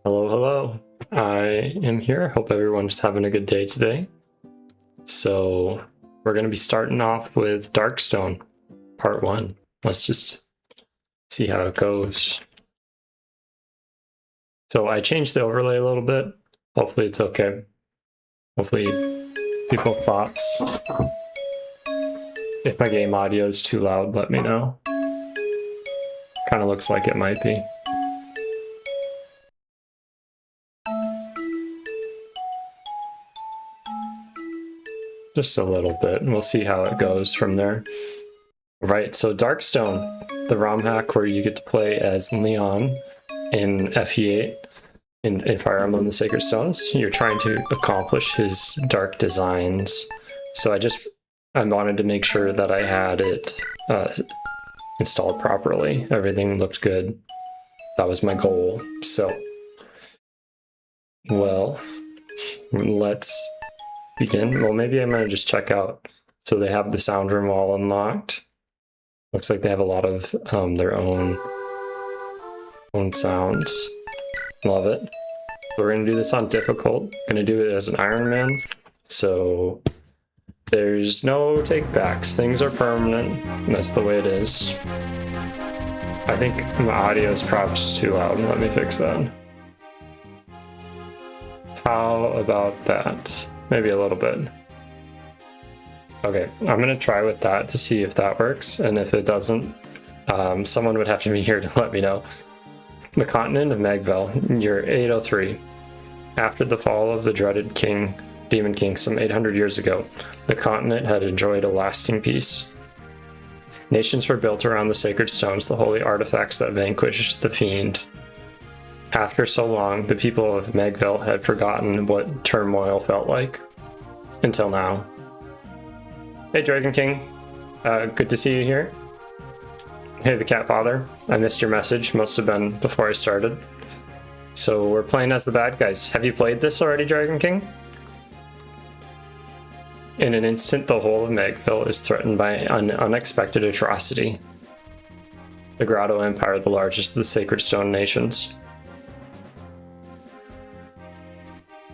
Hello, hello. I am here. Hope everyone's having a good day today. So we're going to be starting off with Darkstone, part 1. Let's just see how it goes. So I changed the overlay a little bit. Hopefully it's okay. Hopefully people have thoughts. If my game audio is too loud, let me know. Kind of looks like it might be. Just a little bit, and we'll see how it goes from there. Right, so Darkstone, the ROM hack where you get to play as Leon in FE8 in Fire Emblem the Sacred Stones. You're trying to accomplish his dark designs. So I wanted to make sure that I had it installed properly. Everything looked good. That was my goal. So, well, let's begin. Well, maybe I'm gonna just check out. So they have the sound room all unlocked. Looks like they have a lot of their own sounds. Love it. So we're gonna do this on difficult. Gonna do it as an Ironman. So there's no takebacks. Things are permanent. That's the way it is. I think my audio is probably just too loud. Let me fix that. How about that? Maybe a little bit. Okay, I'm gonna try with that to see if that works, and if it doesn't, someone would have to be here to let me know. The continent of Magvel, year 803. After the fall of the dreaded Demon King some 800 years ago, the continent had enjoyed a lasting peace. Nations were built around the sacred stones, the holy artifacts that vanquished the fiend. After so long, the people of Magvel had forgotten what turmoil felt like. Until now. Hey, Dragon King. Good to see you here. Hey, the Cat Father. I missed your message. Must have been before I started. So we're playing as the bad guys. Have you played this already, Dragon King? In an instant, the whole of Magvel is threatened by an unexpected atrocity. The Grado Empire, the largest of the Sacred Stone nations,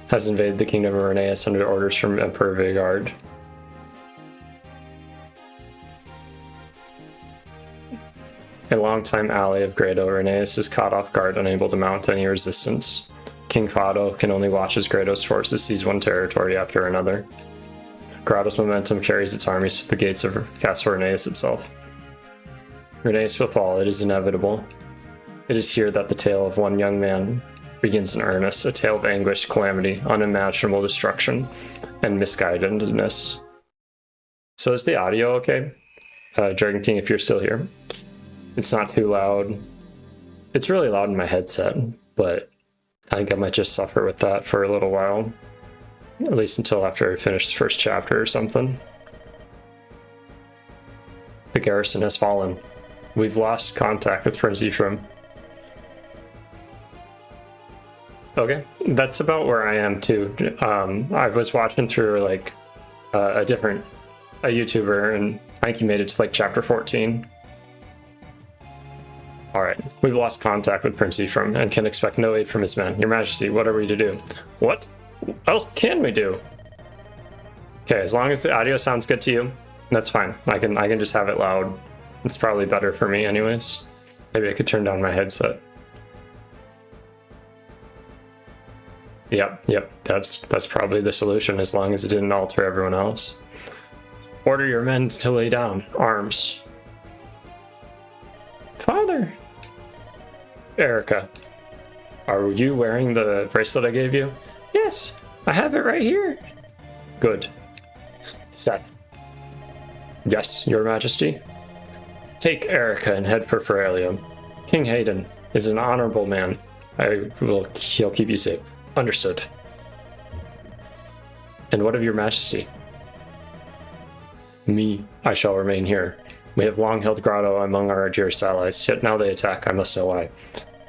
has invaded the kingdom of Rheneas under orders from Emperor Vigard. A longtime ally of Grado, Rheneas is caught off guard, unable to mount any resistance. King Fado can only watch as Grado's forces seize one territory after another. Grado's momentum carries its armies to the gates of Castle Rheneas itself. Rheneas will fall, it is inevitable. It is here that the tale of one young man begins in earnest, a tale of anguish, calamity, unimaginable destruction, and misguidedness. So is the audio okay? Dragon King, if you're still here. It's not too loud. It's really loud in my headset, but I think I might just suffer with that for a little while. At least until after I finish the first chapter or something. The garrison has fallen. We've lost contact with Prince Ephraim. Okay, that's about where I am too. I was watching through like a YouTuber, and I think he made it to like chapter 14. Alright, we've lost contact with Prince Ephraim and can expect no aid from his men. Your Majesty, what are we to do? What else can we do? Okay, as long as the audio sounds good to you, that's fine. I can just have it loud. It's probably better for me anyways. Maybe I could turn down my headset. Yep, that's probably the solution, as long as it didn't alter everyone else. Order your men to lay down arms. Father! Eirika, are you wearing the bracelet I gave you? Yes, I have it right here. Good. Seth. Yes, Your Majesty. Take Eirika and head for Feralium. King Hayden is an honorable man. He'll keep you safe. Understood. And what of Your Majesty? Me, I shall remain here. We have long held Grado among our dearest allies, yet now they attack. I must know why.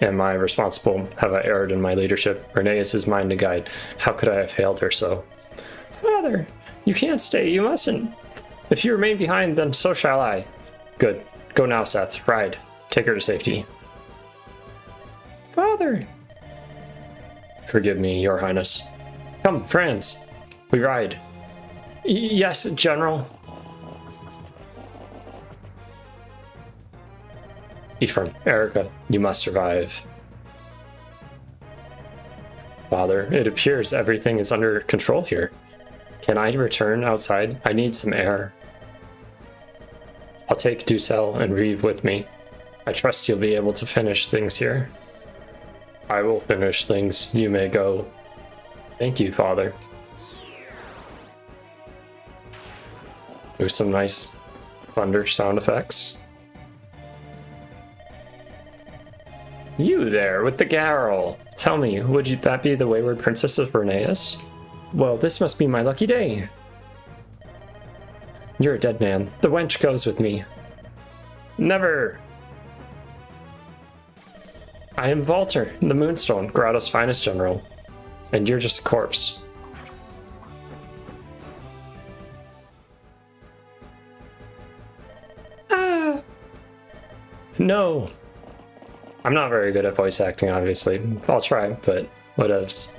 Am I responsible? Have I erred in my leadership? Rheneas is mine to guide. How could I have failed her so? Father, you can't stay. You mustn't. If you remain behind, then so shall I. Good. Go now, Seth. Ride. Take her to safety. Father! Forgive me, Your Highness. Come, friends. We ride. Yes, General. Ephraim, Eirika, you must survive. Father, it appears everything is under control here. Can I return outside? I need some air. I'll take Ducel and Reeve with me. I trust you'll be able to finish things here. I will finish things. You may go. Thank you, Father. There's some nice thunder sound effects. You there with the Garrel. Tell me, would that be the wayward princess of Reneus? Well, this must be my lucky day. You're a dead man. The wench goes with me. Never. I am Walter, the Moonstone, Grado's finest general. And you're just a corpse. Ah. No. I'm not very good at voice acting, obviously. I'll try, but whatevs.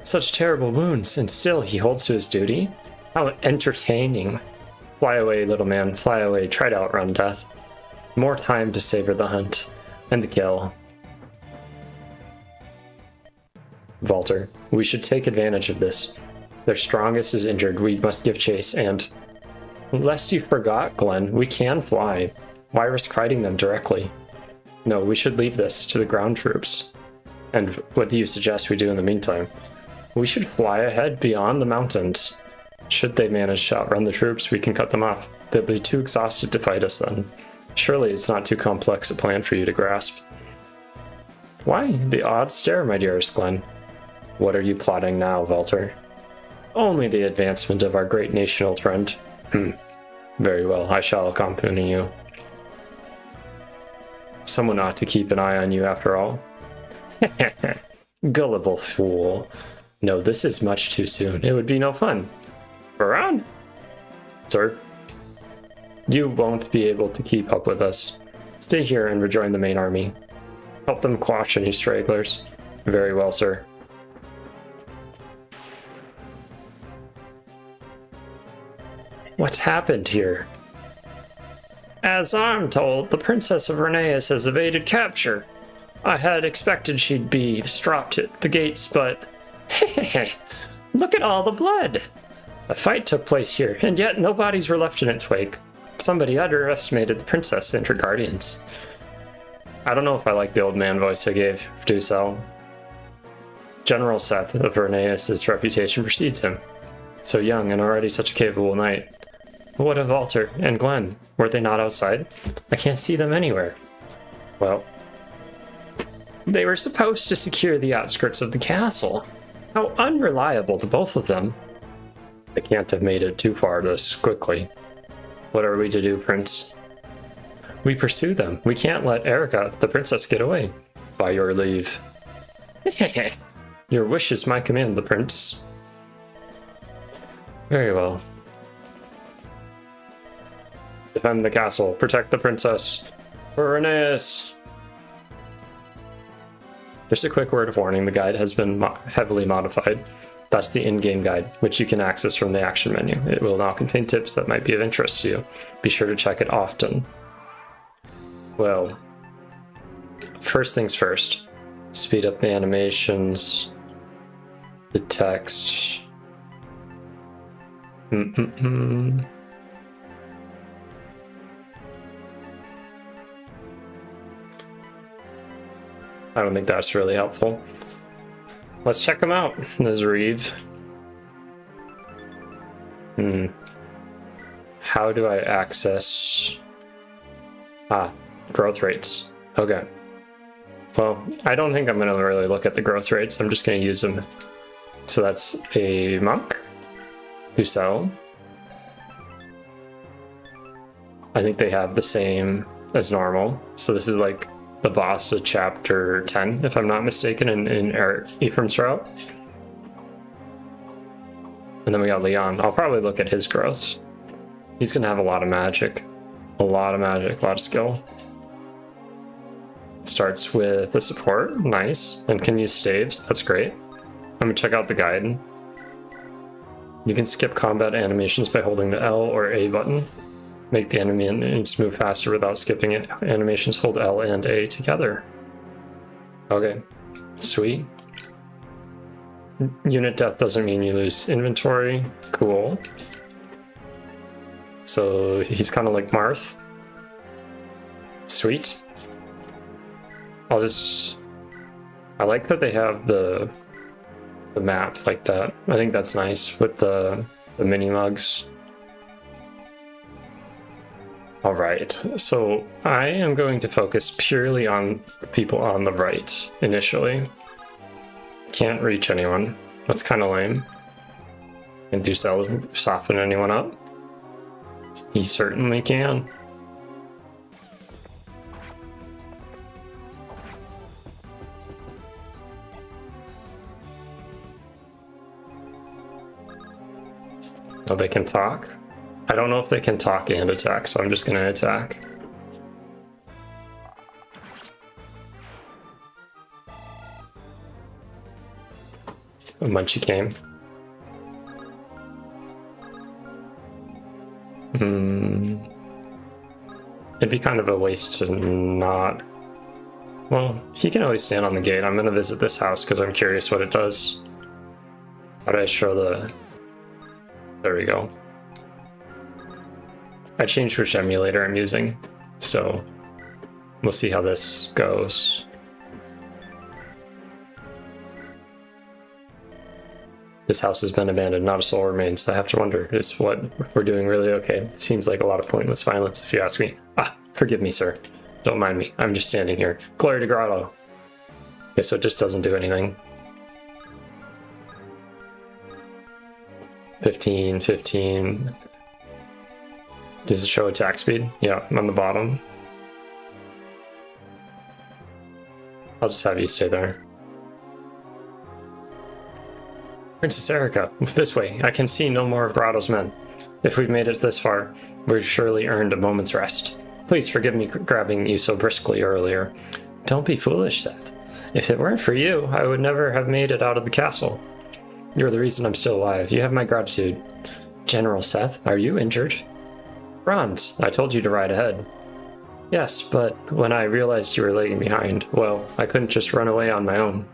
Such terrible wounds, and still he holds to his duty? How entertaining. Fly away, little man, fly away, try to outrun death. More time to savor the hunt, and the kill. Walter, we should take advantage of this. Their strongest is injured, we must give chase, and... Lest you forgot, Glenn, we can fly. Why risk fighting them directly? No, we should leave this to the ground troops. And what do you suggest we do in the meantime? We should fly ahead beyond the mountains. Should they manage to outrun the troops, we can cut them off. They'll be too exhausted to fight us then. Surely it's not too complex a plan for you to grasp. Why the odd stare, my dearest Glenn? What are you plotting now, Walter? Only the advancement of our great nation, old friend. Very well, I shall accompany you. Someone ought to keep an eye on you after all. Gullible fool. No, this is much too soon. It would be no fun. Baron? Sir? You won't be able to keep up with us. Stay here and rejoin the main army. Help them quash any stragglers. Very well, sir. What happened here? As I'm told, the Princess of Reneus has evaded capture. I had expected she'd be stopped at the gates, but... Look at all the blood! A fight took place here, and yet no bodies were left in its wake. Somebody underestimated the princess and her guardians. I don't know if I like the old man voice I gave Ducel. General Seth of Reneus' reputation precedes him. So young and already such a capable knight. What of Walter and Glenn? Were they not outside? I can't see them anywhere. Well, they were supposed to secure the outskirts of the castle. How unreliable, the both of them. They can't have made it too far this quickly. What are we to do, Prince? We pursue them. We can't let Eirika, the princess, get away. By your leave. Your wish is my command, the prince. Very well. Defend the castle. Protect the princess. For Reneus. Just a quick word of warning, the guide has been heavily modified. That's the in-game guide, which you can access from the action menu. It will now contain tips that might be of interest to you. Be sure to check it often. Well, first things first. Speed up the animations. The text. I don't think that's really helpful. Let's check them out. There's Reeve. How do I access... growth rates. Okay. Well, I don't think I'm going to really look at the growth rates. I'm just going to use them. So that's a monk. Ducel. I think they have the same as normal. So this is like the boss of chapter 10, if I'm not mistaken, in Ephraim's route. And then we got Leon. I'll probably look at his growth. He's gonna have a lot of magic. A lot of skill. Starts with the support, nice. And can use staves, that's great. I'm gonna check out the guide. You can skip combat animations by holding the L or A button. Make the enemy move faster without skipping it. Animations hold L and A together. Okay, sweet. Unit death doesn't mean you lose inventory. Cool. So he's kind of like Marth. Sweet. I like that they have the map like that. I think that's nice with the mini mugs. All right, so I am going to focus purely on the people on the right initially. Can't reach anyone. That's kind of lame. Can do soften anyone up? He certainly can. Oh, they can talk? I don't know if they can talk and attack, so I'm just gonna attack. A Munchie came. It'd be kind of a waste to not... Well, he can always stand on the gate. I'm gonna visit this house because I'm curious what it does. How do I show the... There we go. I changed which emulator I'm using, so we'll see how this goes. This house has been abandoned, not a soul remains. I have to wonder, is what we're doing really okay? It seems like a lot of pointless violence, if you ask me. Ah, forgive me, sir. Don't mind me. I'm just standing here. Glory to Grado. Okay, so it just doesn't do anything. 15, 15. Does it show attack speed? Yeah, on the bottom. I'll just have you stay there. Princess Eirika, this way. I can see no more of Grado's men. If we've made it this far, we've surely earned a moment's rest. Please forgive me grabbing you so briskly earlier. Don't be foolish, Seth. If it weren't for you, I would never have made it out of the castle. You're the reason I'm still alive. You have my gratitude. General Seth, are you injured? Franz, I told you to ride ahead. Yes, but when I realized you were lagging behind, well, I couldn't just run away on my own.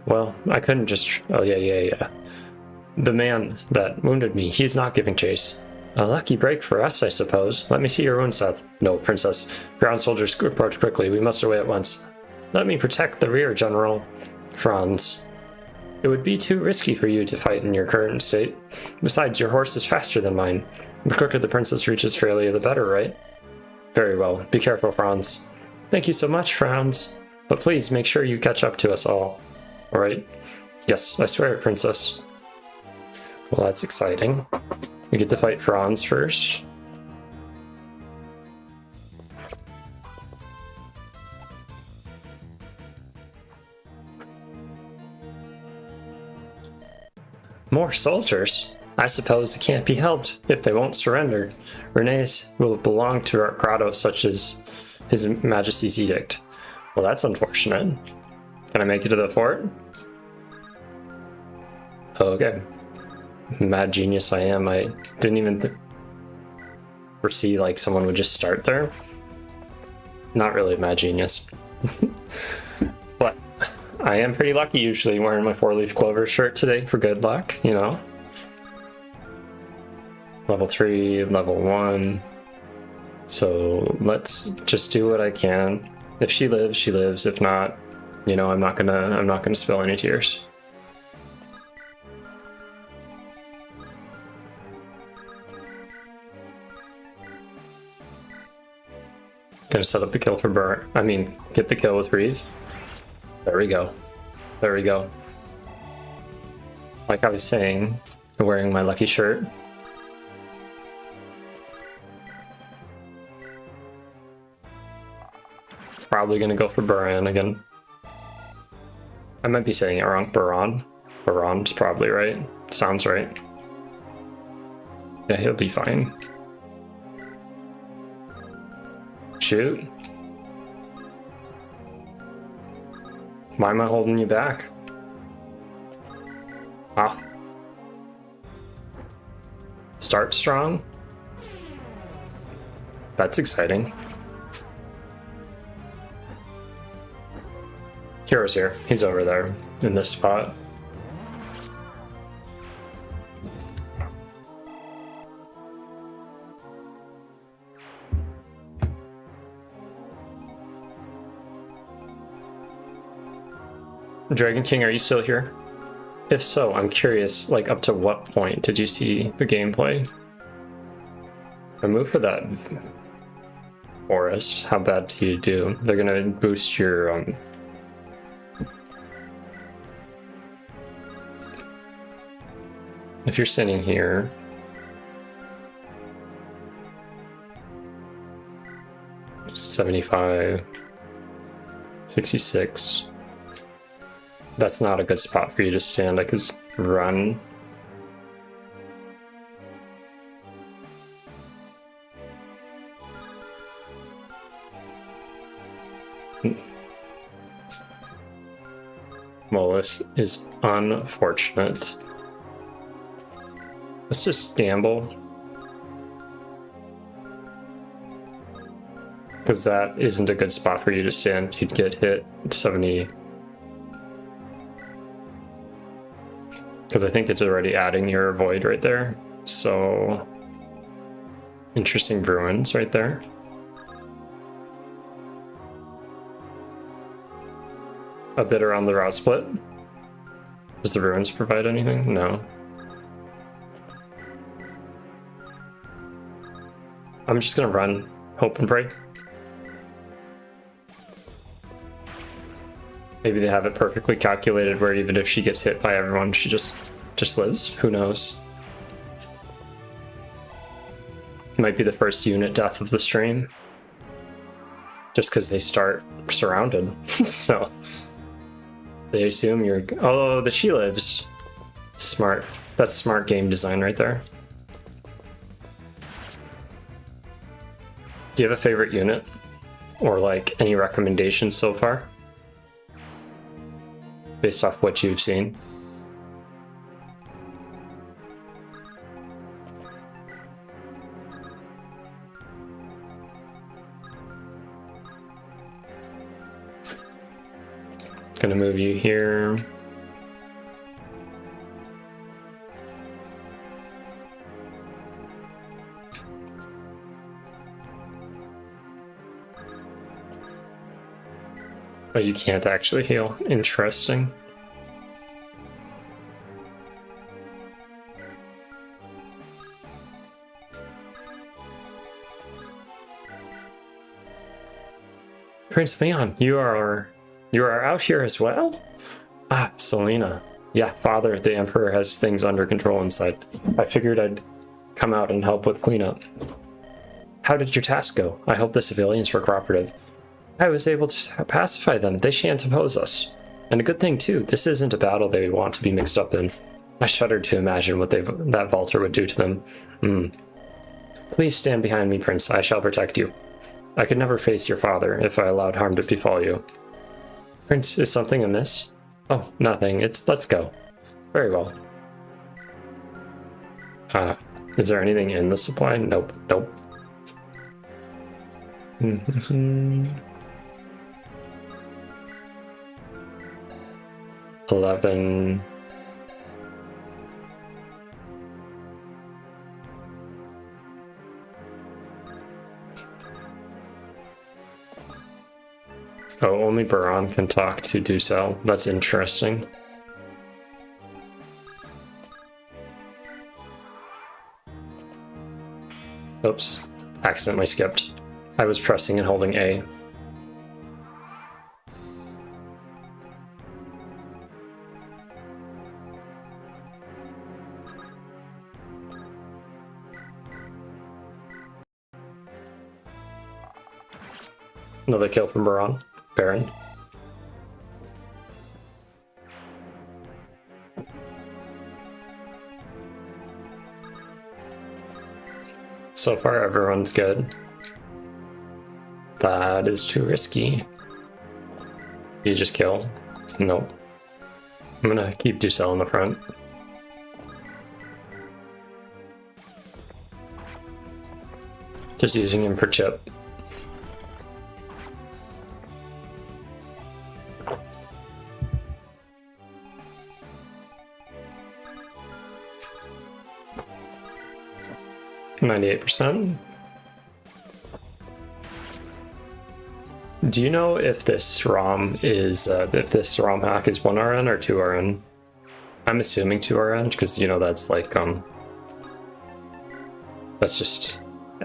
Well, I couldn't just... Oh, yeah. The man that wounded me, he's not giving chase. A lucky break for us, I suppose. Let me see your wound, Seth. No, Princess. Ground soldiers approach quickly. We must away at once. Let me protect the rear, General. Franz. It would be too risky for you to fight in your current state. Besides, your horse is faster than mine. The quicker the princess reaches Fairly, the better, right? Very well. Be careful, Franz. Thank you so much, Franz. But please make sure you catch up to us all. Alright? Yes, I swear it, Princess. Well, that's exciting. We get to fight Franz first. More soldiers? I suppose it can't be helped if they won't surrender. Rene's will belong to our grotto, such as His Majesty's edict. Well, that's unfortunate. Can I make it to the fort? Okay. Mad genius I am. I didn't even foresee like someone would just start there. Not really a mad genius. But I am pretty lucky usually wearing my 4-leaf clover shirt today for good luck, you know. Level 3, level 1. So let's just do what I can. If she lives, she lives. If not, you know, I'm not gonna spill any tears. Gonna set up the kill for get the kill with Reeve. There we go. There we go. Like I was saying, wearing my lucky shirt. Probably gonna go for Baran again. I might be saying it wrong. Baran? Baran's probably right. Sounds right. Yeah, he'll be fine. Shoot. Why am I holding you back? Ah. Start strong? That's exciting. Hero's here. He's over there in this spot. Dragon King, are you still here? If so, I'm curious, like, up to what point did you see the gameplay? I move for that forest. How bad do you do? They're gonna boost your, if you're standing here, $75, $66. That's not a good spot for you to stand. I could run. Well, this is unfortunate. Let's just gamble. Because that isn't a good spot for you to stand. You'd get hit 70. Because I think it's already adding your void right there. So, interesting ruins right there. A bit around the route split. Does the ruins provide anything? No. I'm just gonna run, hope and pray. Maybe they have it perfectly calculated where even if she gets hit by everyone, she just lives. Who knows? Might be the first unit death of the stream. Just because they start surrounded. So they assume you're... Oh, that she lives. Smart. That's smart game design right there. Do you have a favorite unit? Or like any recommendations so far? Based off what you've seen. Gonna move you here. Oh, you can't actually heal. Interesting. Prince Leon, you are out here as well? Ah, Selena. Yeah, Father, the Emperor has things under control inside. I figured I'd come out and help with cleanup. How did your task go? I hope the civilians were cooperative. I was able to pacify them. They shan't oppose us. And a good thing, too. This isn't a battle they want to be mixed up in. I shuddered to imagine what that Vaulter would do to them. Please stand behind me, Prince. I shall protect you. I could never face your father if I allowed harm to befall you. Prince, is something amiss? Oh, nothing. Let's go. Very well. Is there anything in the supply? Nope. 11. Oh, only Baron can talk to Ducel. That's interesting. Oops, accidentally skipped. I was pressing and holding A. Another kill from Baron. So far, everyone's good. That is too risky. You just kill. Nope. I'm gonna keep Ducell in the front. Just using him for chip. %. Do you know if this ROM is if this ROM hack is 1 RN or 2 RN? I'm assuming 2 RN because you know that's like that's just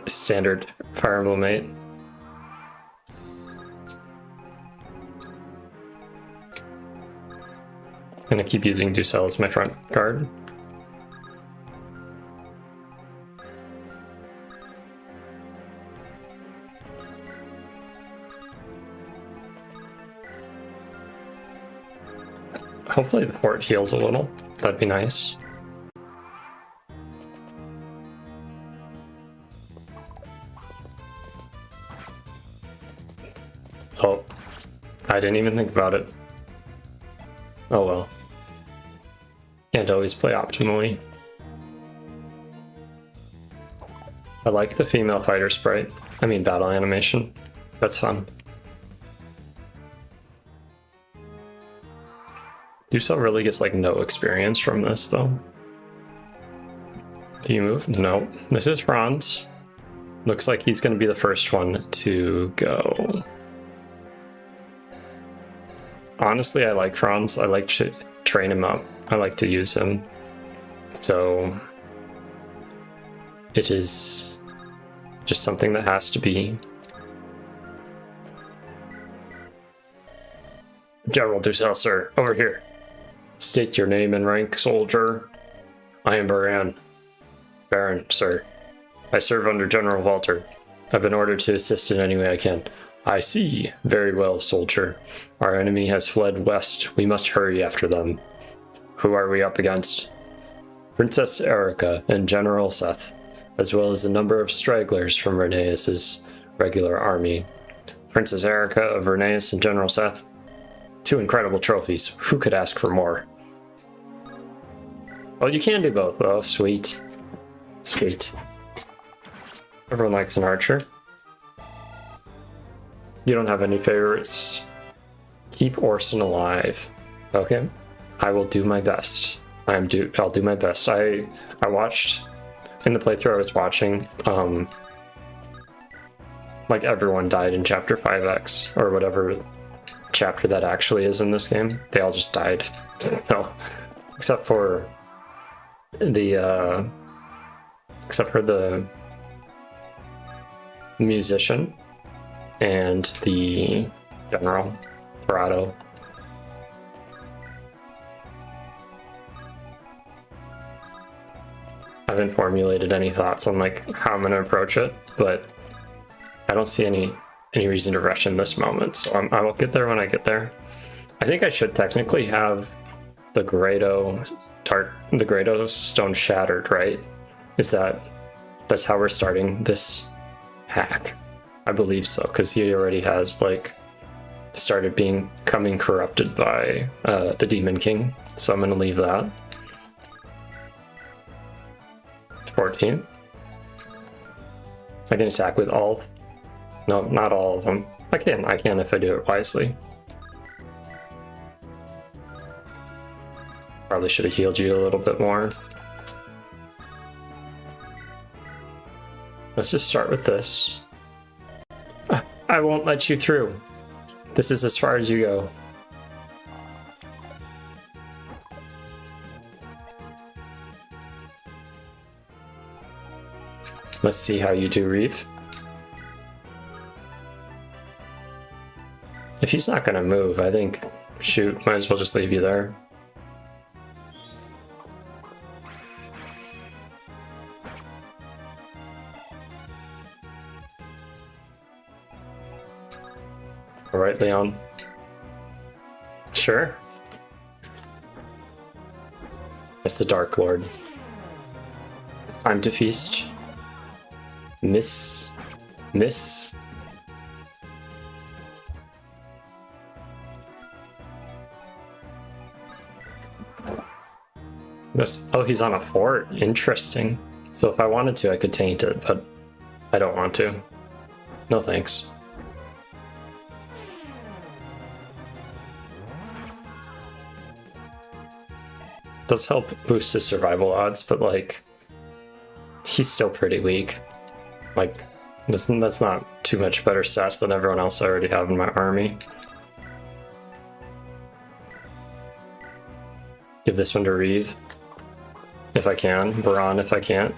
standard Fire Emblem 8. Gonna keep using Ducell as my front guard. Hopefully the fort heals a little. That'd be nice. Oh, I didn't even think about it. Oh well. Can't always play optimally. I like the female fighter sprite. I mean battle animation. That's fun. Ducell really gets like no experience from this though. Do you move? No. This is Franz. Looks like he's going to be the first one to go. Honestly, I like Franz. I like to train him up. I like to use him. So it is just something that has to be. General Ducell, sir, over here. State your name and rank, soldier. I am Baran. Baron, sir. I serve under General Walter. I've been ordered to assist in any way I can. I see. Very well, soldier. Our enemy has fled west. We must hurry after them. Who are we up against? Princess Eirika and General Seth, as well as a number of stragglers from Reneus' regular army. Princess Eirika of Reneus and General Seth. 2 incredible trophies. Who could ask for more? Well, you can do both, though. Sweet. Sweet. Everyone likes an archer. You don't have any favorites. Keep Orson alive. Okay. I will do my best. I'll do my best. I watched in the playthrough I was watching, like everyone died in chapter 5X or whatever chapter that actually is in this game. They all just died. No. Except for the musician and the general, Grado. I haven't formulated any thoughts on like how I'm gonna approach it, but I don't see any reason to rush in this moment, so I will get there when I get there. I think I should technically have the Grado Stone shattered, right? That's how we're starting this hack? I believe so, because he already has like started becoming corrupted by the Demon King, so I'm gonna leave that. 14. I can attack with all. No, not all of them. I can if I do it wisely. Probably should have healed you a little bit more. Let's just start with this. I won't let you through. This is as far as you go. Let's see how you do, Reeve. If he's not gonna move, I think, shoot, might as well just leave you there. All right, Leon. Sure. It's the Dark Lord. It's time to feast. Miss. This, oh, he's on a fort. Interesting. So if I wanted to, I could taint it, but I don't want to. No thanks. Does help boost his survival odds, but like, he's still pretty weak. Like, that's not too much better stats than everyone else I already have in my army. Give this one to Reeve, if I can. Baron, if I can't.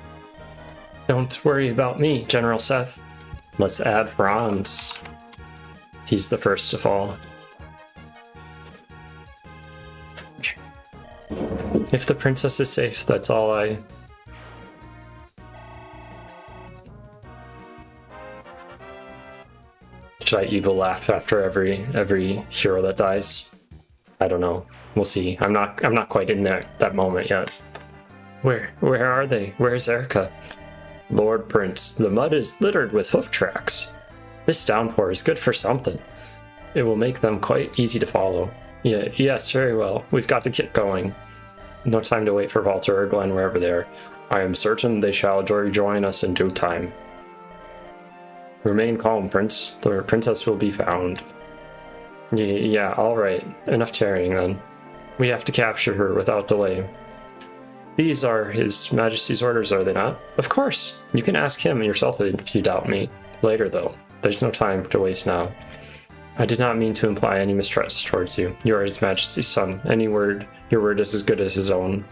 Don't worry about me, General Seth. Let's add Franz. He's the first to fall. If the princess is safe, that's all I... Should I evil laugh after every hero that dies? I don't know. We'll see. I'm not quite in that moment yet. Where are they? Where's Eirika? Lord Prince, the mud is littered with hoof tracks. This downpour is good for something. It will make them quite easy to follow. Yes, very well. We've got to get going. No time to wait for Walter or Glenn wherever they are. I am certain they shall join us in due time. Remain calm, Prince. The princess will be found. Yeah, all right. Enough tarrying then. We have to capture her without delay. These are His Majesty's orders, are they not? Of course. You can ask him yourself if you doubt me. Later, though. There's no time to waste now. I did not mean to imply any mistrust towards you. You are His Majesty's son. Your word is as good as his own.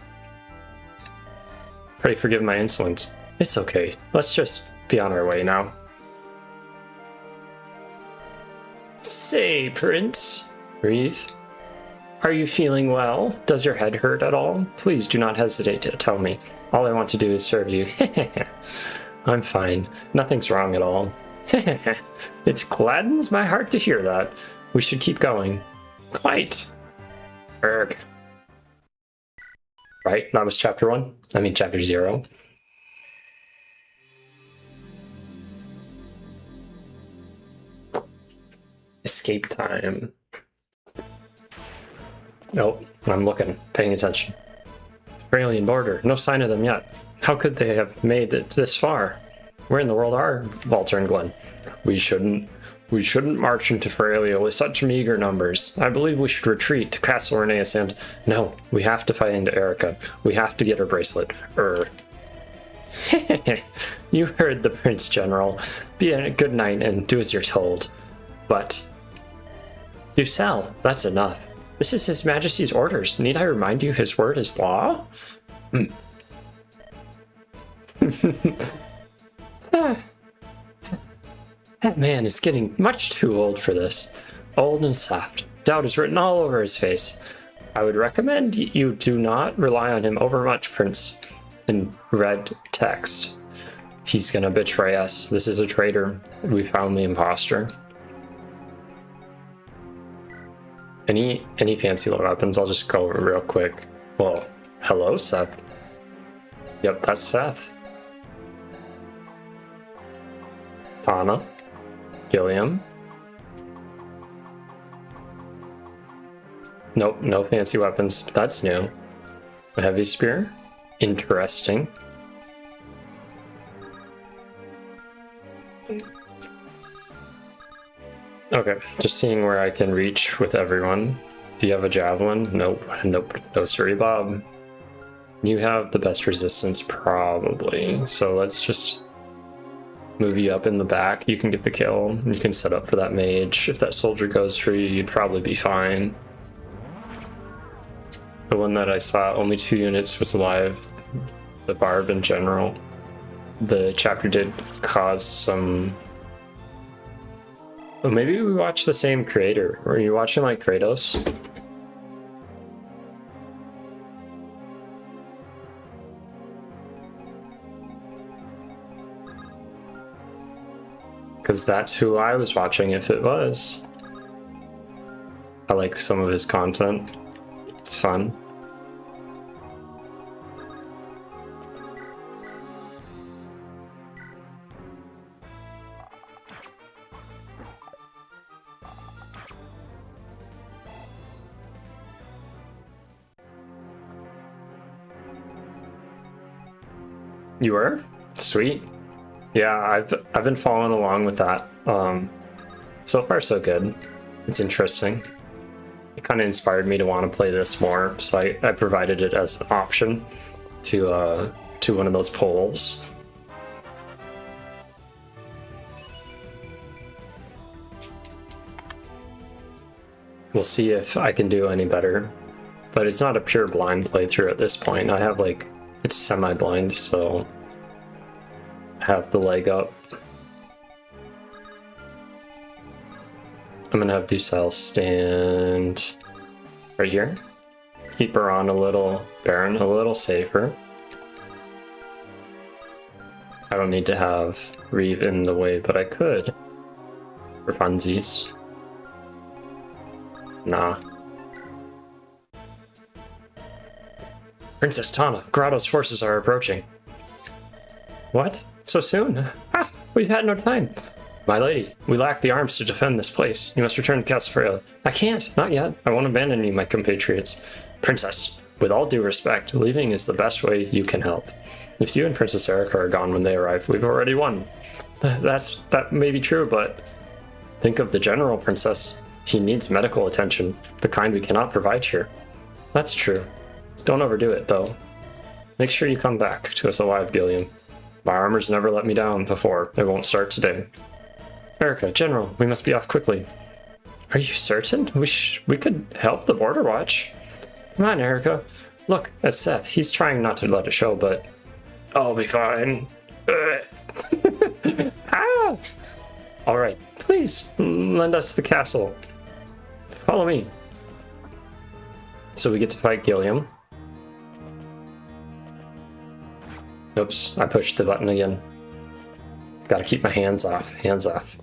Pray forgive my insolence. It's okay. Let's just be on our way now. Say, Prince. Reeve? Are you feeling well? Does your head hurt at all? Please do not hesitate to tell me. All I want to do is serve you. I'm fine. Nothing's wrong at all. It gladdens my heart to hear that. We should keep going. Quite. Erg. Right, that was chapter 1. I mean chapter 0. Escape time. Nope, I'm looking, paying attention. Australian border, no sign of them yet. How could they have made it this far? Where in the world are Walter and Glenn? We shouldn't march into Feralia with such meager numbers. I believe we should retreat to Castle Reneus and... No, we have to find Eirika. We have to get her bracelet. You heard the Prince General. Be a good knight and do as you're told. But... Dussel, that's enough. This is His Majesty's orders. Need I remind you his word is law? That man is getting much too old for this. Old and soft. Doubt is written all over his face. I would recommend you do not rely on him overmuch, Prince. In red text. He's gonna betray us. This is a traitor. We found the imposter. Any fancy little weapons? I'll just go over real quick. Well, hello, Seth. Yep, that's Seth. Tana. Gilliam. Nope, no fancy weapons. That's new. A heavy spear. Interesting. Okay, just seeing where I can reach with everyone. Do you have a javelin? Nope. Nope. No, sorry, Bob. You have the best resistance, probably. So let's just move you up in the back. You can get the kill. You can set up for that mage. If that soldier goes for you, you'd probably be fine. The one that I saw, only 2 units was alive. The barb in general. The chapter did cause some... Oh, maybe we watch the same creator. Were you watching like Kratos? Because that's who I was watching if it was. I like some of his content. It's fun. You were? Sweet. Yeah, I've been following along with that. So far so good. It's interesting. It kind of inspired me to want to play this more, so I provided it as an option to one of those polls. We'll see if I can do any better, but it's not a pure blind playthrough at this point. I have like, it's semi-blind, so I have the leg up. I'm gonna have Ducel stand right here. Keep her on a little Baron, a little safer. I don't need to have Reeve in the way, but I could for funsies. Nah. Princess Tana, Grado's forces are approaching. What? So soon? Ah, we've had no time. My lady, we lack the arms to defend this place. You must return to Castle Freya. I can't, not yet. I won't abandon you, my compatriots. Princess, with all due respect, leaving is the best way you can help. If you and Princess Eirika are gone when they arrive, we've already won. That may be true, but think of the general, Princess. He needs medical attention, the kind we cannot provide here. That's true. Don't overdo it, though. Make sure you come back to us alive, Gilliam. My armor's never let me down before. It won't start today. Eirika, General, we must be off quickly. Are you certain? We could help the Border Watch. Come on, Eirika. Look at Seth. He's trying not to let it show, but I'll be fine. Ah! All right, please lend us the castle. Follow me. So we get to fight Gilliam. Oops, I pushed the button again. Gotta keep my hands off. Hands off.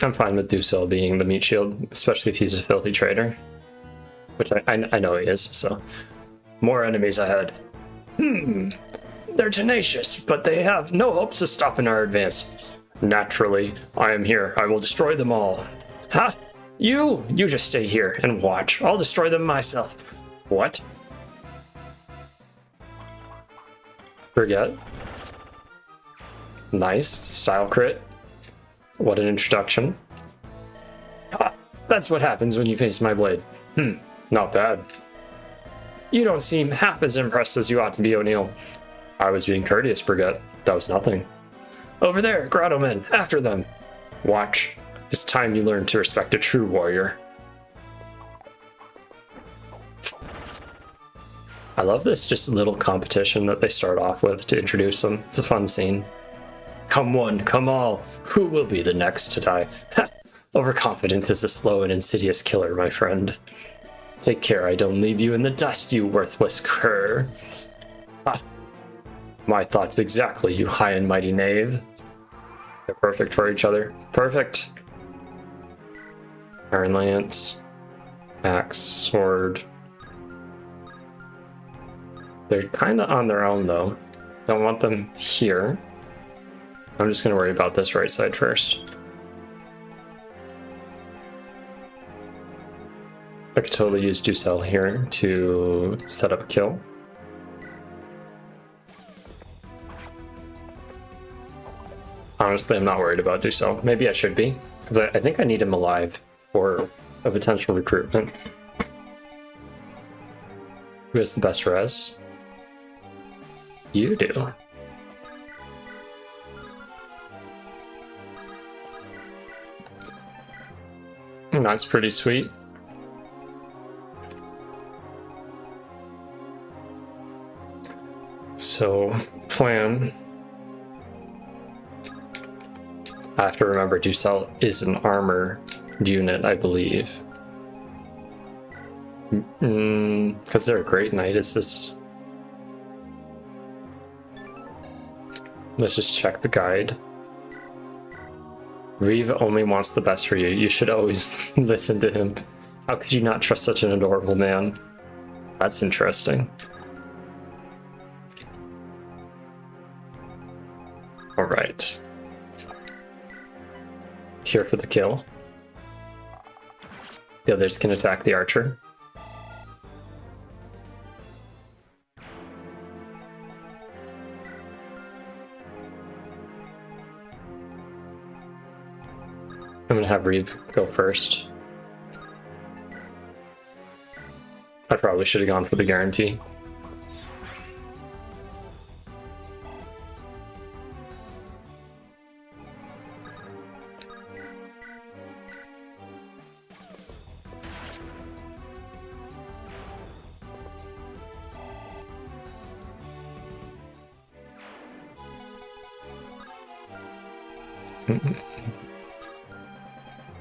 I'm fine with Ducel being the meat shield, especially if he's a filthy traitor. Which I know he is, so. More enemies ahead. They're tenacious, but they have no hopes of stopping our advance. Naturally, I am here. I will destroy them all. Ha! You just stay here and watch. I'll destroy them myself. What? Forget. Nice. Style crit. What an introduction. Ah, that's what happens when you face my blade. Not bad. You don't seem half as impressed as you ought to be, O'Neill. I was being courteous, Brigitte. That was nothing. Over there, Grado men, after them. Watch. It's time you learn to respect a true warrior. I love this just little competition that they start off with to introduce them. It's a fun scene. Come one, come all. Who will be the next to die? Ha! Overconfident is a slow and insidious killer, my friend. Take care I don't leave you in the dust, you worthless cur. Ah. My thoughts exactly, you high and mighty knave. They're perfect for each other. Perfect. Iron Lance. Axe, sword. They're kind of on their own, though. Don't want them here. I'm just going to worry about this right side first. I could totally use Ducel here to set up a kill. Honestly, I'm not worried about Ducel. Maybe I should be, because I think I need him alive for a potential recruitment. Who has the best res? You do. And that's pretty sweet. So, plan. I have to remember Ducel is an armor unit, I believe. Because they're a great knight, is this... Let's just check the guide. Reeve only wants the best for you. You should always listen to him. How could you not trust such an adorable man? That's interesting. Alright. Here for the kill. The others can attack the archer. I'm gonna have Reeve go first. I probably should have gone for the guarantee.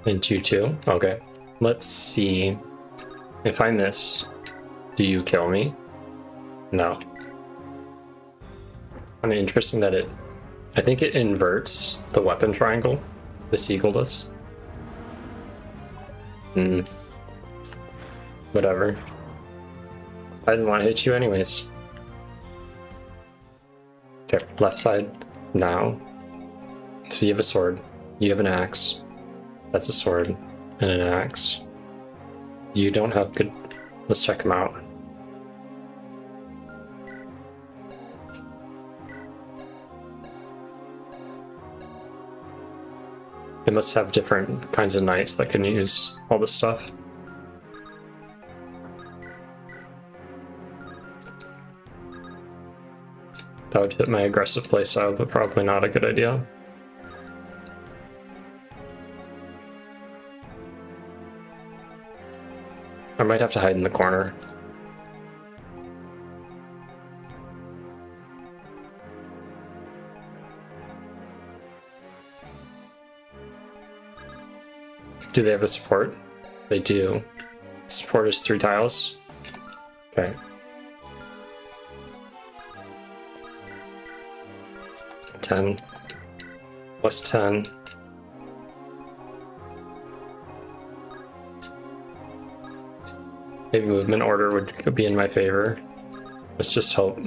And you too? Okay. Let's see. If I miss, do you kill me? No. I mean, interesting that I think it inverts the weapon triangle. The seagull does. Whatever. I didn't want to hit you anyways. Okay, left side now. So you have a sword. You have an axe. That's a sword and an axe. You don't have good... Let's check them out. They must have different kinds of knights that can use all this stuff. That would fit my aggressive playstyle, but probably not a good idea. I might have to hide in the corner. Do they have a support? They do. Support is 3 tiles. Okay. +10. +10. Maybe movement order would be in my favor. Let's just hope.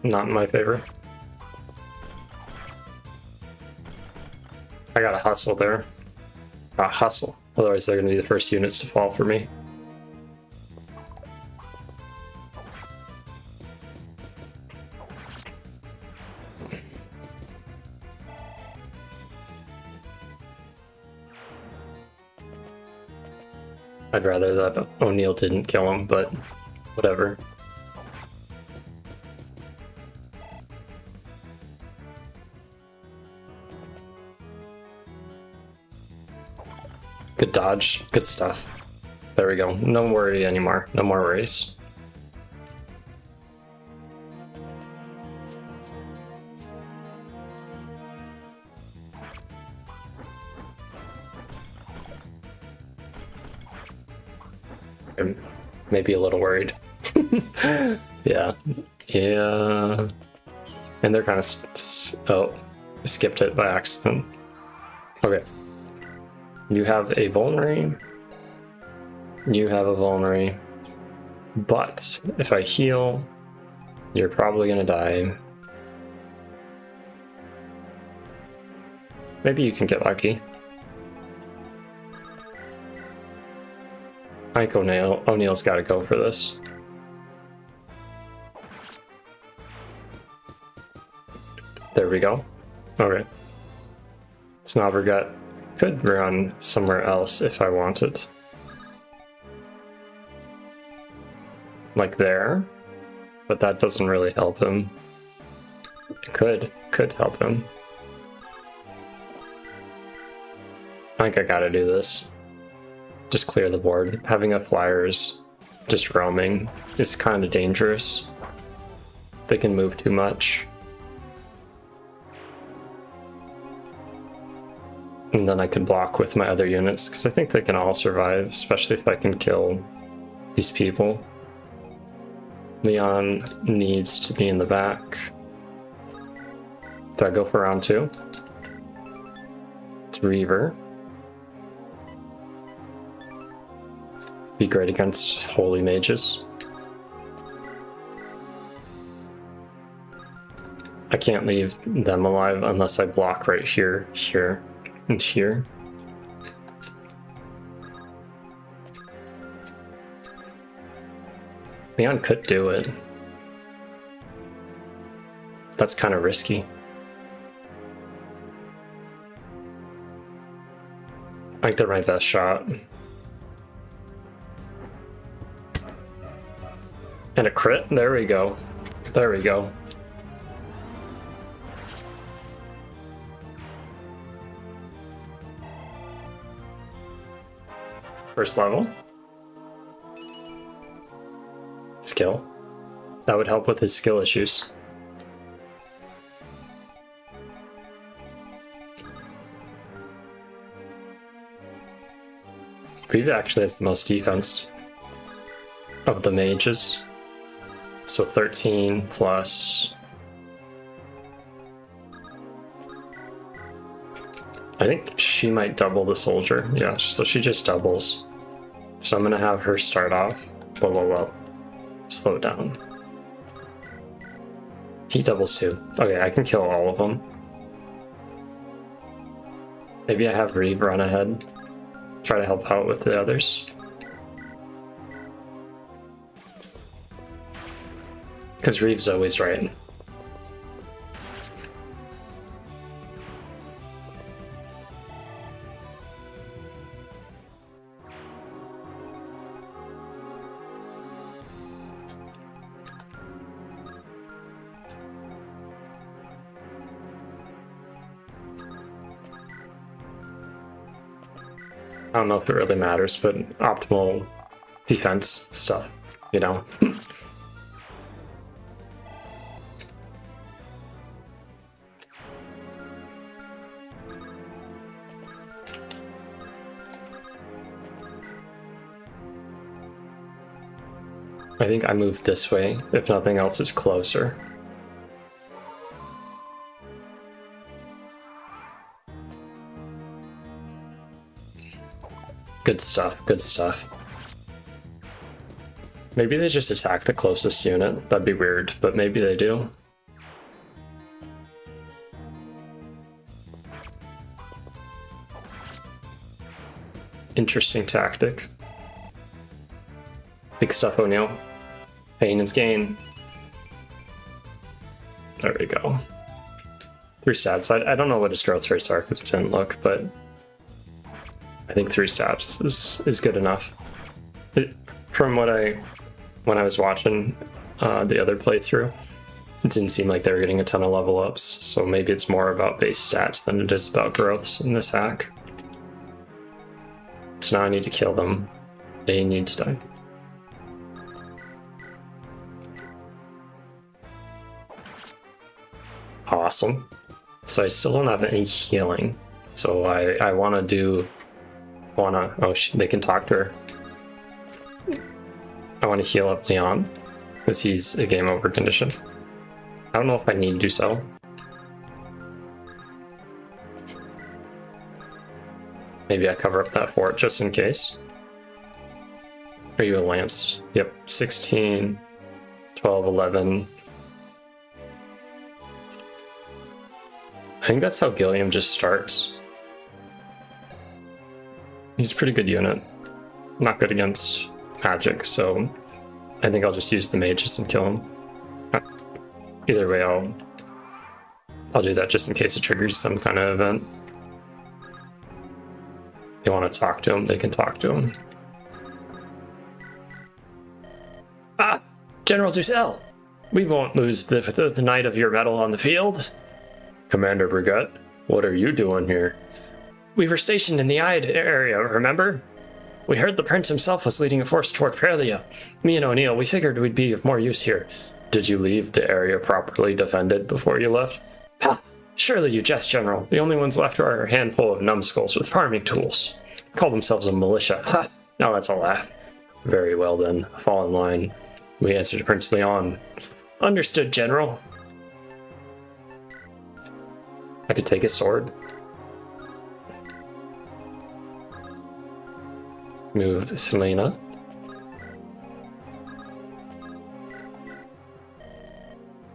Not in my favor. I gotta hustle there. Hustle. Otherwise they're gonna be the first units to fall for me. I'd rather that O'Neill didn't kill him, but whatever. Good dodge, good stuff. There we go. No worry anymore. No more worries. I'm maybe a little worried. Yeah. Yeah. And they're kind of... oh, I skipped it by accident. Okay. You have a vulnerary. You have a vulnerary. But if I heal, you're probably gonna die. Maybe you can get lucky. I think O'Neill's gotta go for this. There we go. Okay. Snobbergut could run somewhere else if I wanted. Like there. But that doesn't really help him. It could help him. I think I gotta do this. Just clear the board. Having a flyers just roaming is kind of dangerous. They can move too much. And then I can block with my other units, because I think they can all survive, especially if I can kill these people. Leon needs to be in the back. Do I go for round 2? It's Reaver. Be great against holy mages. I can't leave them alive unless I block right here, here, and here. Leon could do it. That's kind of risky. I think they're my best shot. And a crit? There we go. There we go. First level. Skill. That would help with his skill issues. Reeve actually has the most defense of the mages. So 13 plus... I think she might double the soldier. Yeah, so she just doubles. So I'm gonna have her start off. Whoa, whoa, whoa. Slow down. He doubles too. Okay, I can kill all of them. Maybe I have Reeve run ahead. Try to help out with the others. Because Reeve's always right. I don't know if it really matters, but optimal defense stuff, you know? I think I move this way, if nothing else is closer. Good stuff, good stuff. Maybe they just attack the closest unit. That'd be weird, but maybe they do. Interesting tactic. Big stuff, O'Neill. Pain is gain. There we go. 3 stats. I don't know what his growth rates are because it didn't look, but I think 3 stats is good enough. From when I was watching the other playthrough, it didn't seem like they were getting a ton of level ups, so maybe it's more about base stats than it is about growths in this hack. So now I need to kill them. They need to die. Awesome. So I still don't have any healing, so I want to do... oh, they can talk to her. I want to heal up Leon because he's a game over condition. I don't know if I need to do so. Maybe I cover up that fort just in case. Are you a lance? Yep, 16, 12, 11. I think that's how Gilliam just starts. He's a pretty good unit. Not good against magic, so I think I'll just use the mages and kill him. Either way, I'll do that just in case it triggers some kind of event. They want to talk to him, they can talk to him. Ah! General Dussel! We won't lose the night of your medal on the field. Commander Brigette, what are you doing here? We were stationed in the Ide area, remember? We heard the prince himself was leading a force toward Frelia. Me and O'Neill, we figured we'd be of more use here. Did you leave the area properly defended before you left? Ha! Surely you jest, General. The only ones left are a handful of numbskulls with farming tools. Call themselves a militia. Ha! Now that's a laugh. Very well then. Fall in line. We answer to Prince Leon. Understood, General. I could take his sword. Move Selena.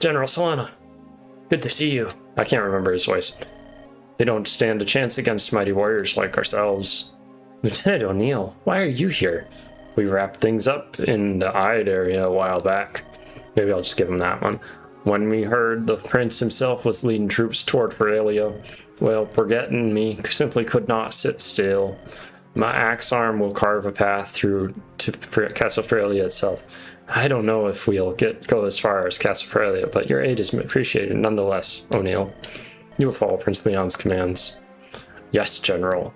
General Selena, good to see you. I can't remember his voice. They don't stand a chance against mighty warriors like ourselves. Lieutenant O'Neill, why are you here? We wrapped things up in the Ide area a while back. Maybe I'll just give him that one. When we heard the prince himself was leading troops toward Frelia, Well, forgetting me simply could not sit still. My axe arm will carve a path through to Castle Frelia itself. I don't know if we'll go as far as Castle Frelia, but your aid is appreciated nonetheless, O'Neill. You will follow Prince Leon's commands. Yes, General.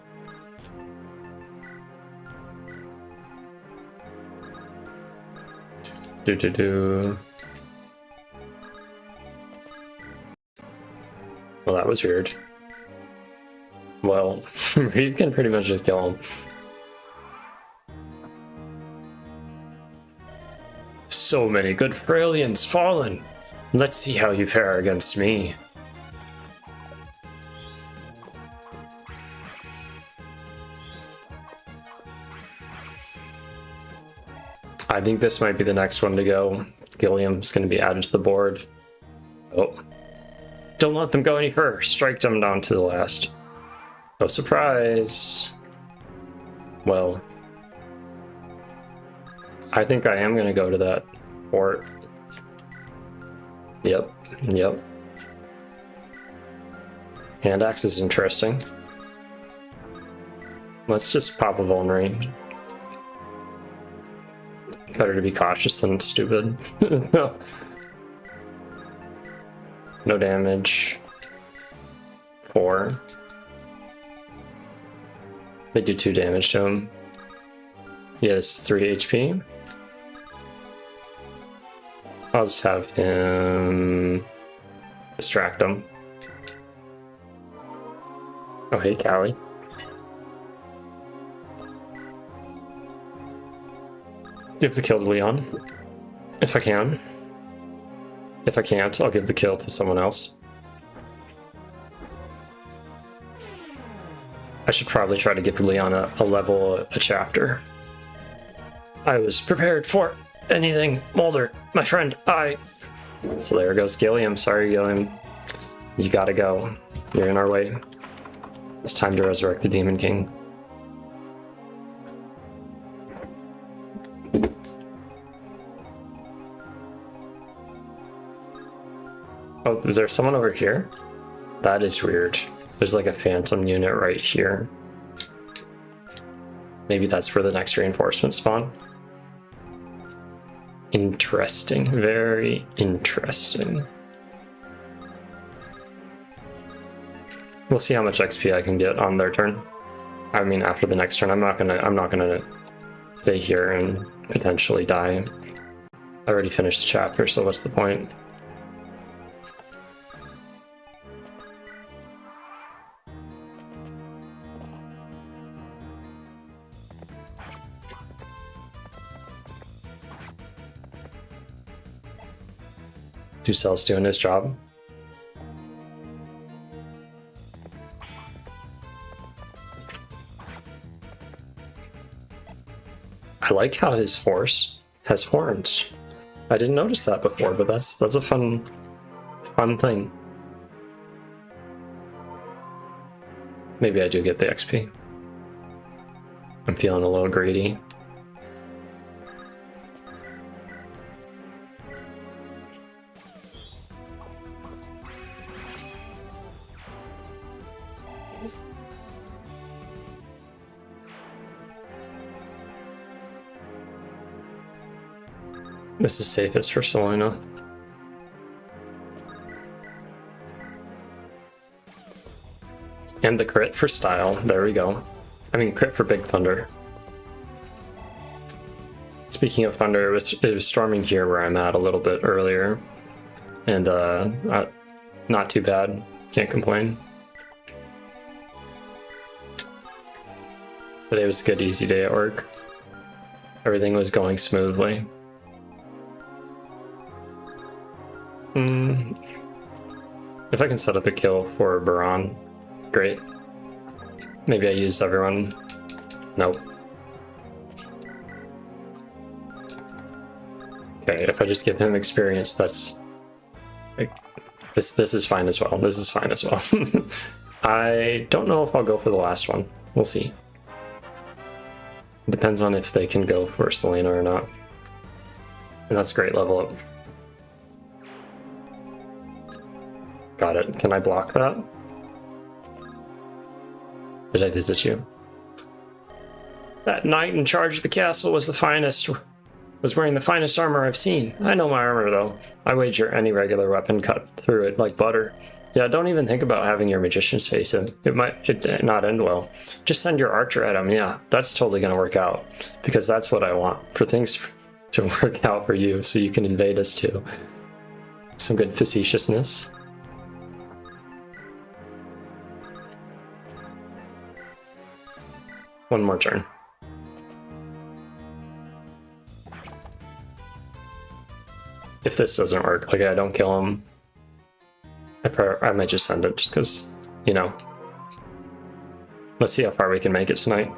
Well, that was weird. Well, you can pretty much just kill him. So many good Freilians fallen. Let's see how you fare against me. I think this might be the next one to go. Gilliam's going to be added to the board. Oh. Don't let them go any further. Strike them down to the last. No surprise. Well, I think I am going to go to that fort. Yep. Hand axe is interesting. Let's just pop a vulnerary. Better to be cautious than stupid. No damage. 4. They do 2 damage to him. He has 3 HP. I'll just have him distract him. Oh, hey, Callie. Give the kill to Leon, if I can. If I can't, I'll give the kill to someone else. I should probably try to give Leon a level, a chapter. I was prepared for anything. Mulder, my friend, So there goes Gilliam. Sorry, Gilliam. You gotta go. You're in our way. It's time to resurrect the Demon King. Oh, is there someone over here? That is weird. There's like a phantom unit right here. Maybe that's where the next reinforcement spawn. Interesting. Very interesting. We'll see how much XP I can get on their turn. I mean, after the next turn, I'm not gonna stay here and potentially die. I already finished the chapter, so what's the point? Ducel's doing his job. I like how his horse has horns. I didn't notice that before, but that's a fun thing. Maybe I do get the XP. I'm feeling a little greedy. This is safest for Selena. And the crit for style. There we go. I mean, crit for Big Thunder. Speaking of thunder, it was storming here where I'm at a little bit earlier. And not too bad. Can't complain. Today was a good, easy day at work. Everything was going smoothly. If I can set up a kill for Baron, great. Maybe I use everyone. Nope. Okay, if I just give him experience, that's like, this is fine as well. This is fine as well. I don't know if I'll go for the last one. We'll see. Depends on if they can go for Selena or not. And that's a great level up. Got it. Can I block that? Did I visit you? That knight in charge of the castle was wearing the finest armor I've seen. I know my armor, though. I wager any regular weapon cut through it like butter. Yeah, don't even think about having your magicians face him. It might not end well. Just send your archer at him. Yeah, that's totally gonna work out. Because that's what I want. For things to work out for you, so you can invade us too. Some good facetiousness. One more turn. If this doesn't work, like I don't kill him, I might just send it just because, you know. Let's see how far we can make it tonight.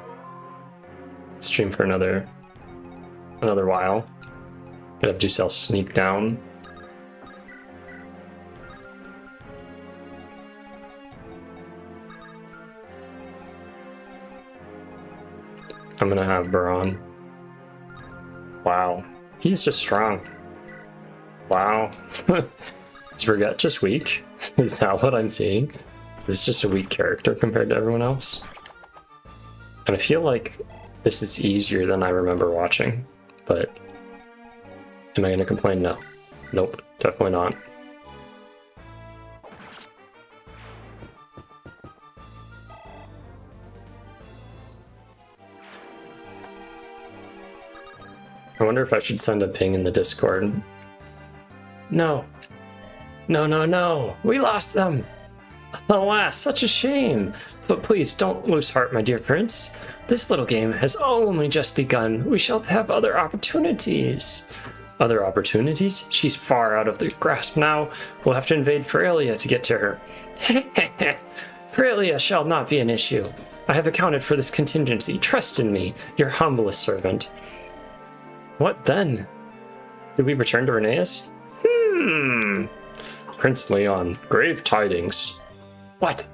Stream for another while. Gonna have Ducel sneak down. I'm gonna have Baron. Wow, he's just strong. Wow. Is Brigitte just weak? Is that what I'm seeing? Is just a weak character compared to everyone else? And I feel like this is easier than I remember watching, but am I gonna complain? No. Nope, definitely not. I wonder if I should send a ping in the Discord. No. No. We lost them. Alas, such a shame. But please don't lose heart, my dear prince. This little game has only just begun. We shall have other opportunities. Other opportunities? She's far out of the grasp now. We'll have to invade Ferelia to get to her. Ferelia shall not be an issue. I have accounted for this contingency. Trust in me, your humblest servant. What then? Did we return to Rheneas? Prince Leon, grave tidings. What?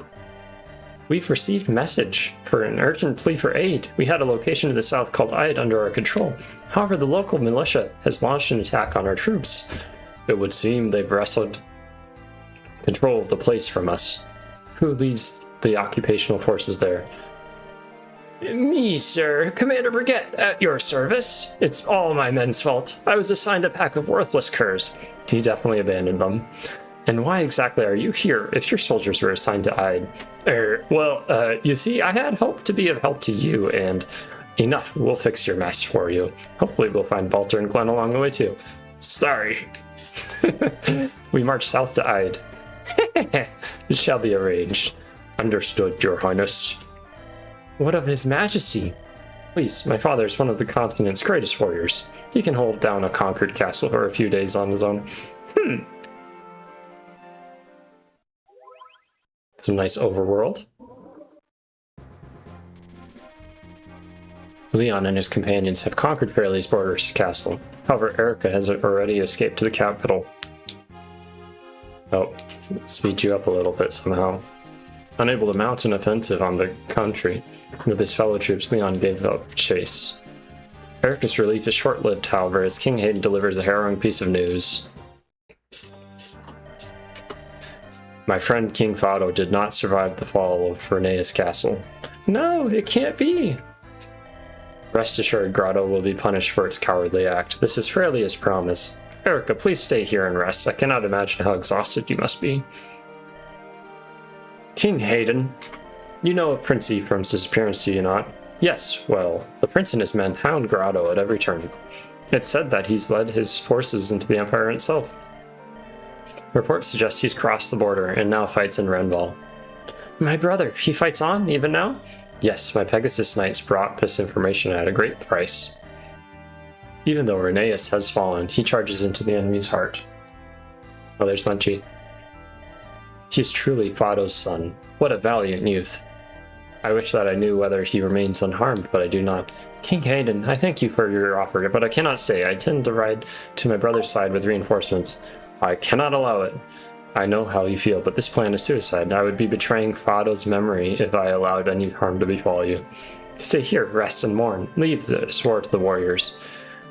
We've received message for an urgent plea for aid. We had a location to the south called Ide under our control. However, the local militia has launched an attack on our troops. It would seem they've wrestled control of the place from us. Who leads the occupational forces there? Me, sir. Commander Brigitte, at your service. It's all my men's fault. I was assigned a pack of worthless curs. He definitely abandoned them. And why exactly are you here if your soldiers were assigned to Ide? You see, I had hoped to be of help to you, and enough, we'll fix your mess for you. Hopefully we'll find Balter and Glenn along the way too. Sorry. We march south to Ide. It shall be arranged. Understood, your highness. What of his majesty? Please, my father is one of the continent's greatest warriors. He can hold down a conquered castle for a few days on his own. Some nice overworld. Leon and his companions have conquered Fairley's borders castle. However, Eirika has already escaped to the capital. Oh, speed you up a little bit somehow. Unable to mount an offensive on the country, with his fellow troops, Leon gave up chase. Eirika's relief is short-lived, however, as King Hayden delivers a harrowing piece of news. My friend King Fado did not survive the fall of Rheneas Castle. No, it can't be! Rest assured, Grado will be punished for its cowardly act. This is Ferelia's promise. Eirika, please stay here and rest. I cannot imagine how exhausted you must be. King Hayden, you know of Prince Ephraim's disappearance, do you not? Yes, well, the prince and his men hound Grado at every turn. It's said that he's led his forces into the Empire itself. Reports suggest he's crossed the border and now fights in Renval. My brother, he fights on, even now? Yes, my Pegasus Knights brought this information at a great price. Even though Rheneas has fallen, he charges into the enemy's heart. Oh, there's Munchie. He's truly Fado's son. What a valiant youth. I wish that I knew whether he remains unharmed, but I do not. King Hayden, I thank you for your offer, but I cannot stay. I intend to ride to my brother's side with reinforcements. I cannot allow it. I know how you feel, but this plan is suicide. I would be betraying Fado's memory if I allowed any harm to befall you. Stay here, rest and mourn. Leave this war to the warriors.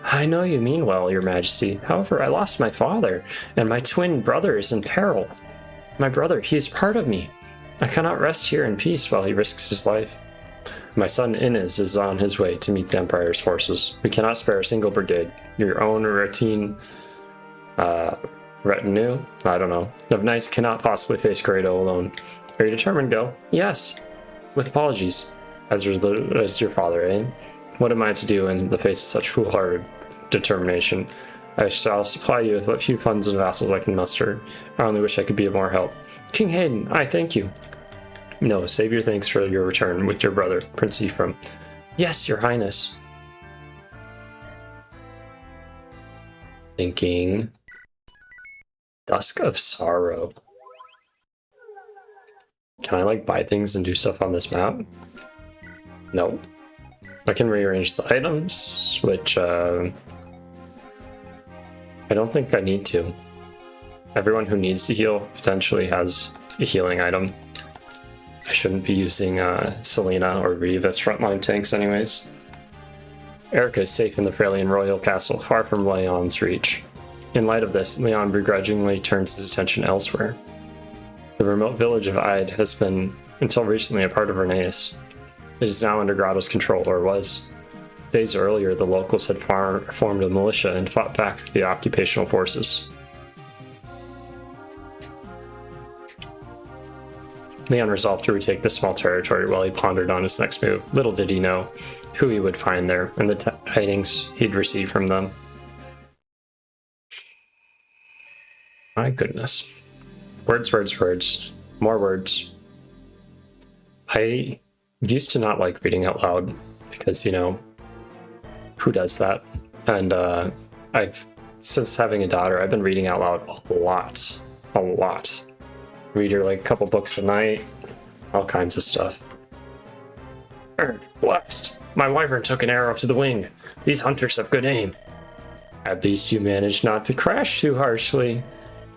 I know you mean well, your majesty. However, I lost my father, and my twin brother is in peril. My brother, he is part of me. I cannot rest here in peace while he risks his life. My son Inez is on his way to meet the Empire's forces. We cannot spare a single brigade. Your own retinue, I don't know, of knights cannot possibly face Grado alone. Are you determined, Go? Yes, with apologies. As your father, eh? What am I to do in the face of such foolhardy determination? I shall supply you with what few funds and vassals I can muster. I only wish I could be of more help. King Hayden, I thank you. No, save your thanks for your return with your brother, Prince Ephraim. Yes, your highness. Thinking. Dusk of Sorrow. Can I, like, buy things and do stuff on this map? No. I can rearrange the items, which, I don't think I need to. Everyone who needs to heal potentially has a healing item. I shouldn't be using Selena or Reeve as frontline tanks anyways. Eirika is safe in the Freilian royal castle, far from Leon's reach. In light of this, Leon begrudgingly turns his attention elsewhere. The remote village of Ide has been, until recently, a part of Rheneas. It is now under Grado's control, or was. Days earlier, the locals had formed a militia and fought back the occupational forces. Leon resolved to retake this small territory while he pondered on his next move. Little did he know who he would find there and the tidings he'd receive from them. My goodness. Words, words, words. More words. I used to not like reading out loud because, you know, who does that? And since having a daughter, I've been reading out loud a lot. Read her like a couple books a night, all kinds of stuff. Blast! My wyvern took an arrow to the wing. These hunters have good aim. At least you managed not to crash too harshly.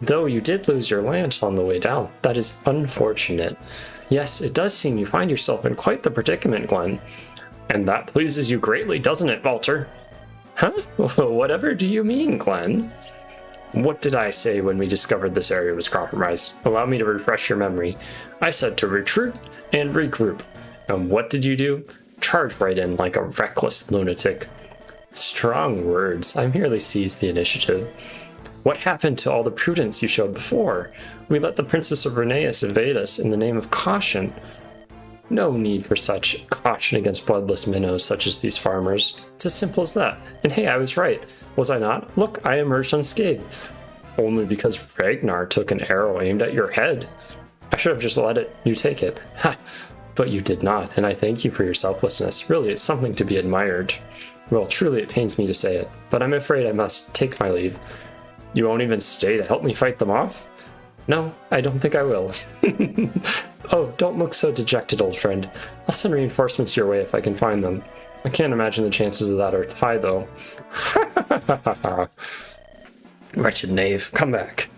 Though you did lose your lance on the way down. That is unfortunate. Yes, it does seem you find yourself in quite the predicament, Glenn. And that pleases you greatly, doesn't it, Walter? Huh? Whatever do you mean, Glenn? What did I say when we discovered this area was compromised? Allow me to refresh your memory. I said to recruit and regroup. And what did you do? Charge right in like a reckless lunatic. Strong words. I merely seized the initiative. What happened to all the prudence you showed before? We let the Princess of Rheneas evade us in the name of caution. No need for such caution against bloodless minnows such as these farmers. It's as simple as that. And hey, I was right. Was I not? Look, I emerged unscathed. Only because Ragnar took an arrow aimed at your head. I should have just let you take it. Ha! But you did not, and I thank you for your selflessness. Really, it's something to be admired. Well, truly it pains me to say it, but I'm afraid I must take my leave. You won't even stay to help me fight them off? No, I don't think I will. Oh, don't look so dejected, old friend. I'll send reinforcements your way if I can find them. I can't imagine the chances of that are high, though. Wretched knave, come back.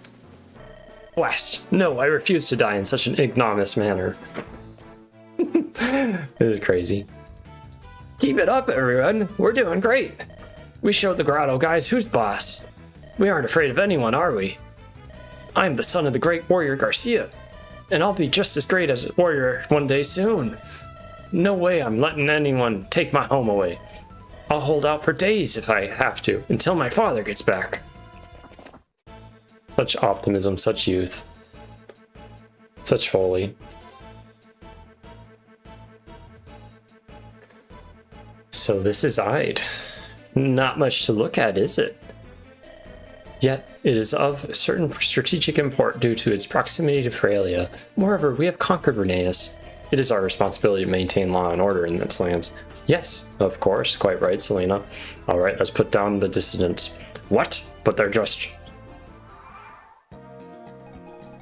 Blast! No, I refuse to die in such an ignominious manner. This is crazy. Keep it up, everyone. We're doing great. We showed the Grado guys who's boss. We aren't afraid of anyone, are we? I'm the son of the great warrior Garcia, and I'll be just as great as a warrior one day soon. No way I'm letting anyone take my home away. I'll hold out for days if I have to, until my father gets back. Such optimism, such youth. Such folly. So this is Ide. Not much to look at, is it? Yet, it is of certain strategic import due to its proximity to Frelia. Moreover, we have conquered Rheneas. It is our responsibility to maintain law and order in its lands. Yes, of course, quite right, Selena. Alright, let's put down the dissidents. What? But they're just...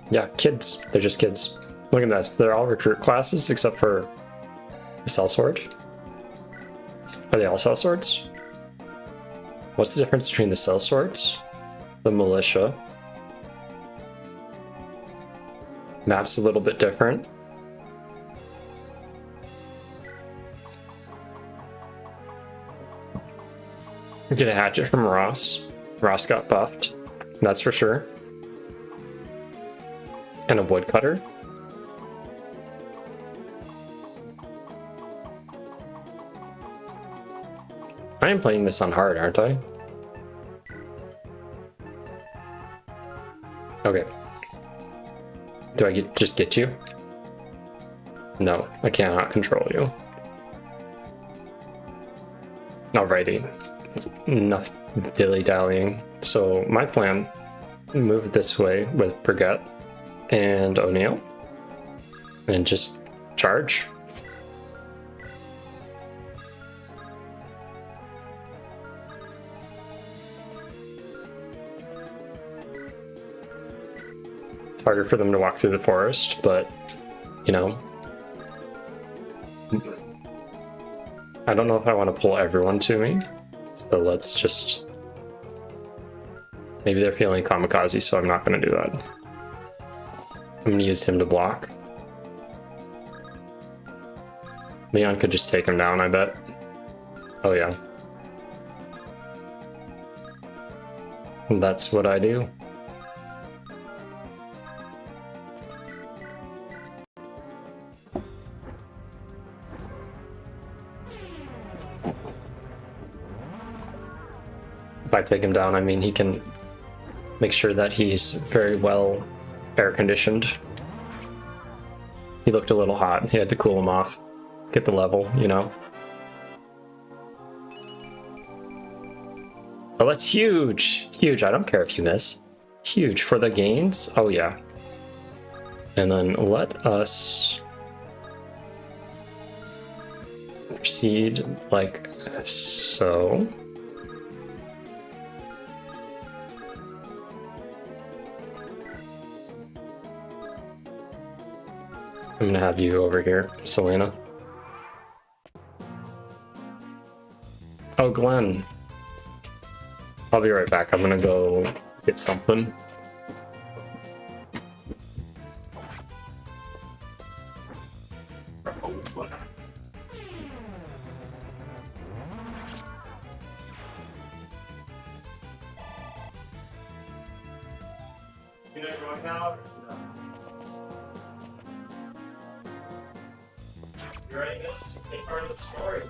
Yeah, kids. They're just kids. Look at this. They're all recruit classes except for the sellsword. Are they all sellswords? What's the difference between the sellswords? The militia. Map's a little bit different. Get a hatchet from Ross. Ross got buffed. That's for sure. And a woodcutter. I am playing this on hard, aren't I? Okay. Do I just get you? No, I cannot control you. Alrighty. It's enough dilly-dallying. So my plan, move this way with Brigitte and O'Neill. And just charge. It's harder for them to walk through the forest, but, you know, I don't know if I want to pull everyone to me, so let's just... Maybe they're feeling kamikaze, so I'm not going to do that. I'm going to use him to block. Leon could just take him down, I bet. Oh yeah. That's what I do. If I take him down, I mean he can make sure that he's very well air conditioned. He looked a little hot. He had to cool him off. Get the level, you know. Oh, that's huge! Huge, I don't care if you miss. Huge for the gains? Oh yeah. And then let us proceed like so. I'm gonna have you over here, Selena. Oh, Glenn. I'll be right back. I'm gonna go get something. You know you're going now? No. You ready? This is part of the story.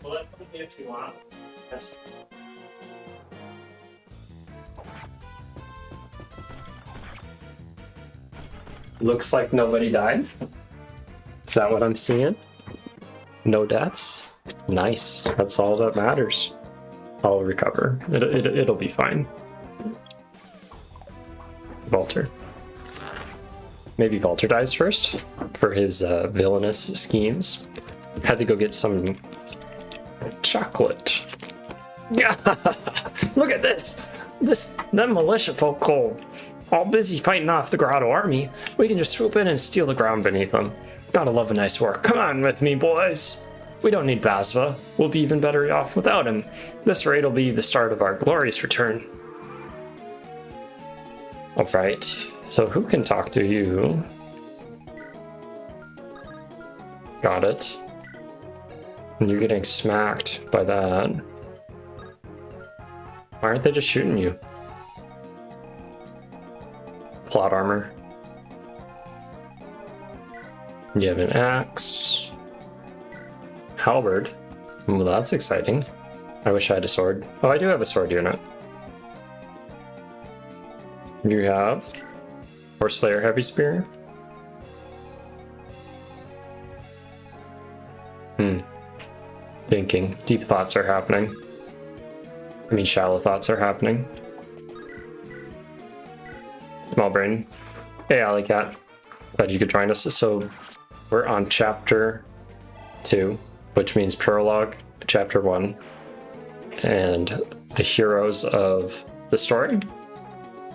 Well, let me if you want. Yes. Looks like nobody died. Is that what I'm seeing? No deaths? Nice. That's all that matters. I'll recover. It'll be fine. Walter. Maybe Walter dies first for his villainous schemes. Had to go get some chocolate. Yeah, look at this. Them militia folk cold. All busy fighting off the Grado army. We can just swoop in and steal the ground beneath them. Gotta love a nice war. Come on with me, boys. We don't need Basva. We'll be even better off without him. This raid will be the start of our glorious return. Alright, so who can talk to you? Got it. And you're getting smacked by that. Why aren't they just shooting you? Plot armor. You have an axe. Halberd. Well, that's exciting. I wish I had a sword. Oh, I do have a sword unit. You have Horslayer Heavy Spear. Thinking. Deep thoughts are happening. I mean, shallow thoughts are happening. Small brain. Hey, Alley Cat. Glad you could join us. So, we're on chapter 2, which means prologue, chapter 1, and the heroes of the story.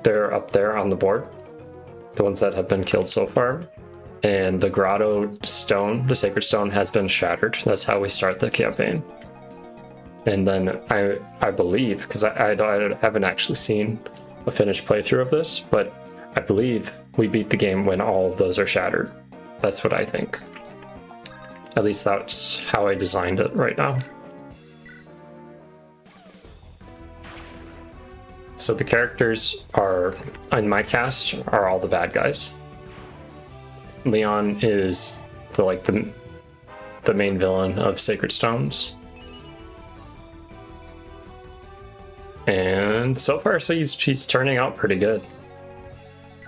They're up there on the board, the ones that have been killed so far. And the Grado stone, the sacred stone, has been shattered. That's how we start the campaign. And then I believe, because I haven't actually seen a finished playthrough of this, but I believe we beat the game when all of those are shattered. That's what I think. At least that's how I designed it right now. So the characters are, in my cast, are all the bad guys. Leon is the the main villain of Sacred Stones. And so far, so he's turning out pretty good.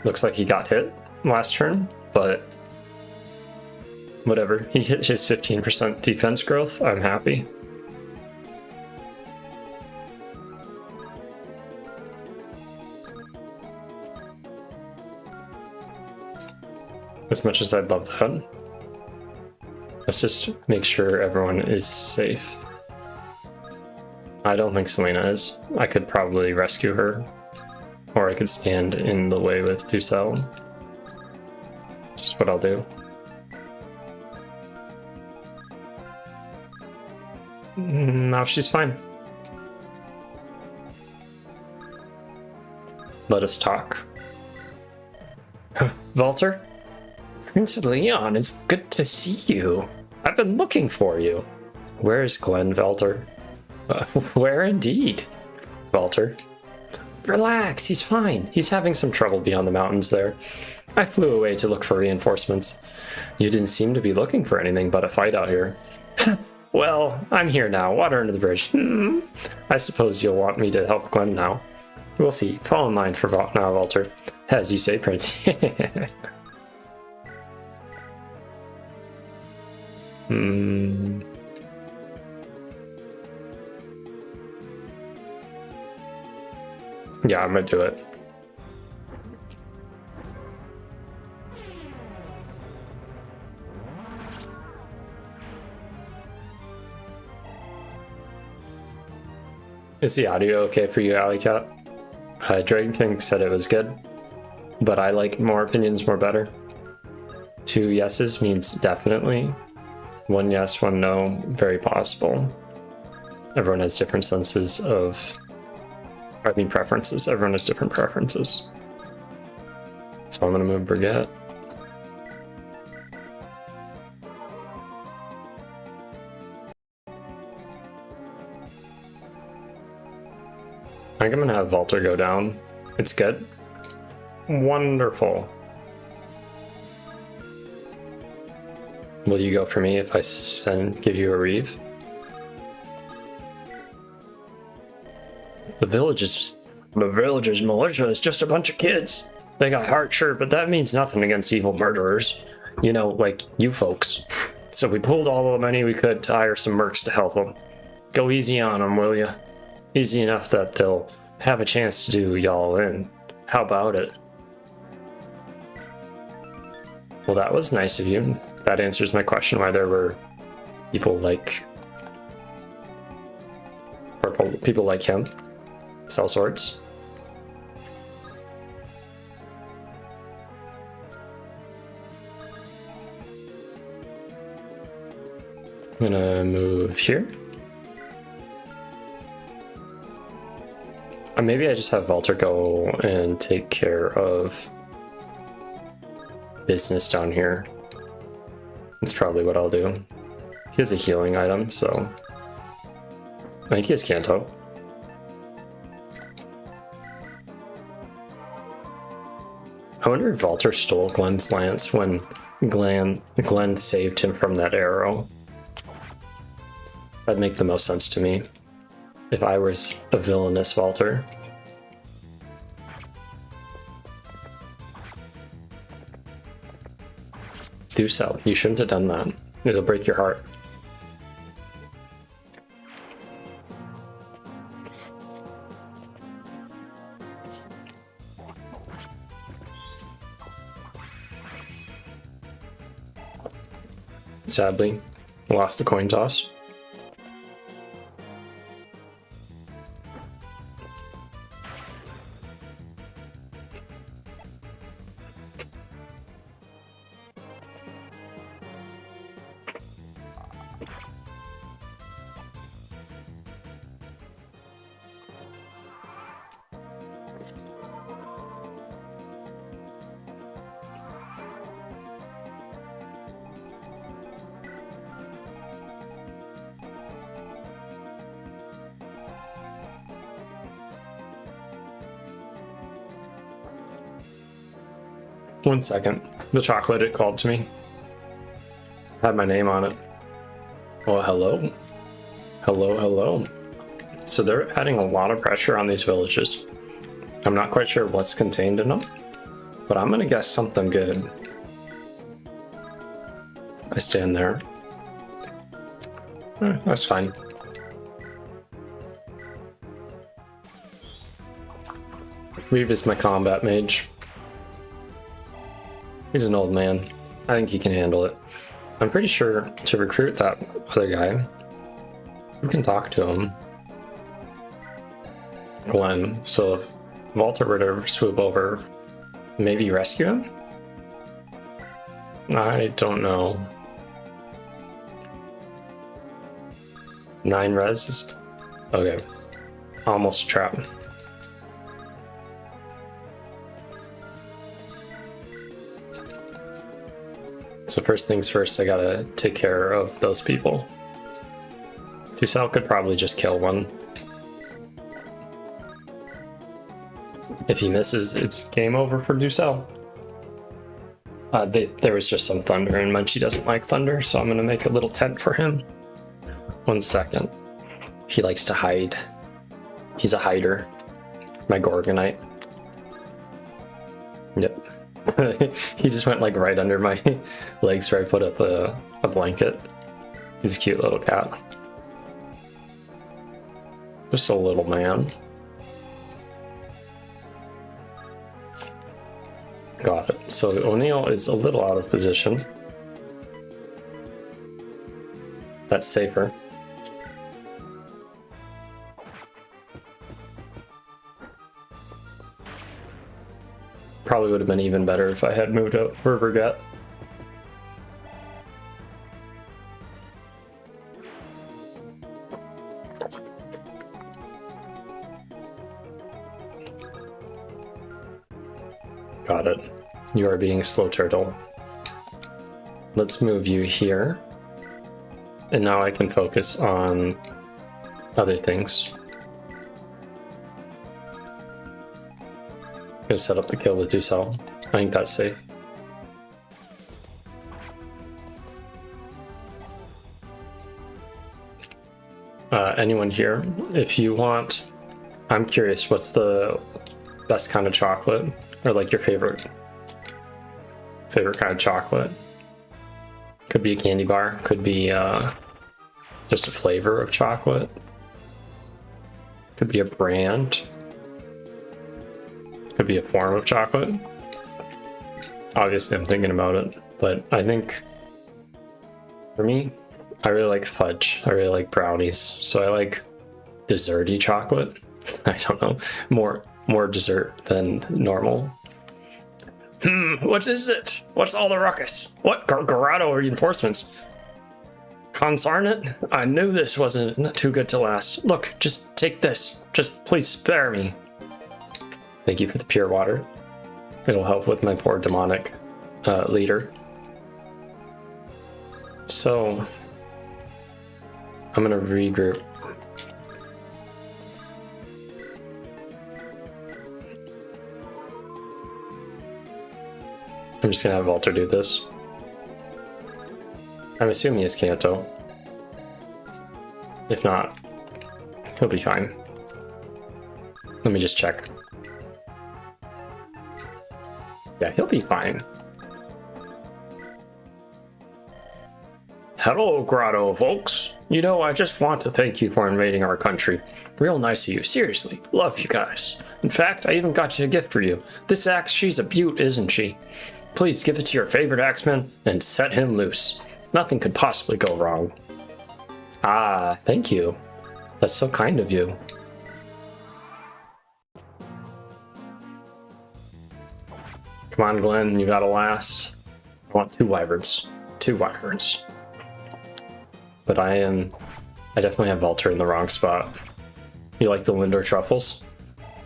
Looks like he got hit last turn, but whatever. He hit his 15% defense growth. I'm happy. As much as I'd love that. Let's just make sure everyone is safe. I don't think Selena is. I could probably rescue her. Or I could stand in the way with Ducel. Just what I'll do. No, she's fine. Let us talk. Walter? Prince Leon, it's good to see you. I've been looking for you. Where is Glenn, Walter? Where indeed, Walter? Relax, he's fine. He's having some trouble beyond the mountains there. I flew away to look for reinforcements. You didn't seem to be looking for anything but a fight out here. Well, I'm here now, water under the bridge. I suppose you'll want me to help Glenn now. We'll see. Fall in line for now, Walter. As you say, Prince. Yeah, I'm gonna do it. Is the audio okay for you, Alley Cat? Dragon King said it was good, but I like more opinions, more better. 2 yeses means definitely. 1 yes, 1 no, very possible. Everyone has different senses of, preferences. Everyone has different preferences. So I'm gonna move Brigitte. I think I'm gonna have Walter go down. It's good. Wonderful. Will you go for me if I give you a Reeve? The village's militia is just a bunch of kids. They got heart, sure, but that means nothing against evil murderers. You know, like you folks. So we pulled all the money we could to hire some mercs to help them. Go easy on them, will you? Easy enough that they'll have a chance to do y'all in. How about it? Well, that was nice of you. That answers my question why there were people like him. Sell swords. I'm gonna move here. Maybe I just have Walter go and take care of business down here. That's probably what I'll do. He has a healing item, so I think he has Kanto. I wonder if Walter stole Glenn's lance when Glenn saved him from that arrow. That'd make the most sense to me if I was a villainous Walter. Do so. You shouldn't have done that. It'll break your heart. Sadly, lost the coin toss. One second. The chocolate, it called to me. Had my name on it. Oh, hello. Hello. So they're adding a lot of pressure on these villages. I'm not quite sure what's contained in them, but I'm gonna guess something good. I stand there. That's fine. Reeve is my combat mage. He's an old man. I think he can handle it. I'm pretty sure to recruit that other guy, we can talk to him. Glenn. So if Walter were to swoop over, maybe rescue him? I don't know. 9 res? Okay. Almost a trap. So first things first, I gotta take care of those people. Ducel could probably just kill one. If he misses, it's game over for Ducel. There was just some thunder, and Munchie doesn't like thunder, so I'm gonna make a little tent for him. 1 second. He likes to hide. He's a hider. My Gorgonite. Yep. He just went like right under my legs where I put up a blanket. He's a cute little cat. Just a little man. Got it. So O'Neill is a little out of position. That's safer. Probably would have been even better if I had moved out for Burgett. Got it. You are being slow turtle. Let's move you here. And now I can focus on other things. Gonna set up the kill with Ducel. I think that's safe. Anyone here? If you want, I'm curious, what's the best kind of chocolate? Or like your favorite kind of chocolate? Could be a candy bar, could be just a flavor of chocolate. Could be a brand. Could be a form of chocolate. Obviously, I'm thinking about it, but I think for me, I really like fudge. I really like brownies, so I like desserty chocolate. I don't know, more dessert than normal. What is it? What's all the ruckus? What Grado reinforcements? Consarn it! I knew this wasn't too good to last. Look, just take this. Just please spare me. Thank you for the pure water. It'll help with my poor demonic leader. So, I'm gonna regroup. I'm just gonna have Walter do this. I'm assuming he's Kanto. If not, he'll be fine. Let me just check. Yeah, he'll be fine. Hello, Grado folks. You know, I just want to thank you for invading our country. Real nice of you. Seriously, love you guys. In fact, I even got you a gift for you. This axe, she's a beaut, isn't she? Please give it to your favorite axeman and set him loose. Nothing could possibly go wrong. Ah, thank you. That's so kind of you. Come on, Glenn, you gotta last. I want 2 wyverns. 2 wyverns. But I definitely have Walter in the wrong spot. You like the Lindor truffles?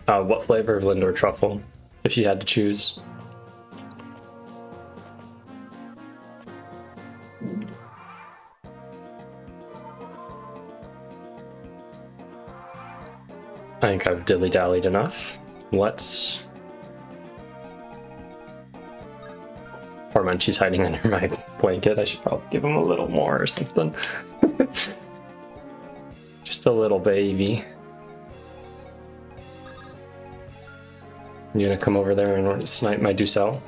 What flavor of Lindor truffle, if you had to choose? I think I've dilly-dallied enough. Let's... Poor Munchie's hiding under my blanket. I should probably give him a little more or something. Just a little baby. You gonna come over there and snipe my Ducel?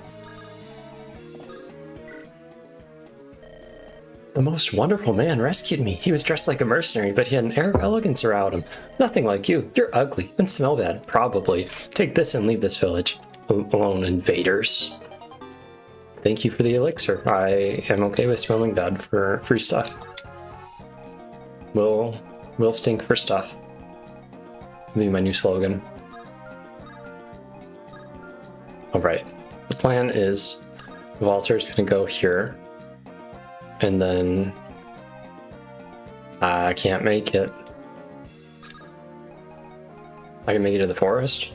The most wonderful man rescued me. He was dressed like a mercenary, but he had an air of elegance around him. Nothing like you. You're ugly and smell bad, probably. Take this and leave this village. Alone, invaders. Thank you for the elixir. I am okay with smelling bad for free stuff. We'll stink for stuff. That'll be my new slogan. Alright. The plan is Walter's gonna go here. And then I can't make it. I can make it to the forest,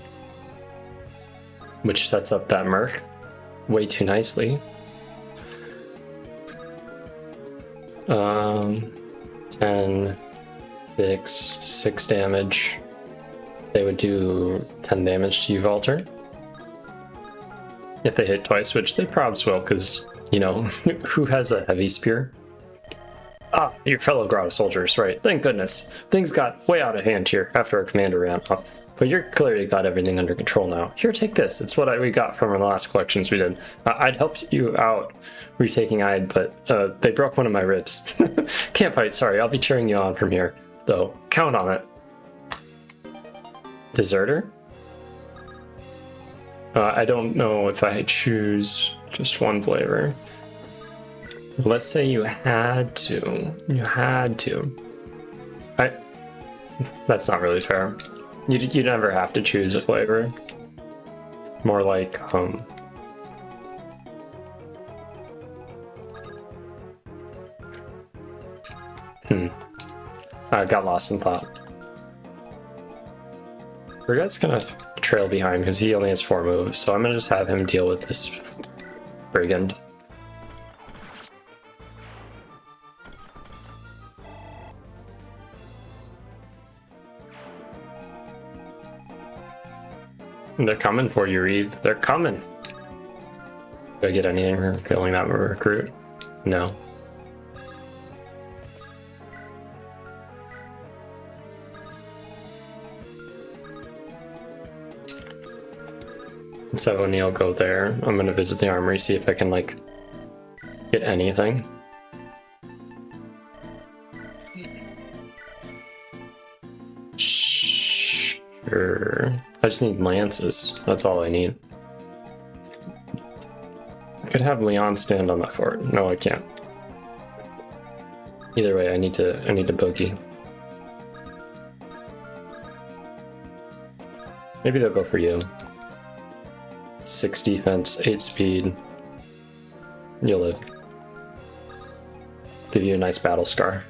which sets up that Merc way too nicely. 10, 6 damage. They would do 10 damage to you, Walter. If they hit twice, which they probs will, because, you know, who has a heavy spear? Ah, your fellow Grado soldiers, right. Thank goodness. Things got way out of hand here after our commander ran off. But you're clearly got everything under control now. Here, take this. It's what we got from our last collections we did. I'd helped you out retaking Ide, but they broke one of my ribs. Can't fight, sorry. I'll be cheering you on from here, though. Count on it. Deserter? I don't know if I choose just one flavor. Let's say you had to. You had to. That's not really fair. You never have to choose a flavor. More like, I got lost in thought. Forget's gonna trail behind because he only has 4 moves, so I'm gonna just have him deal with this brigand. They're coming for you, Reeve. They're coming. Do I get anything for killing that recruit? No. So Neil, go there. I'm gonna visit the armory, see if I can like get anything. Sure. I just need lances. That's all I need. I could have Leon stand on that fort. No, I can't. Either way, I need to boogie. Maybe they'll go for you. 6 defense, 8 speed. You'll live. Give you a nice battle scar.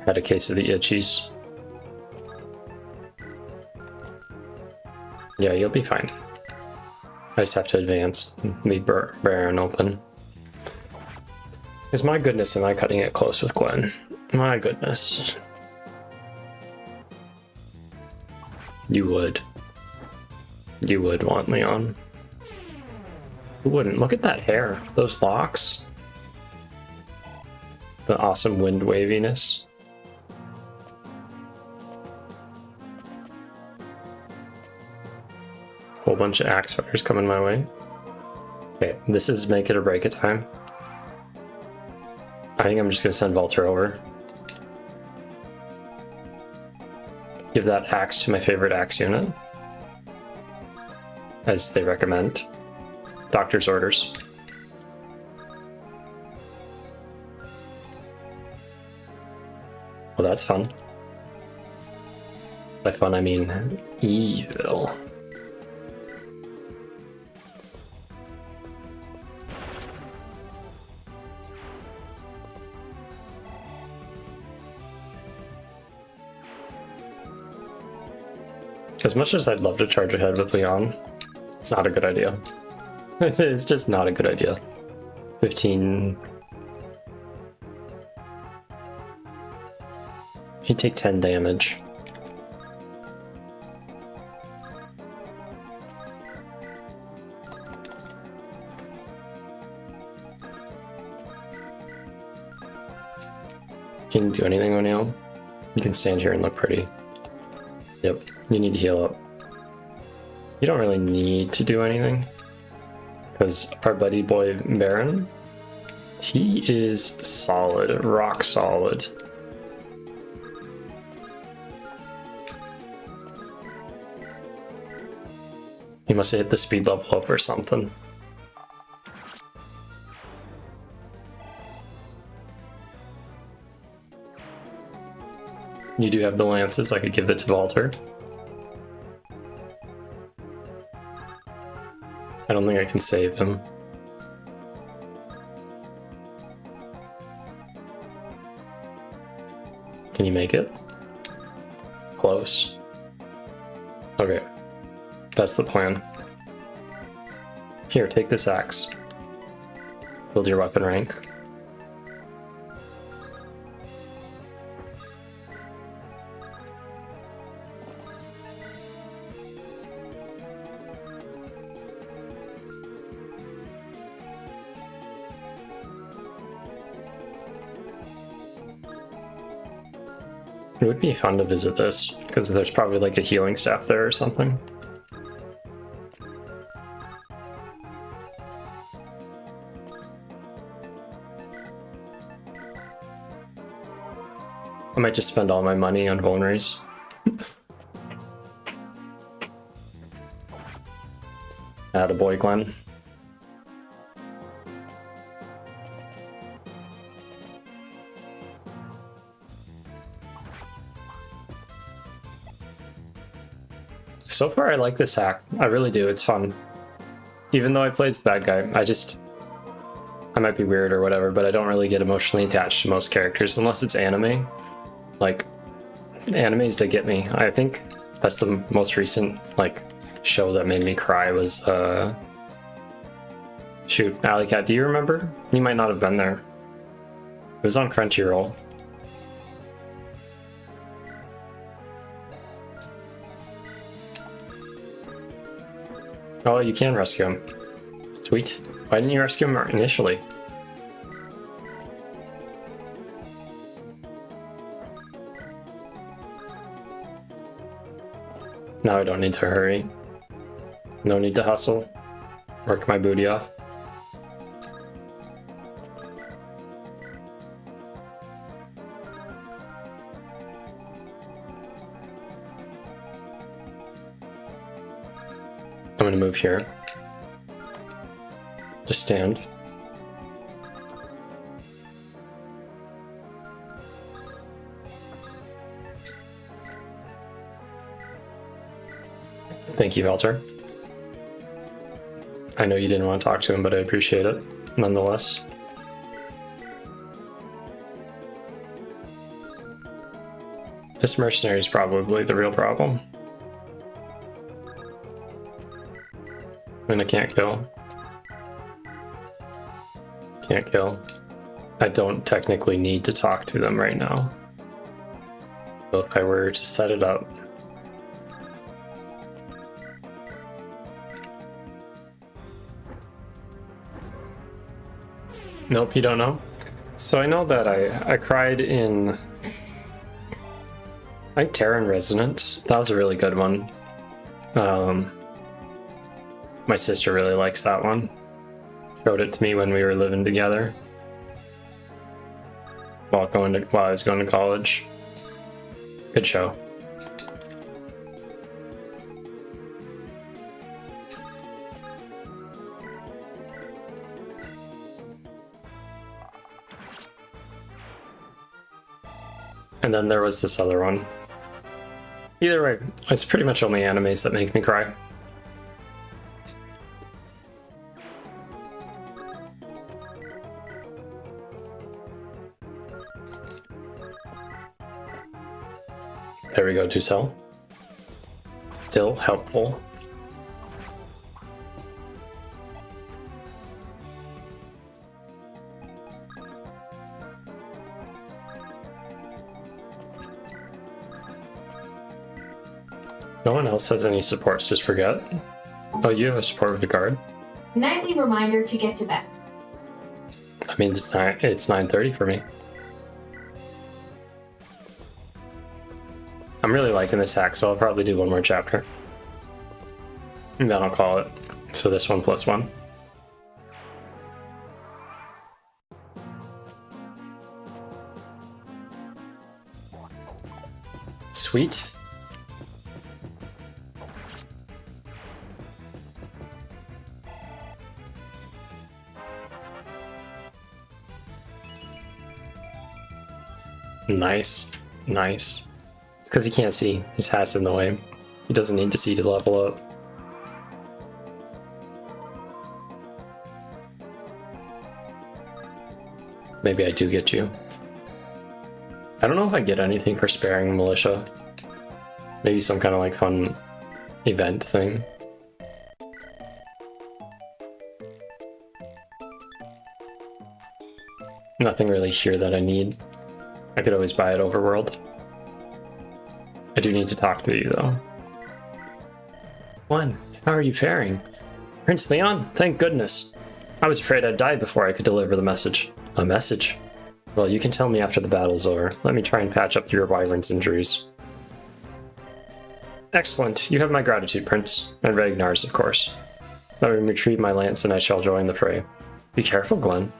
Had a case of the itchies. Yeah, you'll be fine. I just have to advance, leave Baron open. Because my goodness, am I cutting it close with Glenn? My goodness. You would. You would want Leon. Who wouldn't? Look at that hair. Those locks. The awesome wind waviness. Whole bunch of axe fighters coming my way. Okay, this is make it or break it time. I think I'm just gonna send Walter over. Give that axe to my favorite axe unit, as they recommend. Doctor's orders. Well, that's fun. By fun, I mean evil. As much as I'd love to charge ahead with Leon, it's not a good idea. It's just not a good idea. 15... He'd take 10 damage. Can you do anything, O'Neill? You can stand here and look pretty. Yep, you need to heal up. You don't really need to do anything, because our buddy boy Baron, he is solid, rock solid. He must have hit the speed level up or something. You do have the lances, I could give it to Walter. I don't think I can save him. Can you make it? Close. Okay. That's the plan. Here, take this axe. Build your weapon rank. It would be fun to visit this, because there's probably like a healing staff there or something. I might just spend all my money on vulneraries. Attaboy, Glenn. So far I like this hack. I really do, it's fun. Even though I play as the bad guy, I might be weird or whatever, but I don't really get emotionally attached to most characters unless it's anime. Like, animes, they get me. I think that's the most recent, like, show that made me cry was, shoot, Alley Cat, do you remember? You might not have been there. It was on Crunchyroll. Oh, you can rescue him. Sweet. Why didn't you rescue him initially? Now I don't need to hurry. No need to hustle. Work my booty off. I'm gonna move here. Just stand. Thank you, Valter. I know you didn't want to talk to him, but I appreciate it, nonetheless. This mercenary is probably the real problem. And I can't kill. Can't kill. I don't technically need to talk to them right now. So if I were to set it up, nope, you don't know? So I know that I cried in, I think, Terran Resonance. That was a really good one. My sister really likes that one. Showed it to me when we were living together. While I was going to college. Good show. And then there was this other one. Either way, it's pretty much only animes that make me cry. There we go, Ducel. Still helpful. No one else has any supports, just forget. Oh, you have a support with a guard? Nightly reminder to get to bed. I mean, it's 9:30 for me. I'm really liking this hack, so I'll probably do one more chapter. And then I'll call it. So this one plus one. Sweet. Nice. Nice. It's because he can't see. His hat's in the way. He doesn't need to see to level up. Maybe I do get you. I don't know if I get anything for sparing militia. Maybe some kind of like fun event thing. Nothing really here that I need. I could always buy it overworld. I do need to talk to you though. One, how are you faring? Prince Leon, thank goodness. I was afraid I'd die before I could deliver the message. A message? Well, you can tell me after the battle's over. Let me try and patch up your wyvern's injuries. Excellent. You have my gratitude, Prince. And Ragnar's, of course. Let me retrieve my lance and I shall join the fray. Be careful, Glenn.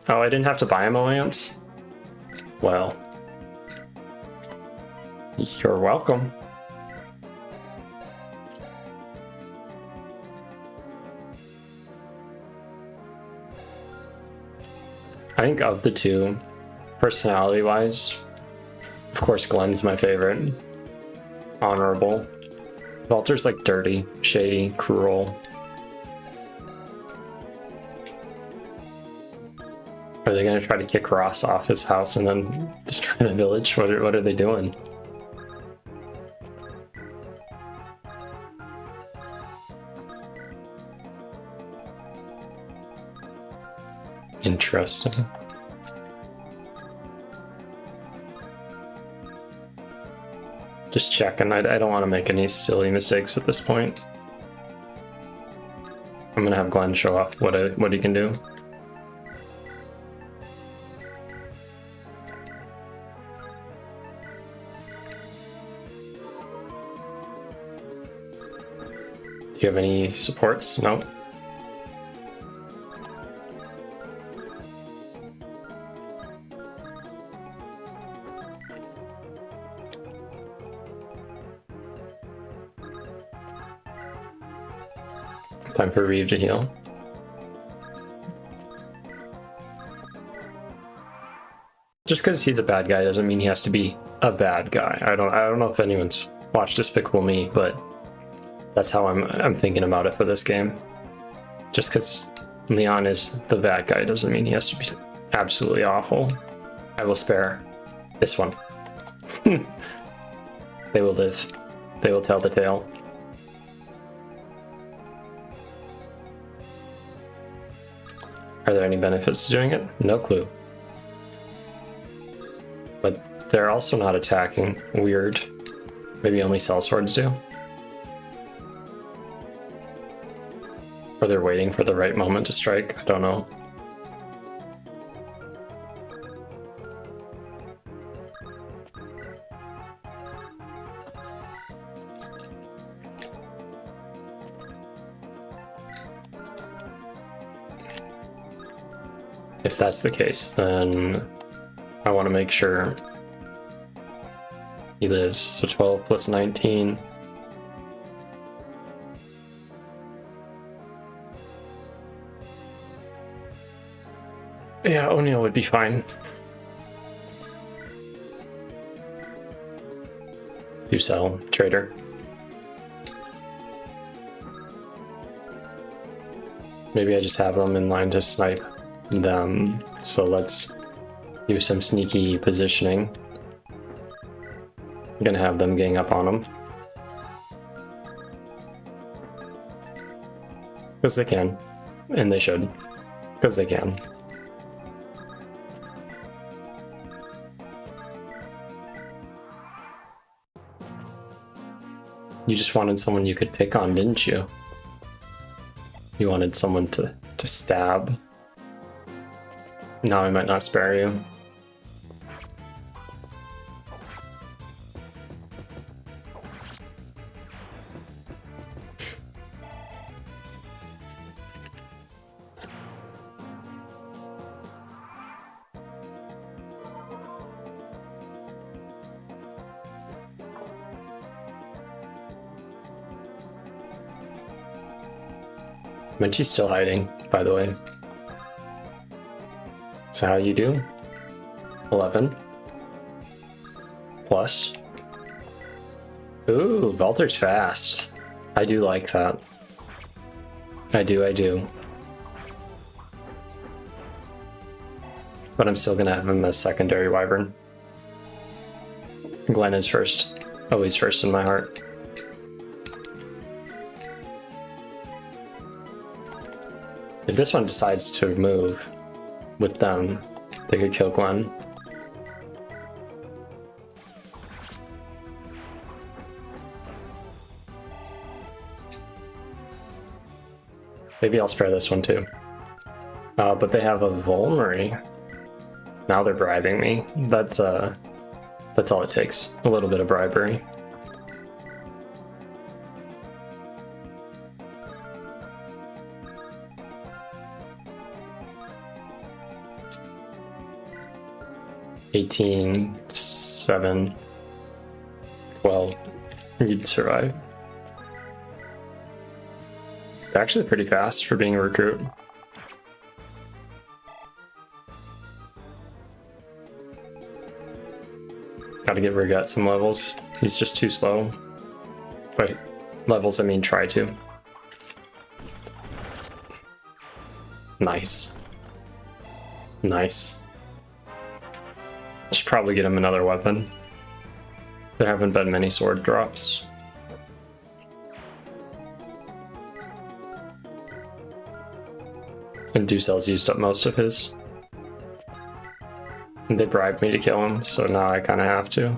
Oh, I didn't have to buy him a lance? Well. You're welcome. I think of the two, personality-wise, of course Glenn's my favorite. Honorable. Walter's like dirty, shady, cruel. Are they gonna try to kick Ross off his house and then destroy the village? What are they doing? Interesting. Just checking. I don't want to make any silly mistakes at this point. I'm gonna have Glenn show off what he can do. Do you have any supports? No. Time for Reeve to heal. Just because he's a bad guy doesn't mean he has to be a bad guy. I don't know if anyone's watched Despicable Me, but that's how I'm thinking about it for this game. Just because Leon is the bad guy doesn't mean he has to be absolutely awful. I will spare this one. They will live. They will tell the tale. Are there any benefits to doing it? No clue. But they're also not attacking. Weird. Maybe only sellswords do? Or they're waiting for the right moment to strike? I don't know. If that's the case, then I want to make sure he lives. So 12 plus 19. Yeah, O'Neill would be fine. Do sell, trader. Maybe I just have them in line to snipe them, so let's do some sneaky positioning. I'm gonna have them gang up on them. Because they can. And they should. Because they can. You just wanted someone you could pick on, didn't you? You wanted someone to stab. Now I might not spare you. Menchie's still hiding, by the way. So how you do? 11. Plus. Ooh, Valter's fast. I do like that. I do. But I'm still gonna have him as secondary wyvern. Glenn is first. Always first in my heart. If this one decides to move with them, they could kill Glenn. Maybe I'll spare this one too. But they have a Vulnerary. Now they're bribing me. That's all it takes. A little bit of bribery. $18, $7, $12. You'd survive. They're actually pretty fast for being a recruit. Gotta get Rigat some levels. He's just too slow. But levels, I mean try to. Nice. Nice. Should probably get him another weapon. There haven't been many sword drops. And Ducel's used up most of his. And they bribed me to kill him, so now I kind of have to.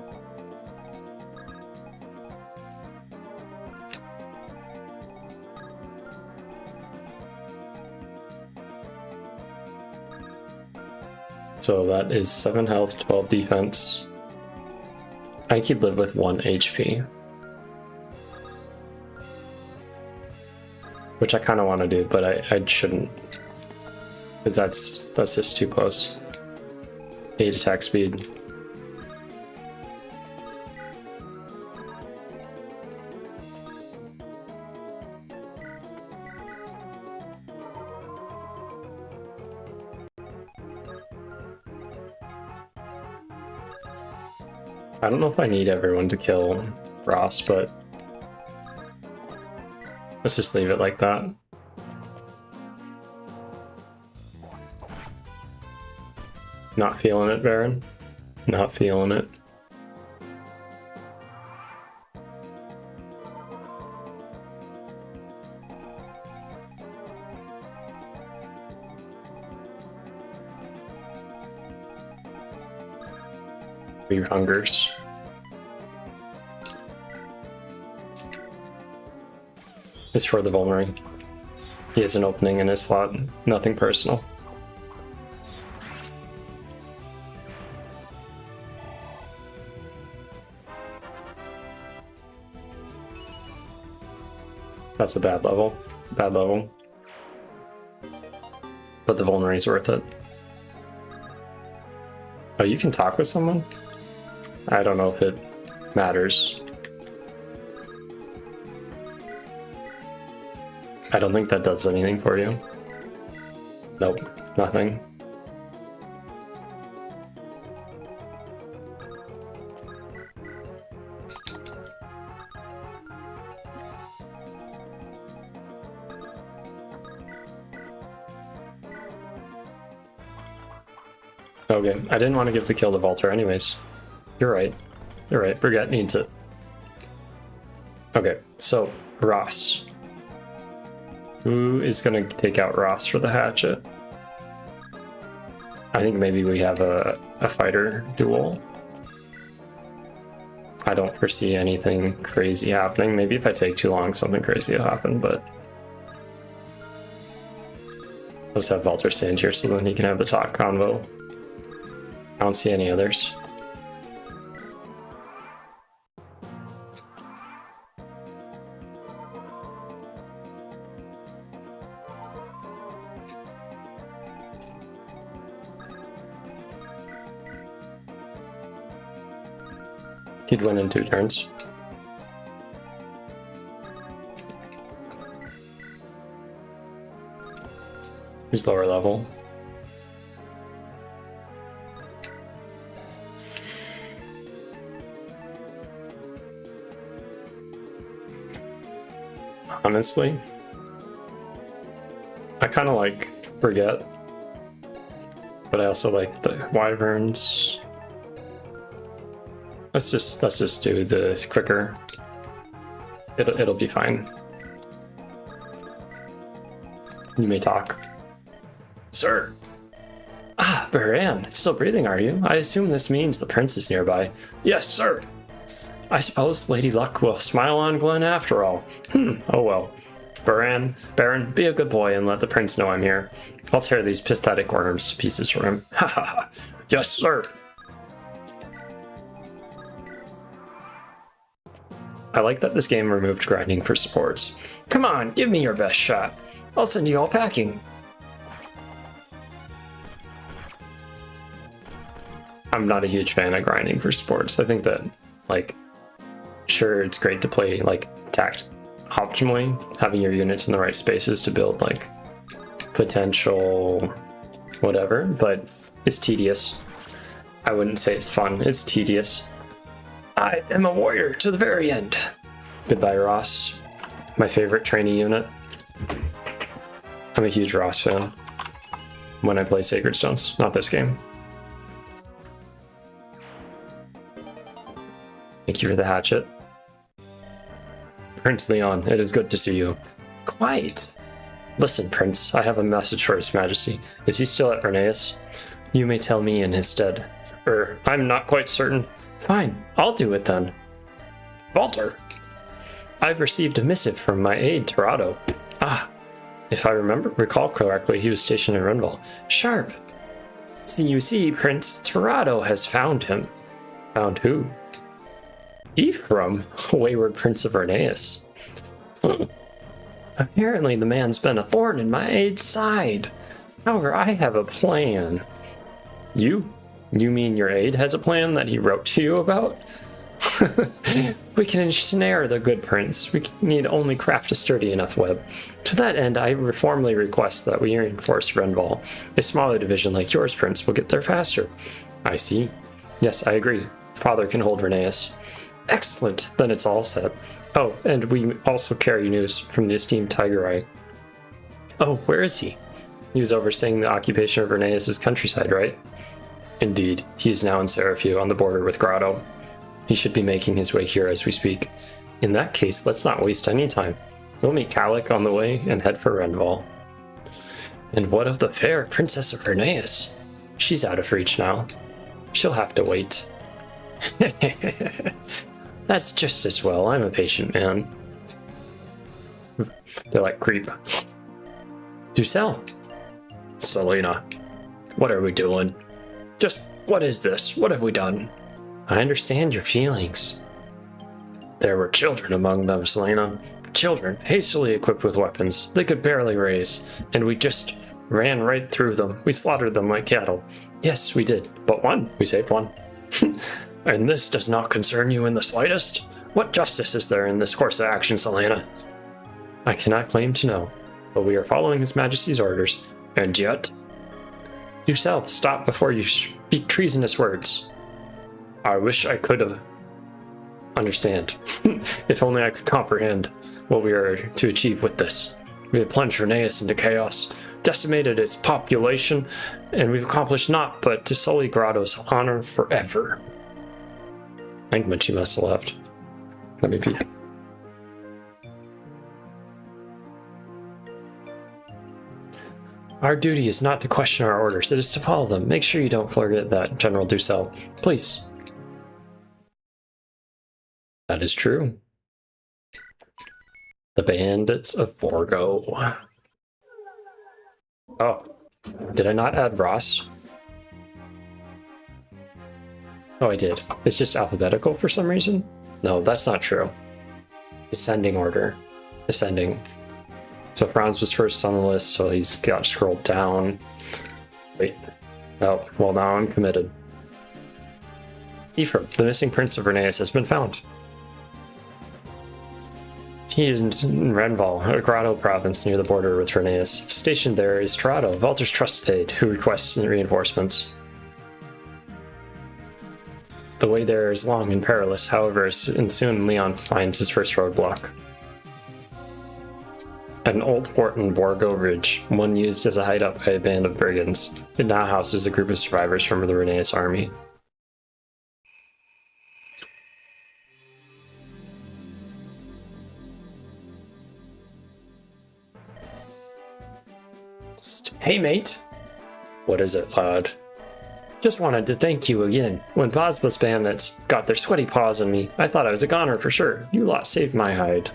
So that is 7 health, 12 defense. I could live with 1 HP. Which I kind of want to do, but I shouldn't. Because that's just too close. 8 attack speed. I don't know if I need everyone to kill Ross, but let's just leave it like that. Not feeling it, Baron. Not feeling it. Your hungers. It's for the Vulnerary. He has an opening in his slot. Nothing personal. That's a bad level. Bad level. But the Vulnerary's worth it. Oh, you can talk with someone? I don't know if it matters. I don't think that does anything for you. Nope, nothing. Okay, I didn't want to give the kill to Valter anyways. You're right. You're right, Brigette needs it. Okay, so Ross. Who is gonna take out Ross for the hatchet? I think maybe we have a fighter duel. I don't foresee anything crazy happening. Maybe if I take too long, something crazy will happen, but let's have Walter stand here so then he can have the talk convo. I don't see any others. He'd win in 2 turns. He's lower level. Honestly, I kind of like Brigette, but I also like the Wyverns. Let's just do this quicker. It'll be fine. You may talk. Sir. Ah, Baran, still breathing, are you? I assume this means the prince is nearby. Yes, sir. I suppose Lady Luck will smile on Glenn after all. Oh well. Baran, be a good boy and let the prince know I'm here. I'll tear these pathetic worms to pieces for him. Ha ha ha. Yes, sir. I like that this game removed grinding for supports. Come on, give me your best shot. I'll send you all packing. I'm not a huge fan of grinding for supports. I think that, like, sure, it's great to play, like, tact optimally, having your units in the right spaces to build, like, potential whatever, but it's tedious. I wouldn't say it's fun, it's tedious. I am a warrior to the very end. Goodbye, Ross. My favorite trainee unit. I'm a huge Ross fan when I play Sacred Stones, not this game. Thank you for the hatchet. Prince Leon, it is good to see you. Quiet. Listen, Prince, I have a message for His Majesty. Is he still at Bernaeus? You may tell me in his stead. I'm not quite certain. Fine, I'll do it then. Walter! I've received a missive from my aide, Grado. Ah, if I recall correctly, he was stationed in Renval. Sharp! See, you see, Prince Grado has found him. Found who? Ephraim, wayward prince of Bernaeus. Apparently the man's been a thorn in my aide's side. However, I have a plan. You mean your aide has a plan that he wrote to you about? We can ensnare the good prince. We need only craft a sturdy enough web. To that end, I formally request that we reinforce Renval. A smaller division like yours, Prince, will get there faster. I see. Yes, I agree. Father can hold Bernaeus. Excellent. Then it's all set. Oh, and we also carry news from the esteemed Tiger Eye. Oh, where is he? He was overseeing the occupation of Bernaeus' countryside, right? Indeed, he is now in Seraphiu on the border with Grado. He should be making his way here as we speak. In that case, let's not waste any time. We'll meet Kalik on the way and head for Renval. And what of the fair Princess of Bernaeus? She's out of reach now. She'll have to wait. That's just as well. I'm a patient man. They're like creep. Ducel. Selena. What are we doing? Just, what is this? What have we done? I understand your feelings. There were children among them, Selena. Children, hastily equipped with weapons they could barely raise, and we just ran right through them. We slaughtered them like cattle. Yes, we did, but we saved one. And this does not concern you in the slightest? What justice is there in this course of action, Selena? I cannot claim to know, but we are following His Majesty's orders. And yet? Ducel, stop before you speak treasonous words. I wish I could have understand. If only I could comprehend what we are to achieve with this. We have plunged Bernaeus into chaos, decimated its population, and we've accomplished naught but to sully Grado's honor forever. I think Mitchie must have left. Let me peek. Our duty is not to question our orders, it is to follow them. Make sure you don't forget that, General Ducel. Please. That is true. The Bandits of Borgo. Oh, did I not add Ross? Oh, I did. It's just alphabetical for some reason? No, that's not true. Descending order. Descending. So Franz was first on the list, so he's got scrolled down. Wait. Oh, well, now I'm committed. Ephraim, the missing prince of Reneus, has been found. He is in Renval, a Grado province near the border with Reneus. Stationed there is Grado, Valter's trusted aide, who requests reinforcements. The way there is long and perilous, however, and soon Leon finds his first roadblock. An old fort in Borgo Ridge, one used as a hideout by a band of brigands. It now houses a group of survivors from the Reneus army. Hey mate! What is it, lad? Just wanted to thank you again. When Bosbus bandits got their sweaty paws on me, I thought I was a goner for sure. You lot saved my hide.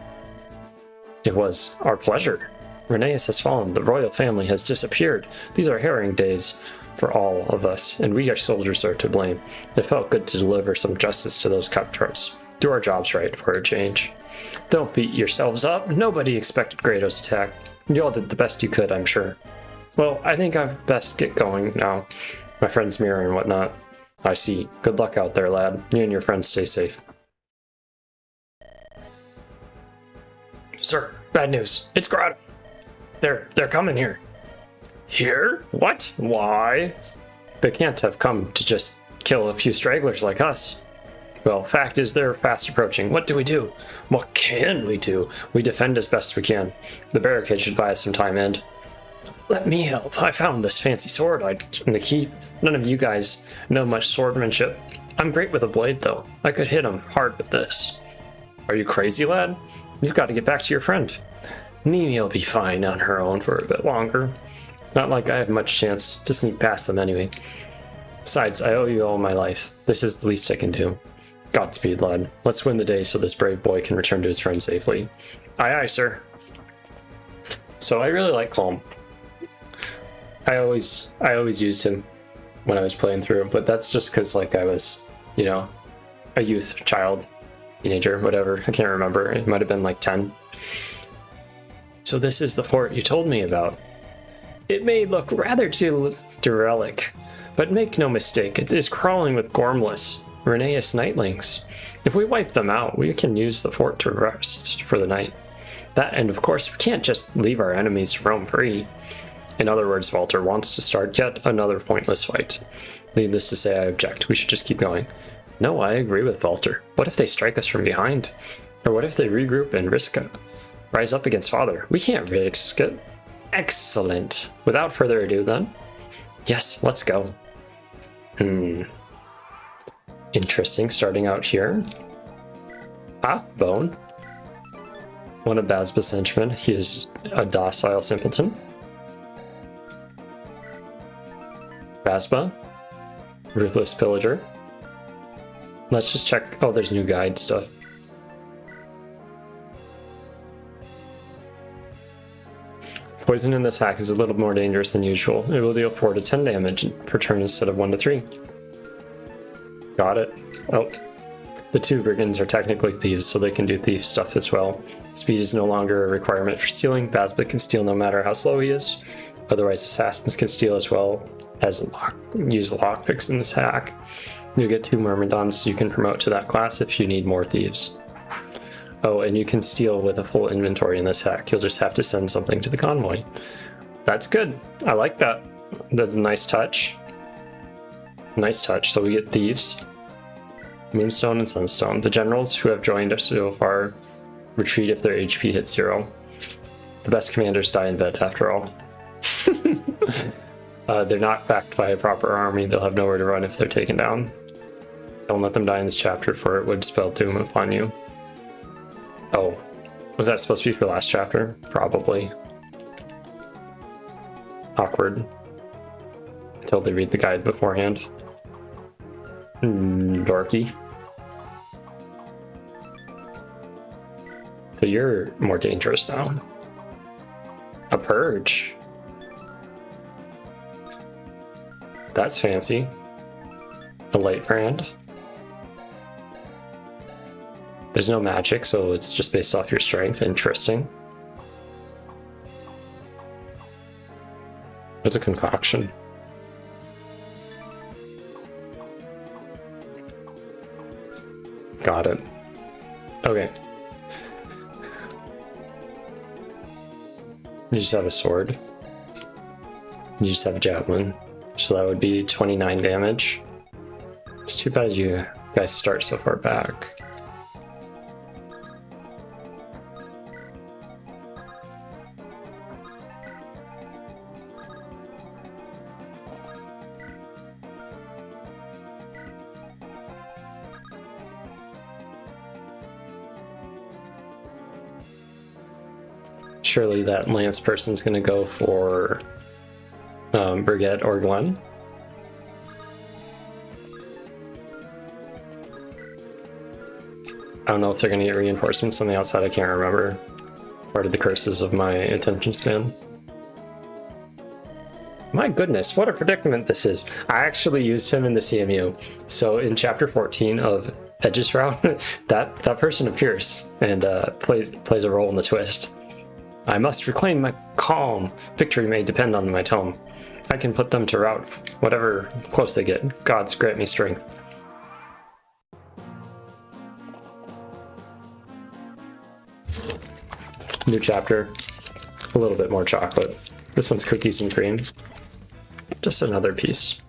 It was our pleasure. Reneus has fallen. The royal family has disappeared. These are harrowing days for all of us, and we, our soldiers, are to blame. It felt good to deliver some justice to those cutthroats. Do our jobs right for a change. Don't beat yourselves up. Nobody expected Grado's attack. You all did the best you could, I'm sure. Well, I think I've best get going now. My friend's mirror and whatnot. I see. Good luck out there, lad. You and your friends stay safe. Sir, bad news. It's Grado. They're coming here. Here? What? Why? They can't have come to just kill a few stragglers like us. Well, fact is they're fast approaching. What do we do? What can we do? We defend as best we can. The barricade should buy us some time and... Let me help. I found this fancy sword in the keep. None of you guys know much swordsmanship. I'm great with a blade, though. I could hit him hard with this. Are you crazy, lad? You've got to get back to your friend. Mimi'll be fine on her own for a bit longer. Not like I have much chance to sneak past them anyway. Besides, I owe you all my life. This is the least I can do. Godspeed, lad. Let's win the day so this brave boy can return to his friend safely. Aye, aye, sir. So I really like Calm. I always used him when I was playing through, but that's just because like I was, you know, a youth, child, teenager, whatever. I can't remember. It might have been like 10. So this is the fort you told me about. It may look rather derelict, but make no mistake, it is crawling with Gormless, Reneus Nightlings. If we wipe them out, we can use the fort to rest for the night. That, and of course, we can't just leave our enemies to roam free. In other words, Valter wants to start yet another pointless fight. Needless to say, I object. We should just keep going. No, I agree with Valter. What if they strike us from behind? Or what if they regroup and rise up against Father? We can't risk it. Excellent. Without further ado, then. Yes, let's go. Interesting, starting out here. Ah, Bone. One of Basba's henchmen. He is a docile simpleton. Basba. Ruthless pillager. Let's just check. Oh, there's new guide stuff. Poison in this hack is a little more dangerous than usual. It will deal 4 to 10 damage per turn instead of 1 to 3. Got it. Oh. The 2 brigands are technically thieves, so they can do thief stuff as well. Speed is no longer a requirement for stealing. Basba can steal no matter how slow he is. Otherwise, assassins can steal as well as use lockpicks in this hack. You'll get 2 Myrmidons you can promote to that class if you need more thieves. Oh, and you can steal with a full inventory in this hack. You'll just have to send something to the convoy. That's good. I like that. That's a nice touch. Nice touch. So we get thieves, Moonstone and Sunstone. The generals who have joined us so far retreat if their HP hits 0. The best commanders die in bed, after all. They're not backed by a proper army. They'll have nowhere to run if they're taken down. Don't let them die in this chapter, for it would spell doom upon you. Oh, was that supposed to be for last chapter? Probably. Awkward. Until they read the guide beforehand. Dorky. So you're more dangerous now. A purge. That's fancy. A light brand. There's no magic, so it's just based off your strength. Interesting. What's a concoction? Got it. Okay. You just have a sword. You just have a javelin. So that would be 29 damage. It's too bad you guys start so far back. Surely that lance person's gonna go for Brigitte or Glenn. I don't know if they're gonna get reinforcements on the outside, I can't remember. Part of the curses of my attention span. My goodness, what a predicament this is. I actually used him in the CMU. So in chapter 14 of Edge's Route, that person appears and plays a role in the twist. I must reclaim my calm. Victory may depend on my tone. I can put them to rout, whatever close they get. Gods grant me strength. New chapter. A little bit more chocolate. This one's cookies and cream. Just another piece.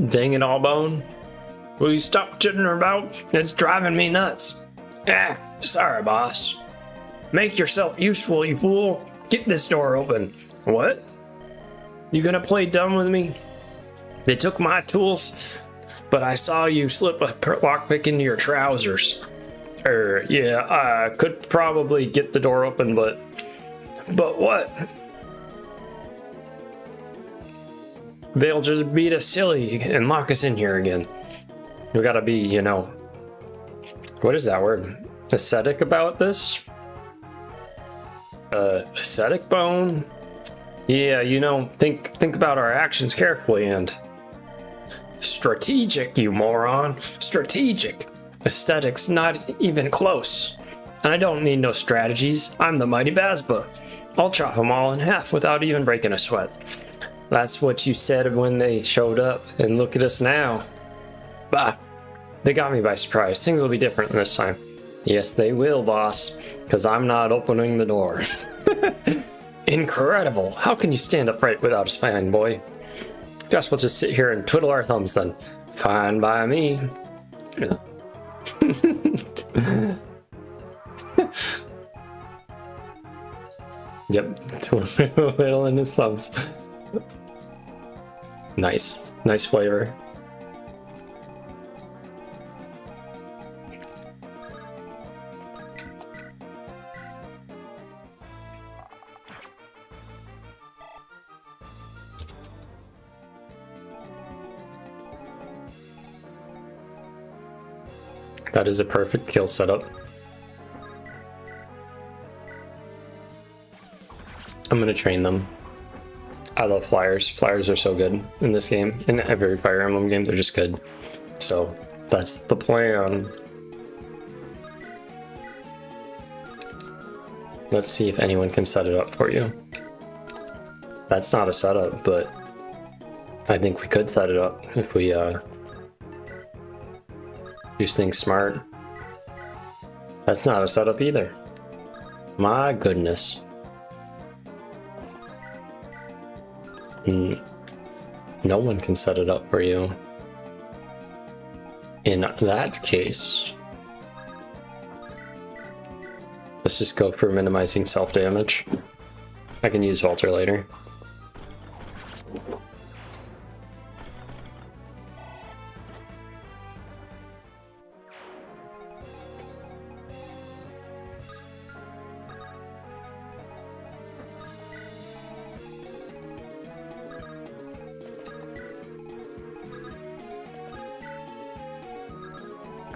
Dang it all, Bone. Will you stop jittering about? It's driving me nuts. Sorry, boss. Make yourself useful, you fool. Get this door open. What? You gonna play dumb with me? They took my tools, but I saw you slip a lockpick into your trousers. Yeah, I could probably get the door open, but what? They'll just beat us silly and lock us in here again. We gotta be, you know, what is that word? Ascetic about this? Ascetic, Bone? Yeah, you know, think about our actions carefully and... Strategic, you moron. Strategic. Aesthetics not even close. And I don't need no strategies. I'm the mighty Bazba. I'll chop them all in half without even breaking a sweat. That's what you said when they showed up, and look at us now. Bah, they got me by surprise. Things will be different this time. Yes, they will, boss, because I'm not opening the door. Incredible. How can you stand upright without a spine, boy? Guess we'll just sit here and twiddle our thumbs then. Fine by me. Yep, twiddling his thumbs. Nice flavor. That is a perfect kill setup. I'm gonna train them. I love flyers. Flyers are so good in this game. In every Fire Emblem game, they're just good. So that's the plan. Let's see if anyone can set it up for you. That's not a setup, but I think we could set it up if we do things smart. That's not a setup either. My goodness. No one can set it up for you. In that case, let's just go for minimizing self-damage. I can use Walter later.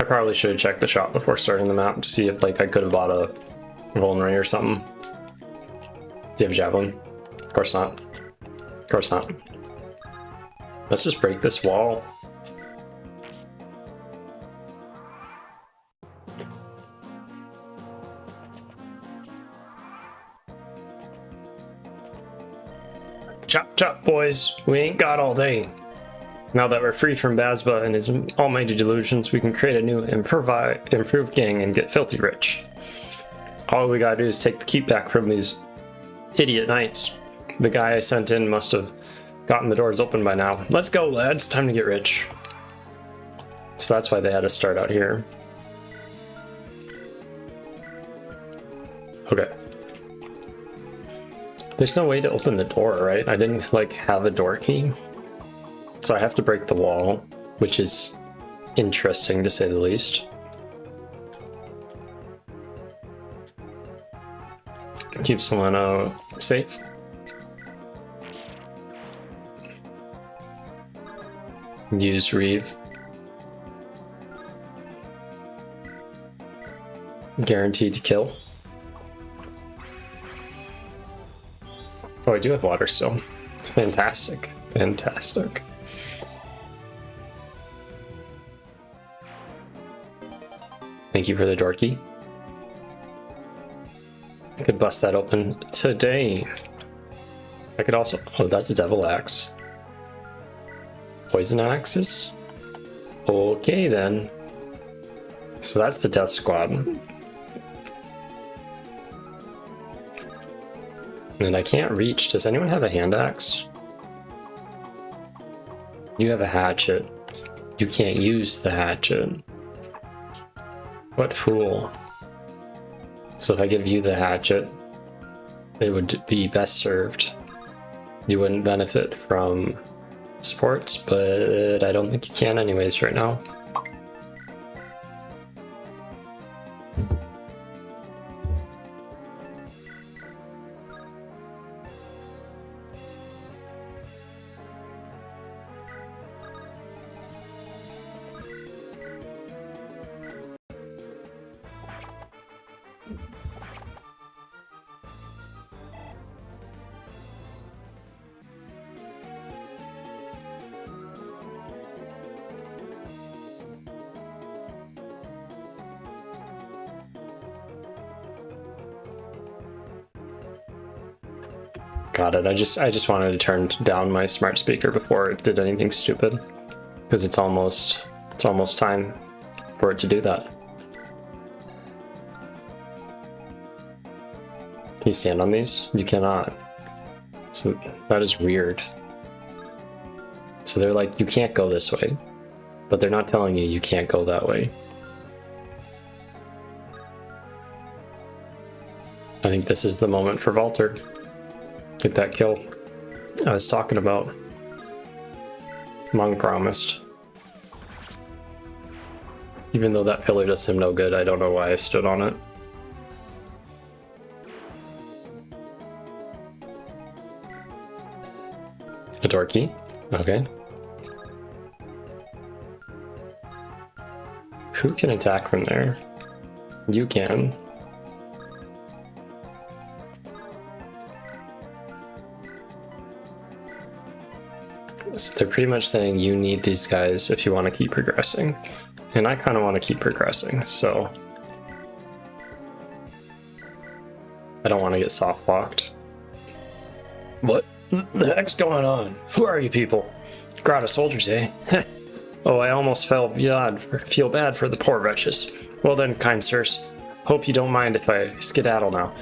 I probably should have checked the shop before starting the map to see if like I could have bought a vulnerary or something. Do you have a javelin? Of course not. Of course not. Let's just break this wall. Chop chop, boys. We ain't got all day. Now that we're free from Bazba and his almighty delusions, we can create a new improved gang and get filthy rich. All we gotta do is take the keep back from these idiot knights. The guy I sent in must have gotten the doors open by now. Let's go, lads. Time to get rich. So that's why they had to start out here. Okay. There's no way to open the door, right? I didn't like have a door key. So I have to break the wall, which is interesting to say the least. Keep Solano safe. Use Reeve. Guaranteed to kill. Oh, I do have water still. Fantastic. Fantastic. Thank you for the door key. I could bust that open today. I could also... Oh, that's a devil axe. Poison axes? Okay, then. So that's the death squad. And I can't reach. Does anyone have a hand axe? You have a hatchet. You can't use the hatchet. What fool. So if I give you the hatchet, it would be best served. You wouldn't benefit from sports, but I don't think you can anyways right now. Got it. I just wanted to turn down my smart speaker before it did anything stupid, because it's almost time for it to do that. Can you stand on these? You cannot. So that is weird. So they're like, you can't go this way, but they're not telling you you can't go that way. I think this is the moment for Valter. Get that kill I was talking about. Mong promised. Even though that pillar does him no good, I don't know why I stood on it. A door key? Okay. Who can attack from there? You can. So they're pretty much saying you need these guys if you want to keep progressing. And I kind of want to keep progressing, so I don't want to get soft locked. What the heck's going on? Who are you people? Grado soldiers, eh? Oh, I almost feel bad for the poor wretches. Well then, kind sirs, hope you don't mind if I skedaddle now.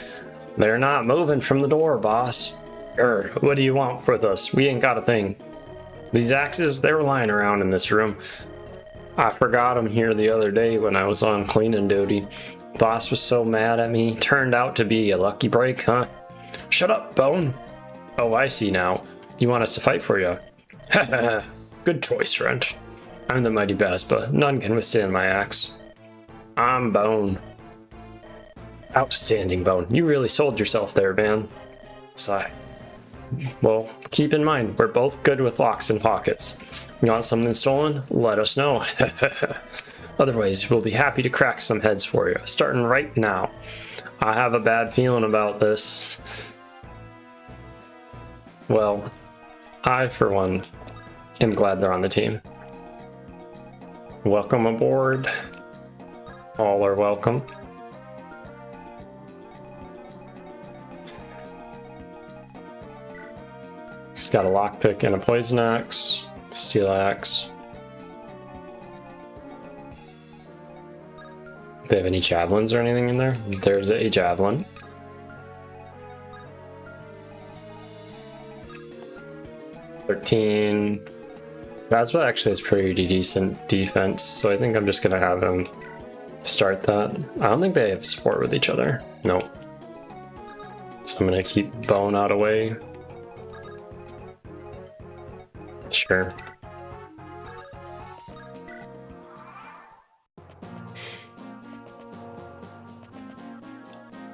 They're not moving from the door, boss. What do you want with us? We ain't got a thing. These axes, they were lying around in this room. I forgot them here the other day when I was on cleaning duty. Boss was so mad at me. Turned out to be a lucky break, huh? Shut up, Bone. Oh, I see now. You want us to fight for you? Haha. Good choice, friend. I'm the mighty Bazba. None can withstand my axe. I'm Bone. Outstanding, Bone. You really sold yourself there, man. Sigh. Well, keep in mind, we're both good with locks and pockets. You want something stolen? Let us know. Otherwise, we'll be happy to crack some heads for you, starting right now. I have a bad feeling about this. Well, I, for one, am glad they're on the team. Welcome aboard. All are welcome. He's got a lockpick and a poison axe, steel axe. Do they have any javelins or anything in there? There's a javelin. $13. Magvel actually has pretty decent defense, so I think I'm just gonna have him start that. I don't think they have support with each other. No. So I'm gonna keep Bone out of the way. Sure.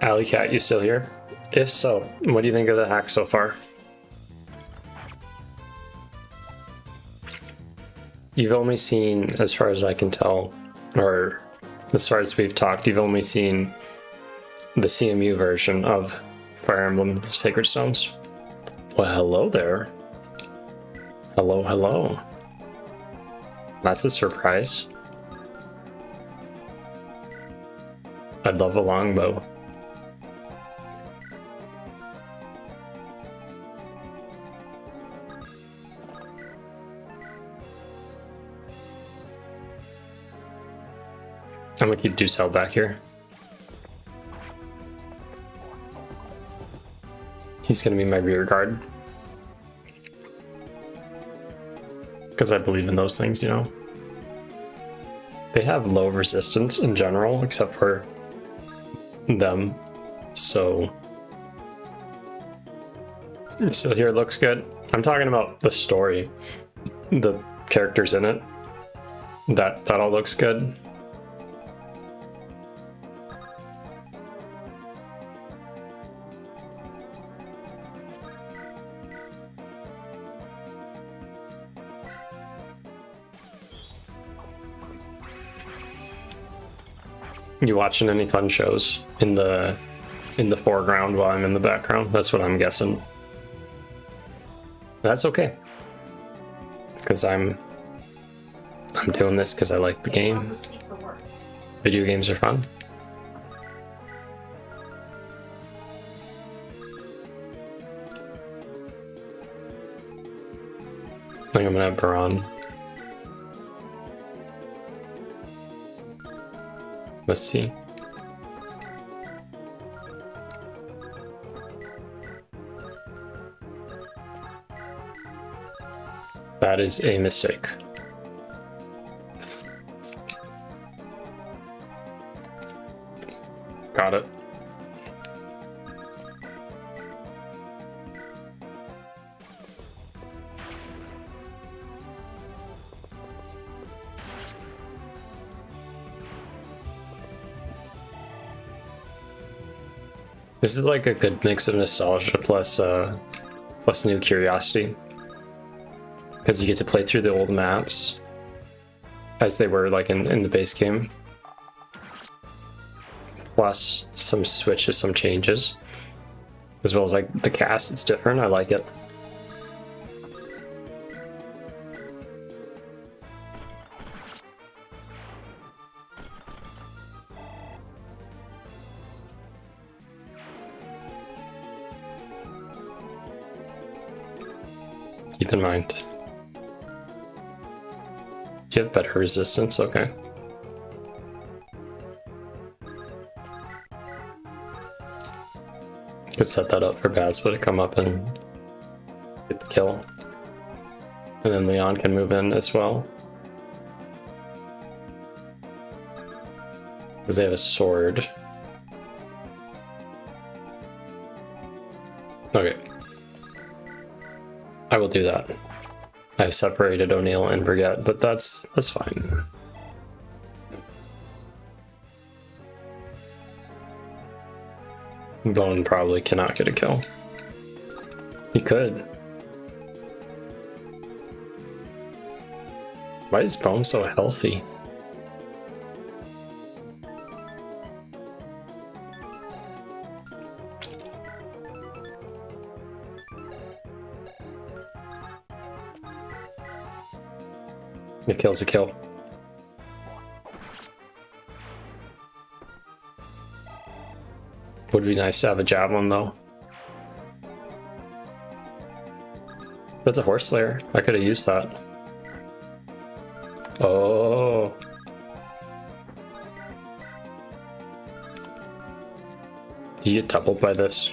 Alley Cat, you still here? If so, what do you think of the hack so far? You've only seen, as far as I can tell, or as far as we've talked, you've only seen the CMU version of Fire Emblem Sacred Stones. Well, hello there. Hello, hello. That's a surprise. I'd love a longbow. I'm gonna keep Deuce back here. He's gonna be my rear guard. Because I believe in those things, you know. They have low resistance in general, except for them. So still here looks good. I'm talking about the story. The characters in it. That all looks good. You watching any fun shows in the foreground while I'm in the background? That's what I'm guessing. That's okay. Because I'm doing this because I like the game. Video games are fun. I think I'm gonna have Baron. Let's see. That is a mistake. Got it. This is like a good mix of nostalgia plus new curiosity, because you get to play through the old maps as they were like in the base game, plus some switches, some changes, as well as like the cast. It's different. I like it. Keep in mind. Do you have better resistance? Okay. Could set that up for Bazba to come up and get the kill. And then Leon can move in as well. Because they have a sword. Okay. I will do that. I've separated O'Neill and Brigette, but that's fine. Bone probably cannot get a kill. He could. Why is Bone so healthy? A kill's a kill. Would be nice to have a javelin though. That's a horse slayer. I could have used that. Oh. Do you get doubled by this?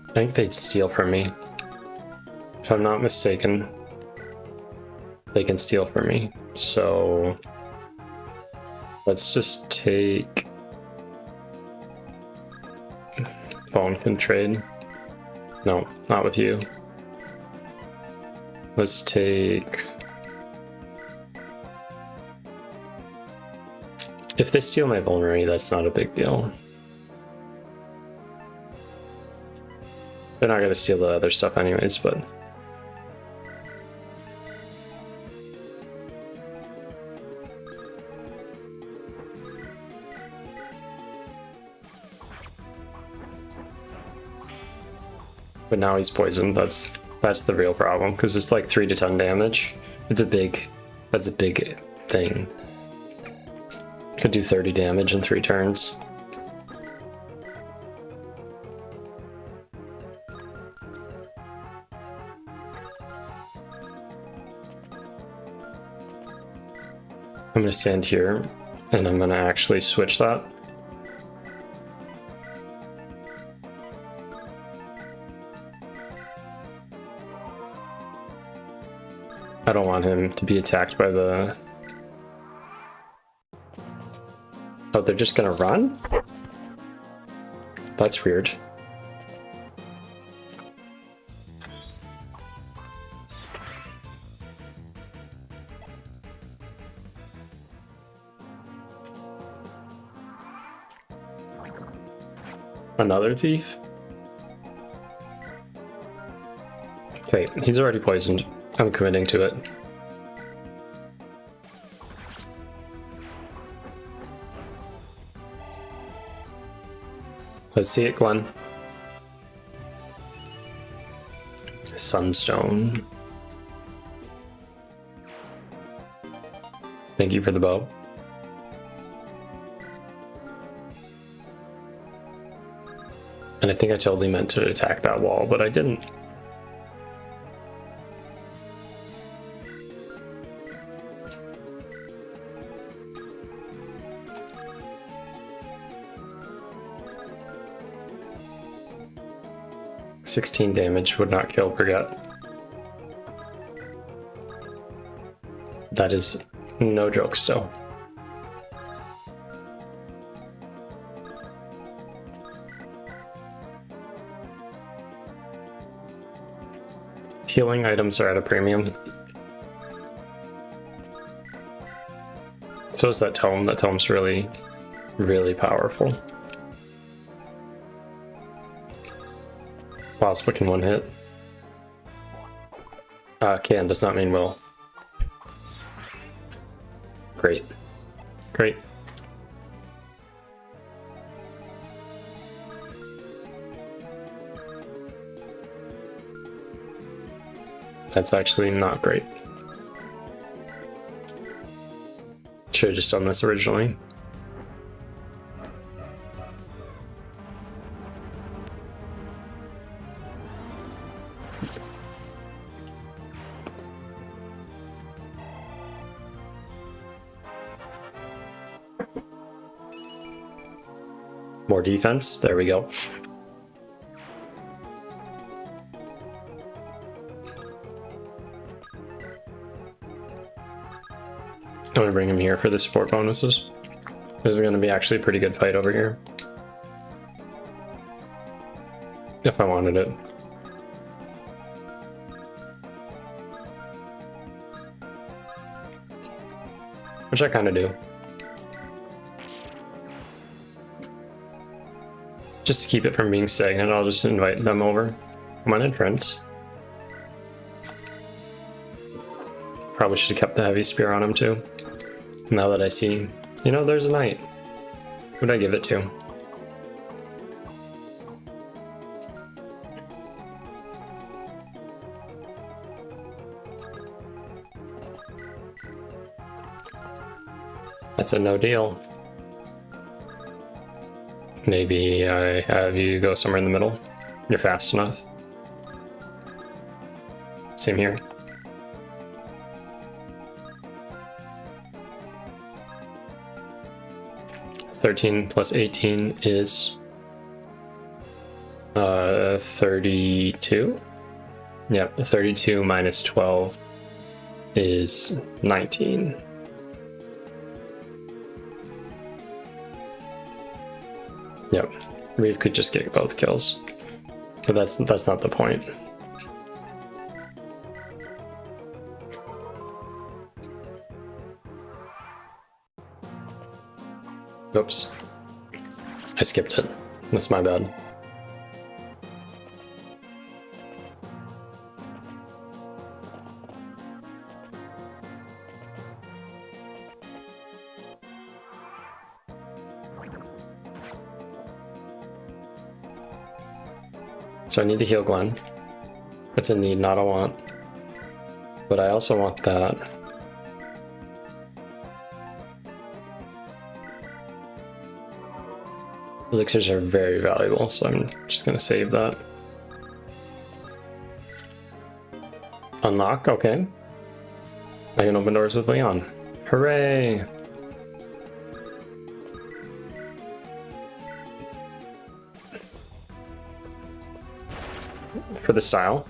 I think they'd steal from me. If I'm not mistaken, they can steal from me. So let's just take Bone can trade. No, not with you. Let's take. If they steal my vulnerary, that's not a big deal. They're not gonna steal the other stuff anyways, but now he's poisoned. That's the real problem, because it's like 3 to 10 damage. That's a big thing. Could do 30 damage in 3 turns. I'm going to stand here, and I'm going to actually switch that. I don't want him to be attacked by the... Oh, they're just going to run? That's weird. Another thief? Okay, he's already poisoned. I'm committing to it. Let's see it, Glenn. Sunstone. Thank you for the bow. And I think I totally meant to attack that wall, but I didn't. $16 damage would not kill Brigitte. That is no joke still. Healing items are at a premium. So is that tome. That tome's really, really powerful. Possible can one hit. Can does not mean will. Great. Great. That's actually not great. Should have just done this originally. More defense. There we go. I'm going to bring him here for the support bonuses. This is going to be actually a pretty good fight over here. If I wanted it. Which I kind of do. Just to keep it from being stagnant, I'll just invite them over. Come on in, friends. Probably should have kept the heavy spear on him too. Now that I see, you know, there's a knight. Who'd I give it to? That's a no deal. Maybe I have you go somewhere in the middle. You're fast enough. Same here. $13 plus 18 is 32. Yep, 32 minus 12 is 19. Yep, Reeve could just get both kills, but that's not the point. Oops, I skipped it. That's my bad. So I need to heal Glenn. It's a need, not a want. But I also want that. Elixirs are very valuable, so I'm just gonna save that. Unlock, okay. I can open doors with Leon. Hooray! For the style.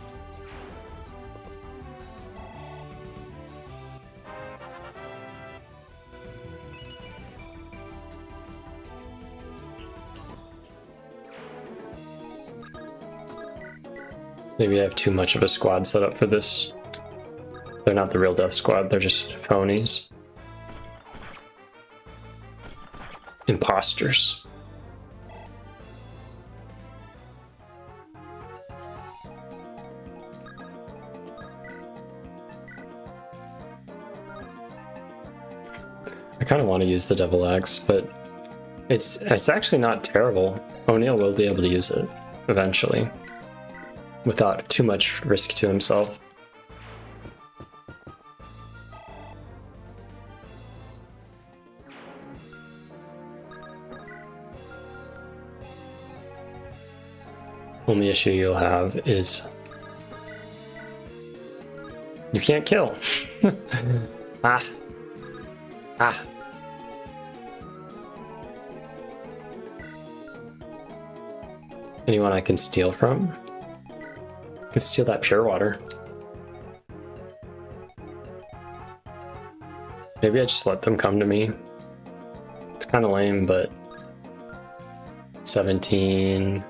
Maybe I have too much of a squad set up for this. They're not the real death squad, they're just phonies. Imposters. I kind of want to use the Devil Axe, but it's actually not terrible. O'Neill will be able to use it eventually, without too much risk to himself. Only issue you'll have is you can't kill. Ah. Anyone I can steal from? I can steal that pure water. Maybe I just let them come to me. It's kind of lame, but 17.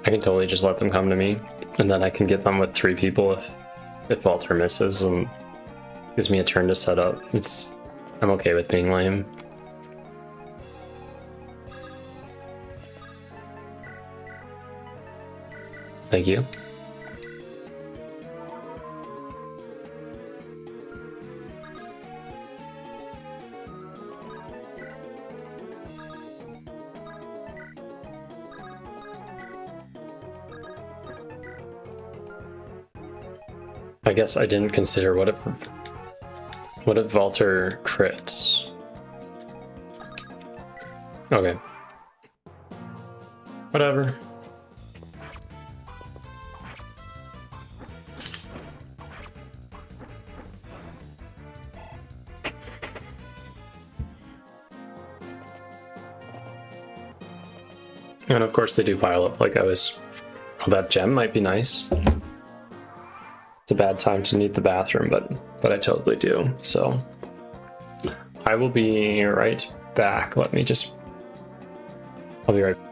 I can totally just let them come to me, and then I can get them with 3 people if Walter misses and gives me a turn to set up. I'm okay with being lame. Thank you. I guess I didn't consider what if Walter crits? Okay. Whatever. And of course they do pile up like I was... Oh, that gem might be nice. It's a bad time to need the bathroom, but I totally do. So I will be right back. I'll be right back.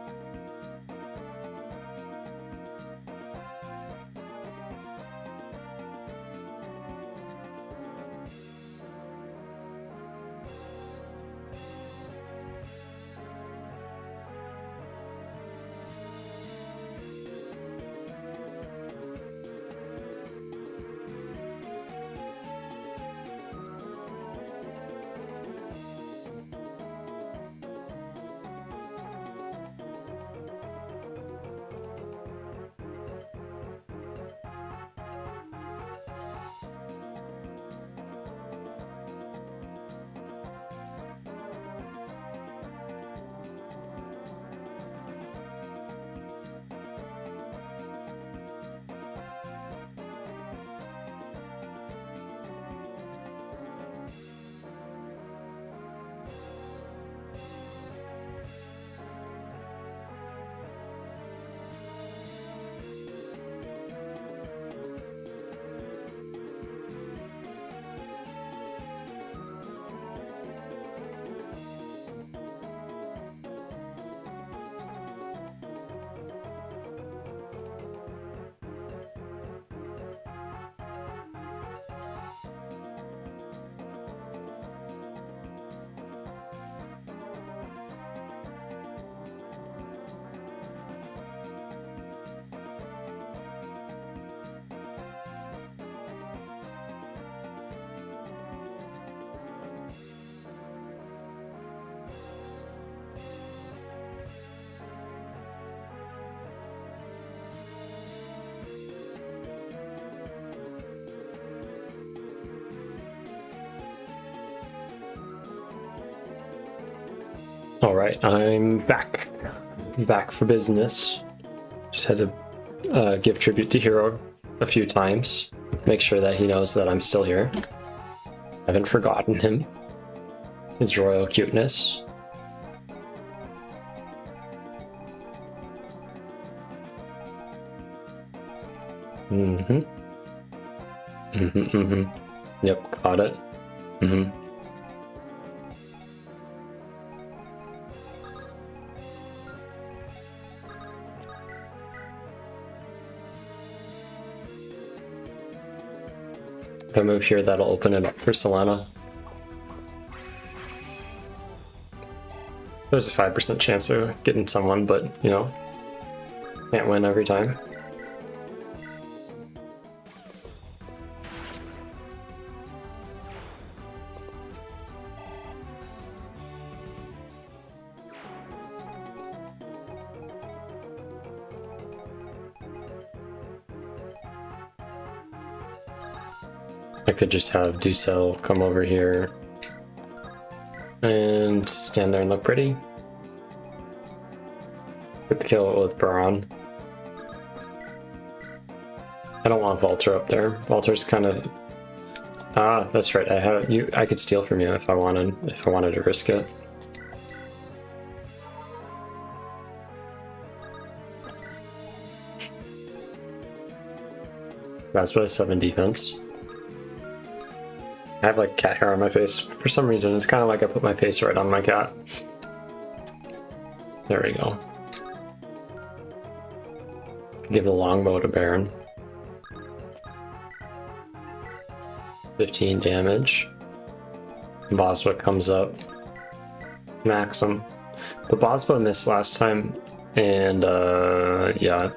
All right, I'm back. Back for business. Just had to give tribute to Hero a few times. Make sure that he knows that I'm still here. Haven't forgotten him. His royal cuteness. Mm-hmm. Mm-hmm, mm-hmm. Yep, got it. Mm-hmm. If I move here, that'll open it up for Selena. There's a 5% chance of getting someone, but, you know, can't win every time. I could just have Ducel come over here and stand there and look pretty. Put the kill with Baron. I don't want Walter up there. Walter's kind of... Ah, that's right. I have you. I could steal from you if I wanted. If I wanted to risk it. That's what 7 defense. I have like cat hair on my face. For some reason, it's kind of like I put my face right on my cat. There we go. Give the longbow to Baron. 15 damage. Bosba comes up. Max him. But Bosba missed last time, and yeah,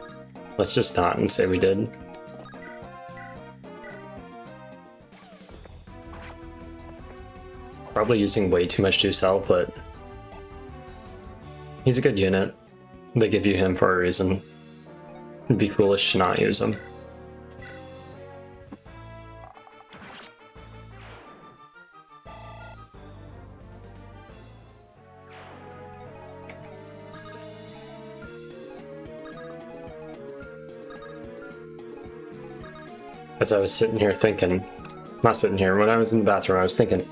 let's just not and say we did. Probably using way too much Ducel, but he's a good unit. They give you him for a reason. It'd be foolish to not use him. As I was sitting here thinking, not sitting here, when I was in the bathroom, I was thinking,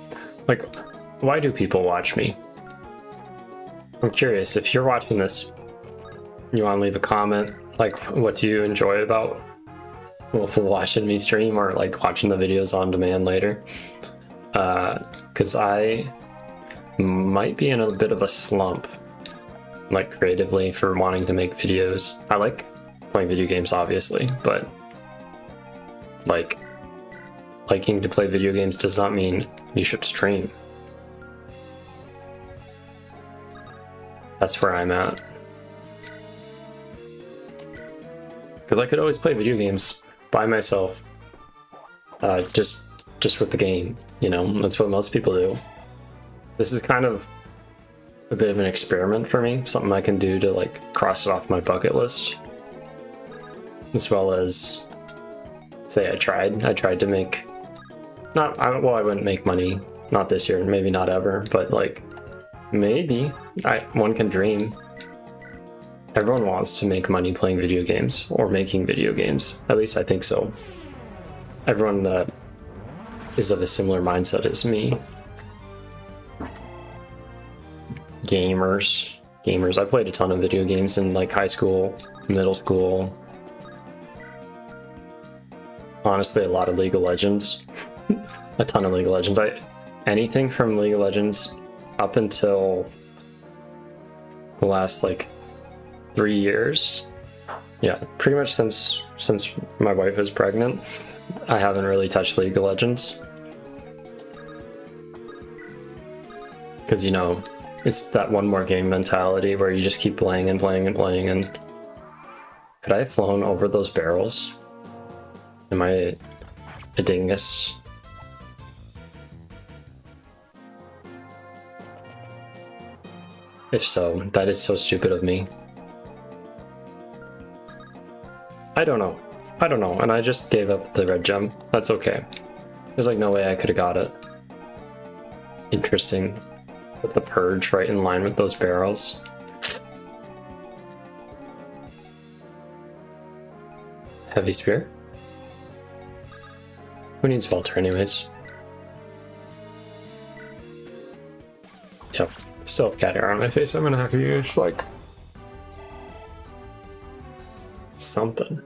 like, why do people watch me? I'm curious, if you're watching this, you want to leave a comment, like, what do you enjoy about watching me stream or like watching the videos on demand later? Because I might be in a bit of a slump, like creatively, for wanting to make videos. I like playing video games, obviously, but like, liking to play video games does not mean you should stream. That's where I'm at. Because I could always play video games by myself, just with the game, you know, that's what most people do. This is kind of a bit of an experiment for me, something I can do to like cross it off my bucket list. As well as, say I tried to make, well, I wouldn't make money, not this year, maybe not ever, but like, maybe, one can dream. Everyone wants to make money playing video games, or making video games, at least I think so. Everyone that is of a similar mindset as me. Gamers, I played a ton of video games in like high school, middle school. Honestly, a lot of League of Legends. A ton of League of Legends. Anything from League of Legends up until the last like 3 years. Yeah, pretty much since my wife was pregnant, I haven't really touched League of Legends. Because, you know, it's that one more game mentality where you just keep playing and playing and playing. And could I have flown over those barrels? Am I a dingus? If so, that is so stupid of me. I don't know, and I just gave up the red gem. That's okay. There's like no way I could have got it. Interesting. Put the purge right in line with those barrels. Heavy spear? Who needs Welter anyways? Yep. Still have cat hair on my face. I'm gonna have to use like something.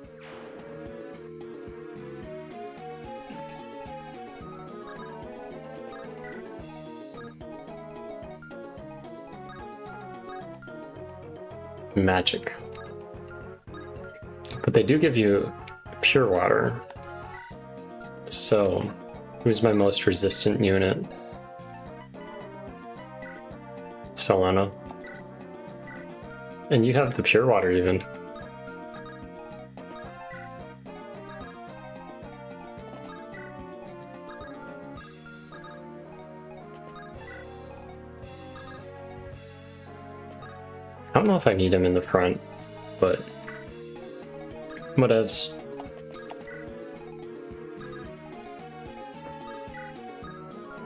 Magic. But they do give you pure water. So, who's my most resistant unit? Solana. And you have the pure water even. I don't know if I need him in the front, but whatevs.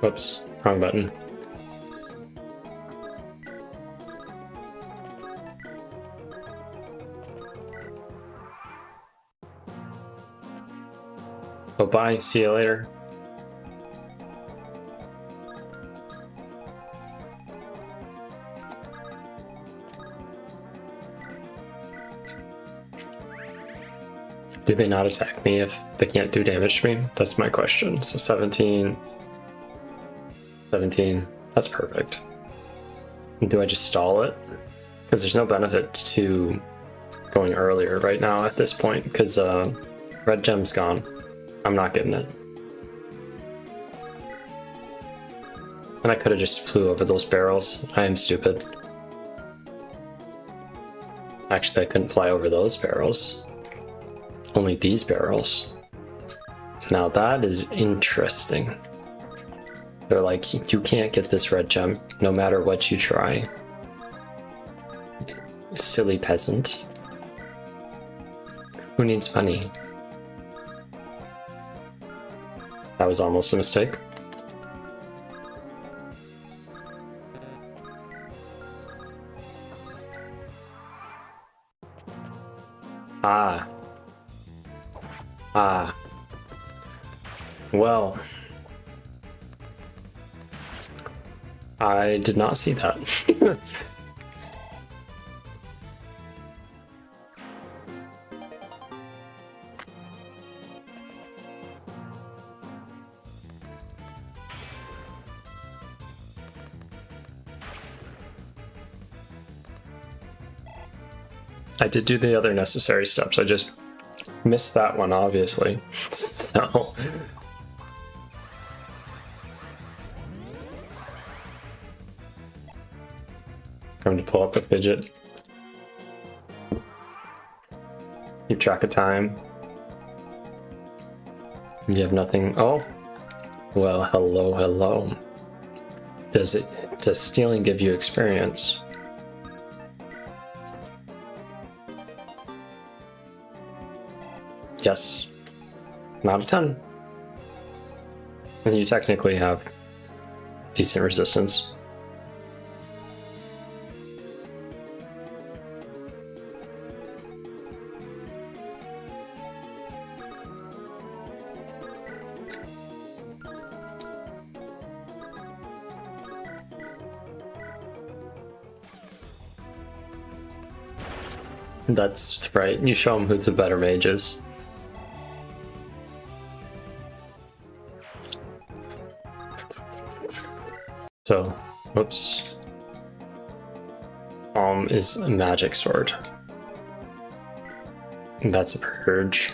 Whoops, wrong button. Oh, bye. See you later. Do they not attack me if they can't do damage to me? That's my question. So 17. 17. That's perfect. Do I just stall it? Because there's no benefit to going earlier right now at this point, because red gem's gone. I'm not getting it. And I could have just flew over those barrels. I am stupid. Actually, I couldn't fly over those barrels. Only these barrels. Now that is interesting. They're like, you can't get this red gem no matter what you try. Silly peasant. Who needs money? That was almost a mistake. Ah. Ah. Well. I did not see that. I did do the other necessary steps. I just missed that one, obviously. So. Time to pull up the fidget. Keep track of time. You have nothing. Oh, well, hello, hello. Does stealing give you experience? Yes. Not a ton. And you technically have decent resistance. That's right. You show them who the better mage is. So, whoops. Is a magic sword. That's a purge.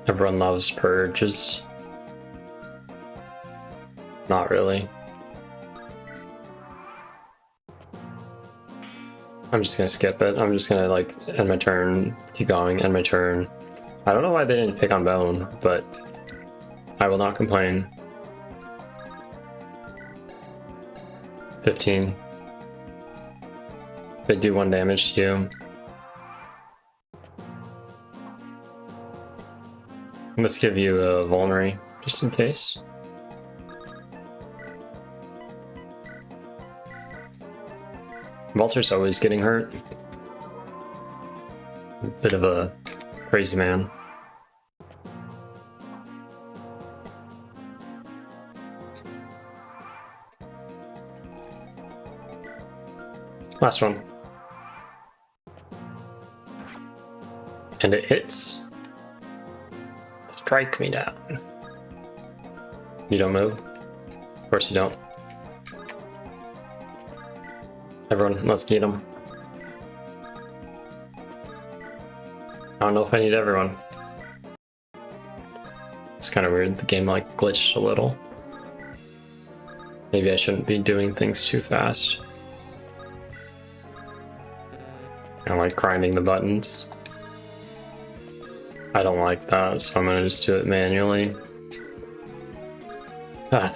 Everyone loves purges. Not really. I'm just gonna skip it. I'm just gonna like end my turn, keep going, end my turn. I don't know why they didn't pick on bone, but I will not complain. 15. They do 1 damage to you. Let's give you a vulnerary, just in case. Walter's always getting hurt. Bit of a crazy man. Last one. And it hits. Strike me down. You don't move? Of course you don't. Everyone, let's get him. I don't know if I need everyone. It's kind of weird, the game like glitched a little. Maybe I shouldn't be doing things too fast. I like grinding the buttons. I don't like that, so I'm gonna just do it manually. Ah.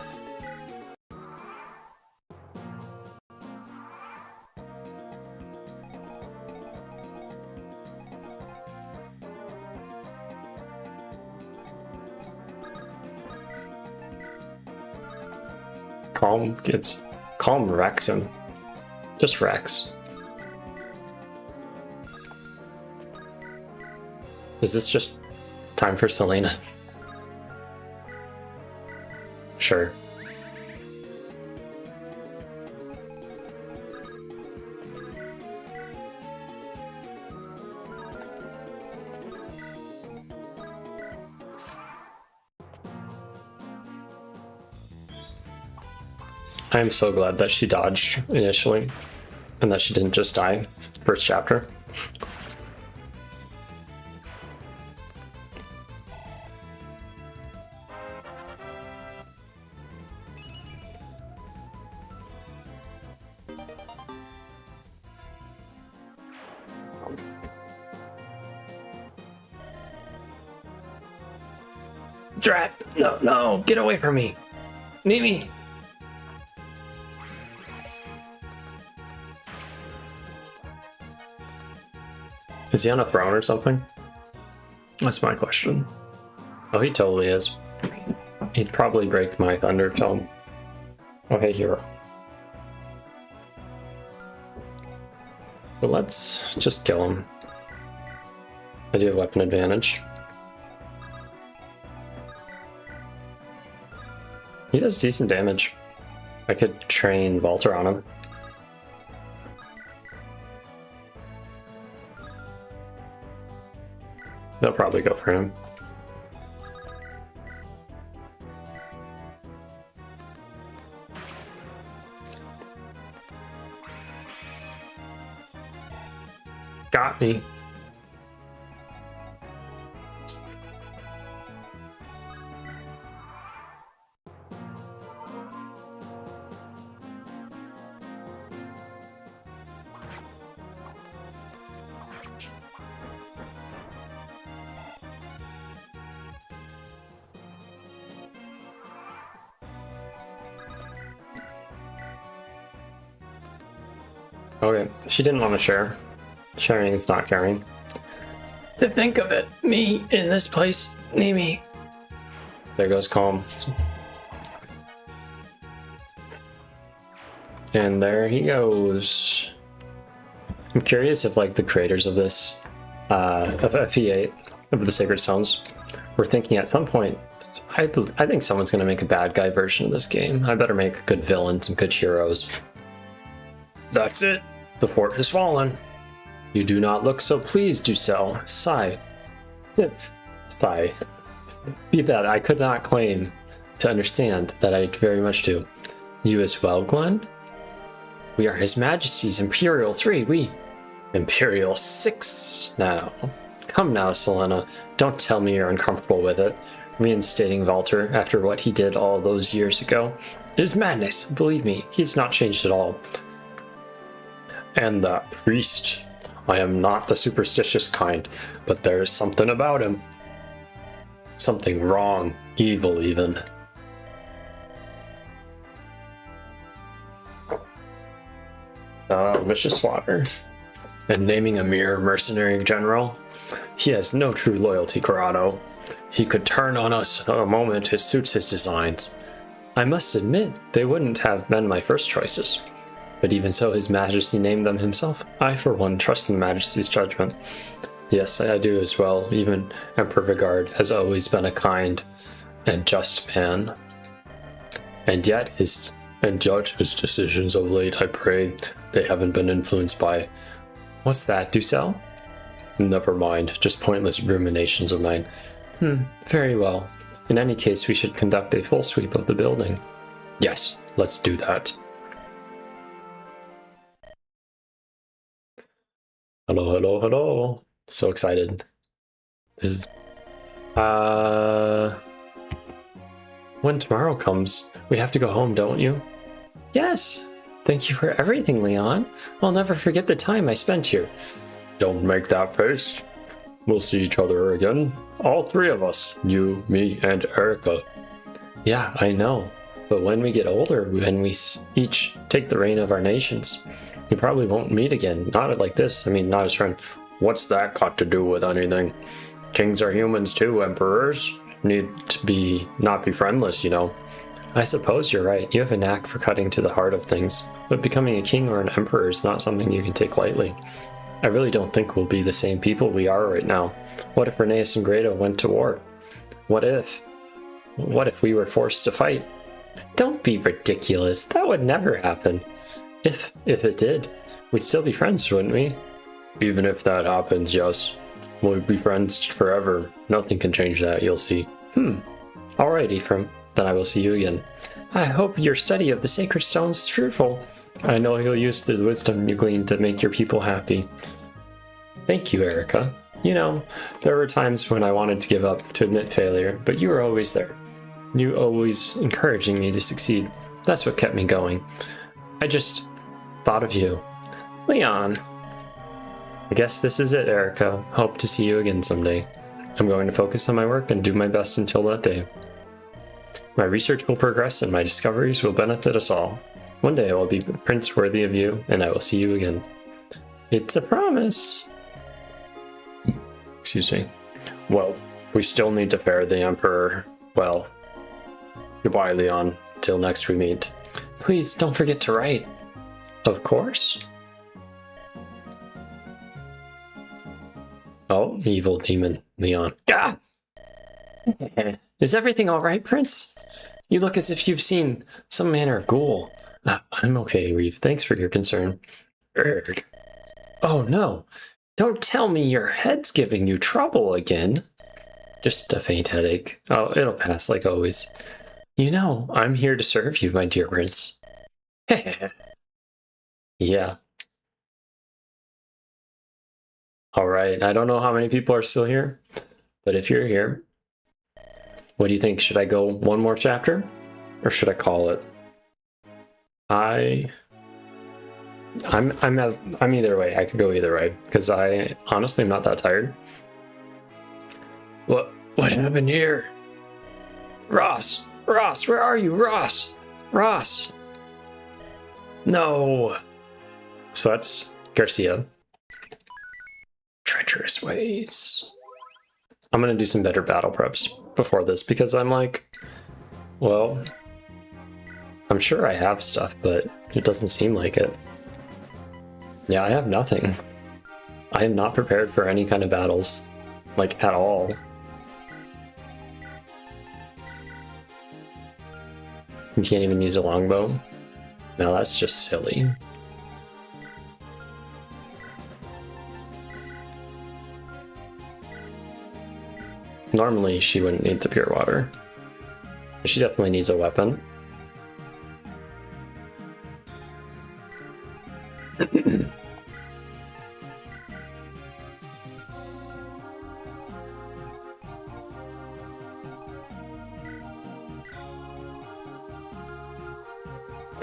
Calm wrecks him. Just wrecks. Is this just time for Selena? Sure. I am so glad that she dodged initially and that she didn't just die first chapter. Drat! No, get away from me! Mimi! Is he on a throne or something? That's my question. Oh, he totally is. He'd probably break my thunder tome. Oh, hey, hero. But let's just kill him. I do have weapon advantage. He does decent damage. I could train Walter on him. They'll probably go for him. Got me. Okay, she didn't want to share. Sharing is not caring. To think of it, me in this place, Mimi. There goes Calm. And there he goes. I'm curious if like the creators of this, of FE8, of the Sacred Stones, were thinking at some point, I think someone's going to make a bad guy version of this game. I better make a good villain, some good heroes. That's it. The fort has fallen. You do not look so pleased, Ducel. Sigh. Sigh. Be that, I could not claim to understand that I very much do. You as well, Glenn? We are His Majesty's Imperial 3, we Imperial 6 now. Come now, Selena. Don't tell me you're uncomfortable with it. Reinstating Walter after what he did all those years ago is madness. Believe me, he's not changed at all. And that priest. I am not the superstitious kind, but there is something about him. Something wrong, evil even. Vicious Water. And naming a mere mercenary general? He has no true loyalty, Grado. He could turn on us the moment it suits his designs. I must admit, they wouldn't have been my first choices. But even so, His Majesty named them himself. I, for one, trust in the Majesty's judgment. Yes, I do as well. Even Emperor Vigard has always been a kind and just man. And yet, judge his decisions of late, I pray they haven't been influenced by... What's that, Ducel? Never mind, just pointless ruminations of mine. Very well. In any case, we should conduct a full sweep of the building. Yes, let's do that. Hello, hello, hello. So excited. This is... When tomorrow comes, we have to go home, don't you? Yes. Thank you for everything, Leon. I'll never forget the time I spent here. Don't make that face. We'll see each other again. All three of us. You, me, and Eirika. Yeah, I know. But when we get older, when we each take the reign of our nations, we probably won't meet again. Not like this. I mean, not as friends. What's that got to do with anything? Kings are humans too, emperors. Need to not be friendless, you know. I suppose you're right. You have a knack for cutting to the heart of things. But becoming a king or an emperor is not something you can take lightly. I really don't think we'll be the same people we are right now. What if Rheneas and Grado went to war? What if we were forced to fight? Don't be ridiculous. That would never happen. If it did, we'd still be friends, wouldn't we? Even if that happens, yes. We'll be friends forever. Nothing can change that, you'll see. All right, Ephraim. Then I will see you again. I hope your study of the sacred stones is fruitful. I know you'll use the wisdom you gleaned to make your people happy. Thank you, Eirika. You know, there were times when I wanted to give up, to admit failure, but you were always there. You always encouraging me to succeed. That's what kept me going. I just thought of you. Leon. I guess this is it, Eirika. Hope to see you again someday. I'm going to focus on my work and do my best until that day. My research will progress and my discoveries will benefit us all. One day I will be a prince worthy of you, and I will see you again. It's a promise. Excuse me. Well, we still need to fare the Emperor well. Goodbye, Leon. Till next we meet. Please don't forget to write. Of course. Oh, evil demon, Leon. Gah! Is everything all right, Prince? You look as if you've seen some manner of ghoul. I'm okay, Reeve. Thanks for your concern. Urgh. Oh no! Don't tell me your head's giving you trouble again. Just a faint headache. Oh, it'll pass like always. You know, I'm here to serve you, my dear prince. Yeah. Alright, I don't know how many people are still here, but if you're here, what do you think? Should I go one more chapter? Or should I call it? I'm either way. I could go either way, because I honestly am not that tired. What happened here? Ross, where are you? Ross. No. So that's Garcia. Treacherous ways. I'm gonna do some better battle preps before this, because I'm like, well, I'm sure I have stuff, but it doesn't seem like it. Yeah, I have nothing. I am not prepared for any kind of battles, like, at all. You can't even use a longbow? No, that's just silly. Normally, she wouldn't need the pure water. She definitely needs a weapon.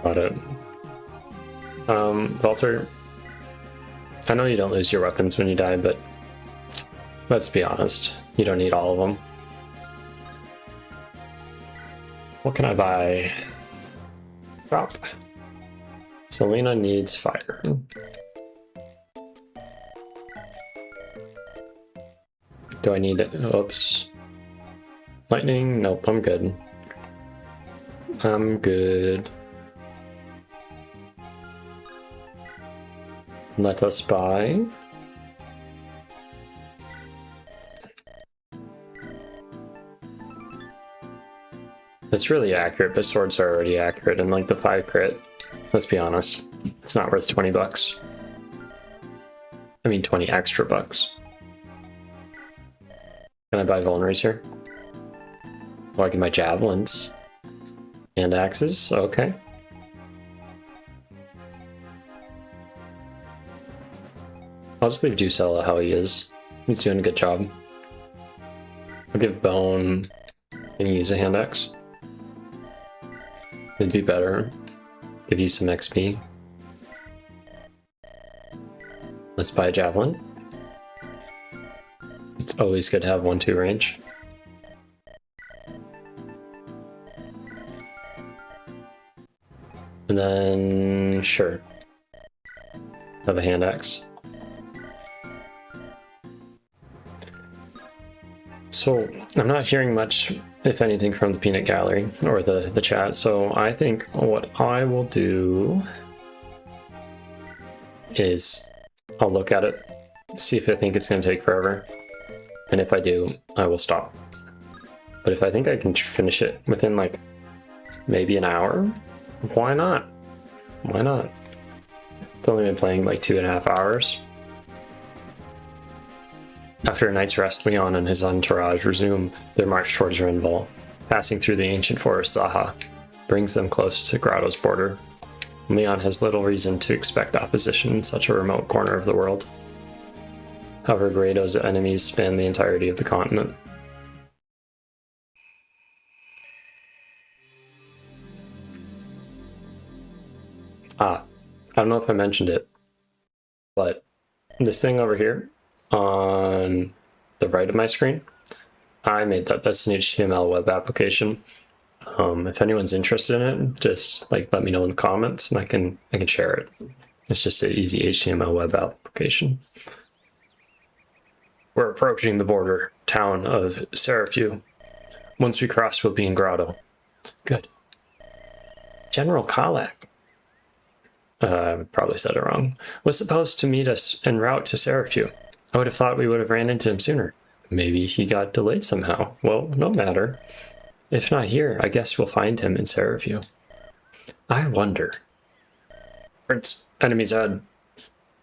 Got it. Walter, I know you don't lose your weapons when you die, but let's be honest, you don't need all of them. What can I buy? Drop. Selena needs fire. Do I need it? Oops. Lightning? Nope, I'm good. I'm good. Let us buy. It's really accurate, but swords are already accurate, and like the 5 crit, let's be honest, it's not worth 20 bucks. I mean 20 extra bucks. Can I buy vulneraries here? Oh, I get my javelins. And axes, okay. I'll just leave Ducella how he is. He's doing a good job. I'll give Bone... Can you use a hand axe? It'd be better. Give you some XP. Let's buy a javelin. It's always good to have 1-2 range. And then, sure. Have a hand axe. So, I'm not hearing much, if anything, from the peanut gallery or the chat, so I think what I will do is I'll look at it, see if I think it's going to take forever, and if I do, I will stop. But if I think I can finish it within like maybe an hour, why not? Why not? It's only been playing like 2.5 hours. After a night's rest, Leon and his entourage resume their march towards Renval. Passing through the ancient forest Zaha brings them close to Grado's border. Leon has little reason to expect opposition in such a remote corner of the world. However, Grado's enemies span the entirety of the continent. I don't know if I mentioned it, but this thing over here on the right of my screen, I made that. That's an HTML web application. If anyone's interested in it, just like let me know in the comments and I can share it. It's just an easy HTML web application. We're approaching the border town of Seraphiu. Once we cross, we'll be in Grado. Good. General Kalak, probably said it wrong, was supposed to meet us en route to Seraphiu. I would have thought we would have ran into him sooner. Maybe he got delayed somehow. Well, no matter. If not here, I guess we'll find him in Seraphiu. I wonder. Prince, enemies ahead.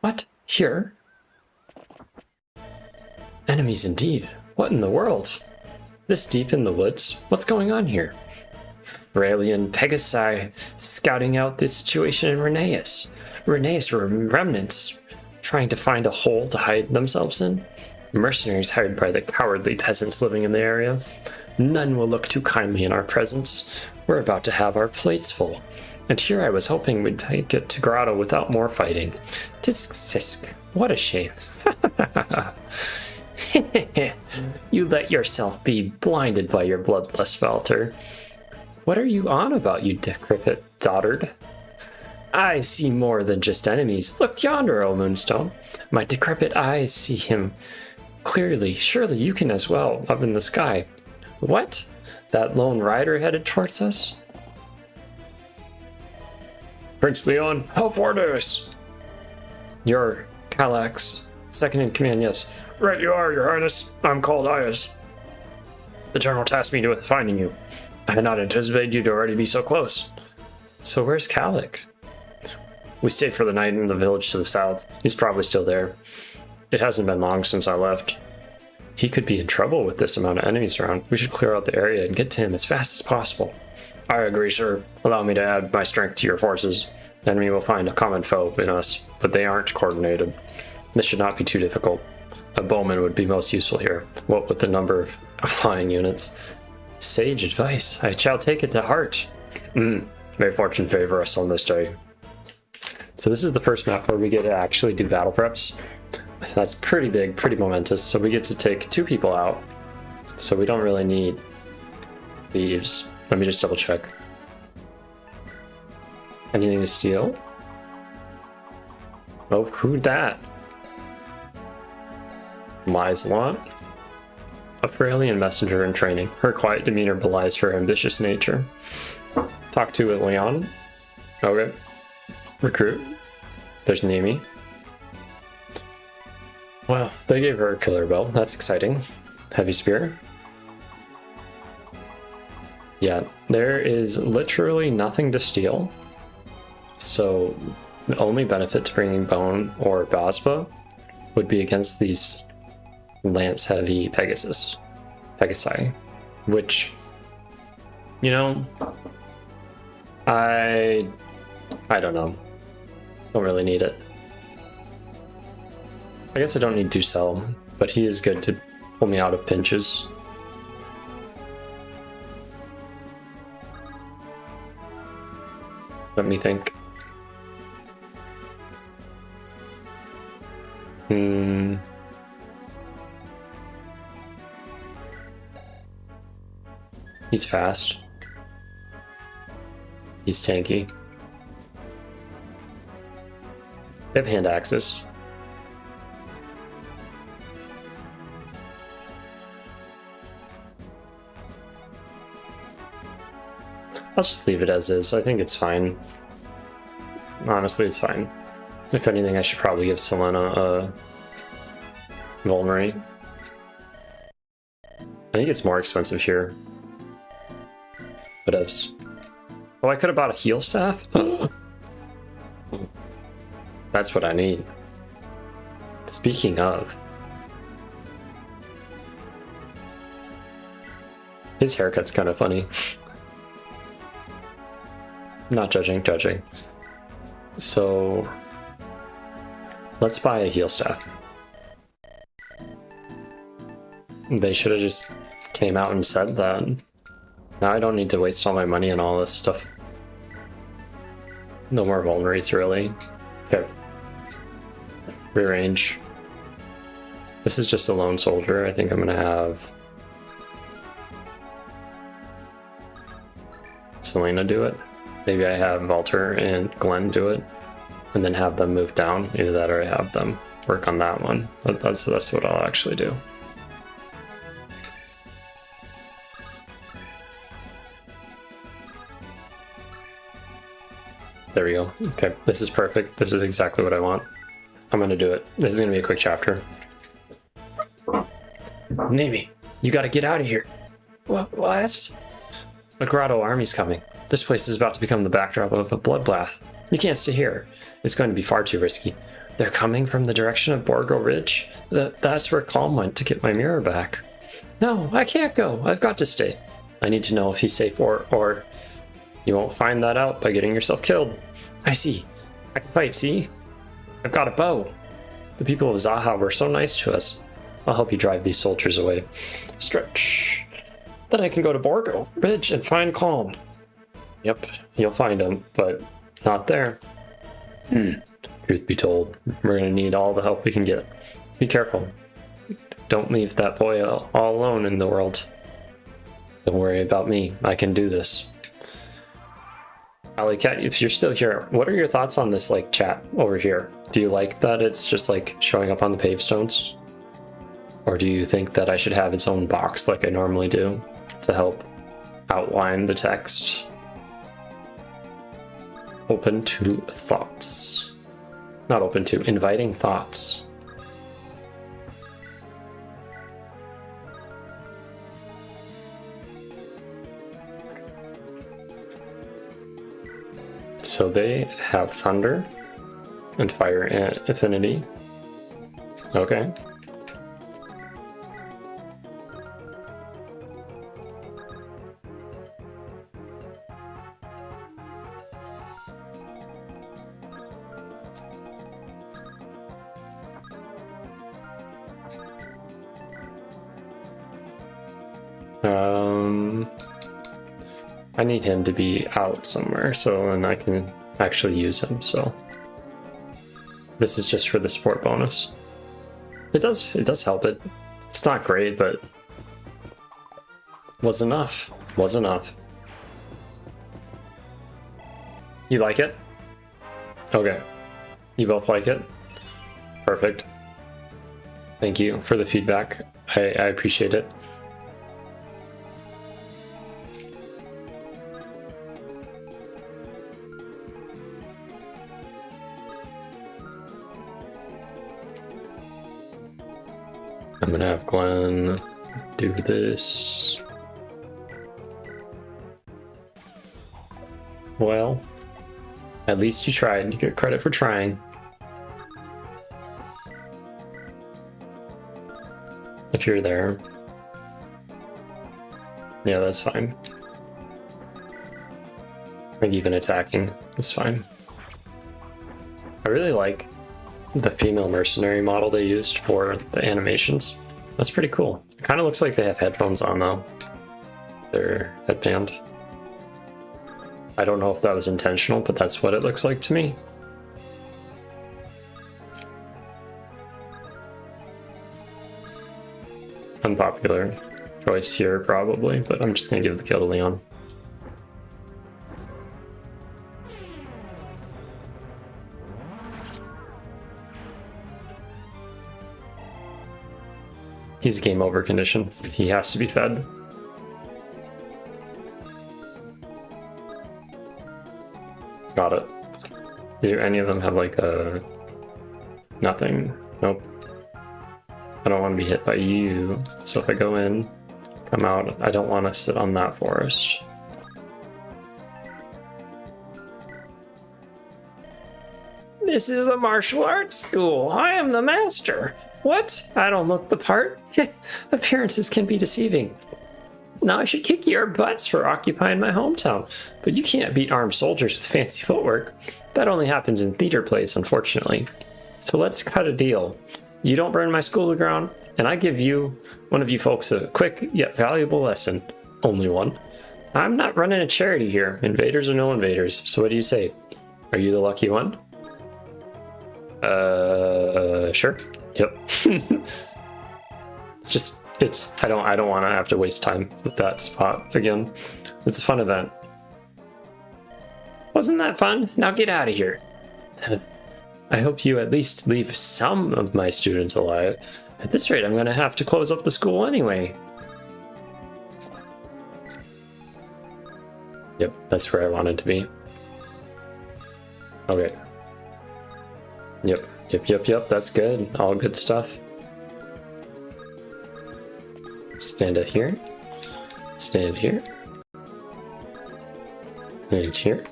What? Here? Enemies indeed. What in the world? This deep in the woods? What's going on here? Fralian Pegasi scouting out the situation in Reneus. Reneus were remnants trying to find a hole to hide themselves in. Mercenaries hired by the cowardly peasants living in the area. None will look too kindly in our presence. We're about to have our plates full. And here I was hoping we'd get to Grado without more fighting. Tisk tisk, what a shame. You let yourself be blinded by your bloodlust, Valter. What are you on about, you decrepit dotard? I see more than just enemies. Look yonder, O Moonstone. My decrepit eyes see him clearly. Surely you can as well, up in the sky. What? That lone rider headed towards us? Prince Leon, help orders! You're Kalak's second in command, yes. Right you are, your highness. I'm called Ayas. The general tasked me with finding you. I had not anticipated you to already be so close. So where's Kalak? We stayed for the night in the village to the south. He's probably still there. It hasn't been long since I left. He could be in trouble with this amount of enemies around. We should clear out the area and get to him as fast as possible. I agree, sir. Allow me to add my strength to your forces. The enemy will find a common foe in us, but they aren't coordinated. This should not be too difficult. A bowman would be most useful here, what with the number of flying units. Sage advice. I shall take it to heart. May fortune favor us on this day. So this is the first map where we get to actually do battle preps. That's pretty big, pretty momentous. So we get to take 2 people out. So we don't really need thieves. Let me just double check. Anything to steal? Oh, who'd that? Lies a lot. A Fralian messenger in training. Her quiet demeanor belies her ambitious nature. Talk to Leon. Okay. Recruit. There's Nemi. Well, they gave her a killer belt. That's exciting. Heavy spear. Yeah, there is literally nothing to steal. So the only benefit to bringing Bone or Basba would be against these Lance Heavy Pegasi, which, you know, I don't know. Don't really need it. I guess I don't need Ducel, but he is good to pull me out of pinches. Let me think. He's fast. He's tanky. They have hand axes. I'll just leave it as is. I think it's fine. Honestly, it's fine. If anything, I should probably give Selena a Vulnerary. I think it's more expensive here. But ifs. Oh, I could have bought a heal staff? That's what I need. Speaking of. His haircut's kind of funny. Not judging. So, let's buy a heal staff. They should have just came out and said that. Now I don't need to waste all my money on all this stuff. No more vulneraries, really. Okay. Rearrange. This is just a lone soldier. I think I'm gonna have Selena do it. Maybe I have Walter and Glenn do it, and then have them move down. Either that or I have them work on that one. That's what I'll actually do. There we go. Okay, this is perfect. This is exactly what I want. I'm gonna do it. This is gonna be a quick chapter. Nami, you gotta get out of here. What? The Grado army's coming. This place is about to become the backdrop of a bloodbath. You can't stay here. It's going to be far too risky. They're coming from the direction of Borgo Ridge. That's where Calm went to get my mirror back. No, I can't go. I've got to stay. I need to know if he's safe or you won't find that out by getting yourself killed. I see. I can fight, see? I've got a bow. The people of Zaha were so nice to us. I'll help you drive these soldiers away. Stretch. Then I can go to Borgo Ridge and find Calm. Yep, you'll find him, but not there. Truth be told, we're gonna need all the help we can get. Be careful. Don't leave that boy all alone in the world. Don't worry about me. I can do this. Alley Cat, if you're still here, what are your thoughts on this like chat over here? Do you like that it's just like showing up on the pavestones? Or do you think that I should have its own box like I normally do to help outline the text? Open to thoughts. Not open to, inviting thoughts. So they have thunder and fire and affinity. Okay. I need him to be out somewhere so then I can actually use him, so this is just for the support bonus. It does help it. It's not great, but was enough. Was enough. You like it? Okay. You both like it? Perfect. Thank you for the feedback. I appreciate it. I'm gonna have Glenn do this. Well, at least you tried. You get credit for trying. If you're there. Yeah, that's fine. Like even attacking is fine. I really like the female mercenary model they used for the animations. That's pretty cool. It kind of looks like they have headphones on though. Their headband. I don't know if that was intentional, but that's what it looks like to me. Unpopular choice here probably, but I'm just gonna give the kill to Leon. He's game over condition. He has to be fed. Got it. Do any of them have like a... Nothing? Nope. I don't want to be hit by you. So if I go in, come out, I don't want to sit on that forest. This is a martial arts school. I am the master. What? I don't look the part. Appearances can be deceiving. Now I should kick your butts for occupying my hometown, but you can't beat armed soldiers with fancy footwork. That only happens in theater plays, unfortunately. So let's cut a deal. You don't burn my school to the ground, and I give you, one of you folks, a quick yet valuable lesson. Only one. I'm not running a charity here. Invaders or no invaders. So what do you say? Are you the lucky one? Sure. Yep. I don't want to have to waste time with that spot again. It's a fun event. Wasn't that fun? Now get out of here. I hope you at least leave some of my students alive. At this rate, I'm going to have to close up the school anyway. Yep, that's where I wanted to be. Okay. Yep, that's good. All good stuff. Stand it here. Stand here. And here.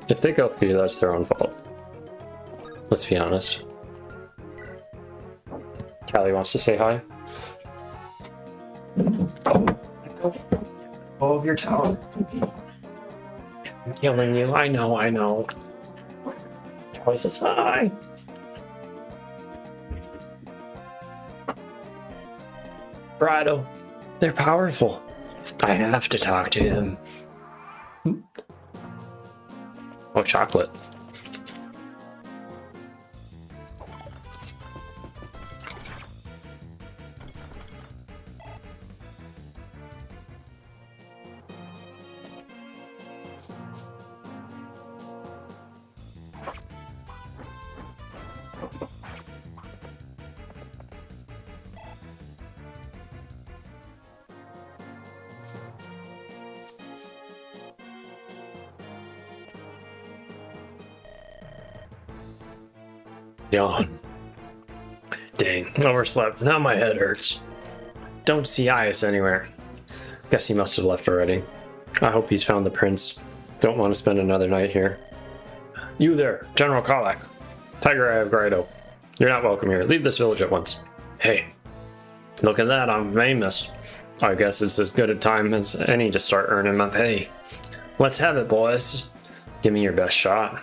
If they go for you, that's their own fault. Let's be honest. Callie wants to say hi. Go of your tower. I'm killing you. I know. Callie says hi. Grado, they're powerful. I have to talk to them. Oh, chocolate. Yawn. Dang, overslept. Now my head hurts. Don't see Ias anywhere. Guess he must have left already. I hope he's found the prince. Don't want to spend another night here. You there, General Kalak. Tiger Eye of Grado. You're not welcome here. Leave this village at once. Hey, look at that, I'm famous. I guess it's as good a time as any to start earning my pay. Let's have it, boys. Give me your best shot.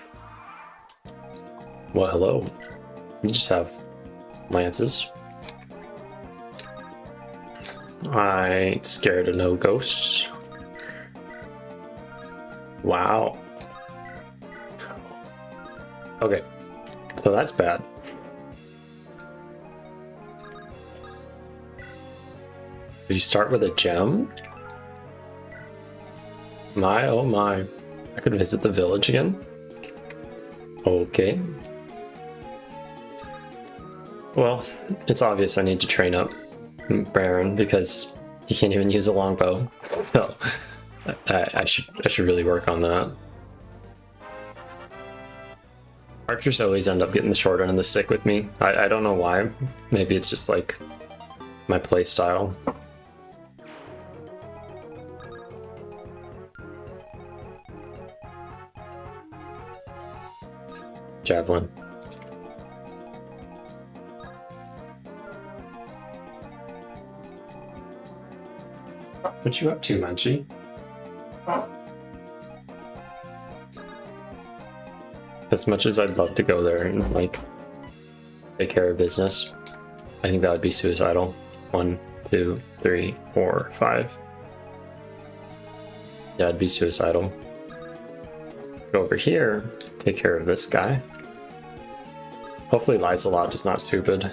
Well, hello. You just have lances. I ain't scared of no ghosts. Wow. Okay, so that's bad. Did you start with a gem? My, oh my. I could visit the village again. Okay. Well, it's obvious I need to train up Baron because he can't even use a longbow. So I should really work on that. Archers always end up getting the short end of the stick with me. I don't know why. Maybe it's just like my play style. Javelin. What you up to, Munchie? As much as I'd love to go there and like take care of business, I think that would be suicidal. 1, 2, 3, 4, 5. Yeah, it'd be suicidal. Go over here, take care of this guy. Hopefully Lies-a-Lot is not stupid.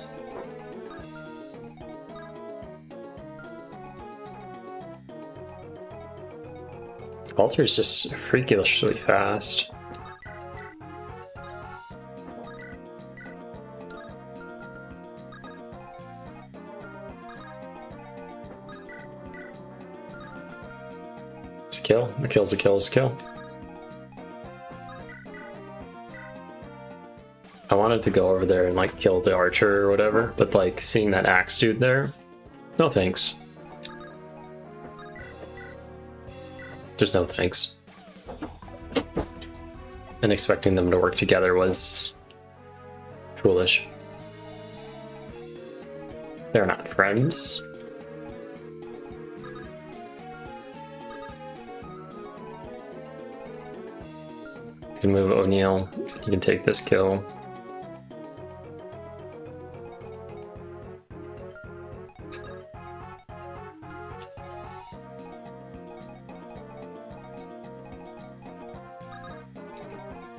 Walter is just freakishly fast. It's a kill. A kill's a kill is a kill. I wanted to go over there and like kill the archer or whatever, but like seeing that axe dude there, no thanks. Just no thanks. And expecting them to work together was foolish. They're not friends. You can move O'Neill. You can take this kill.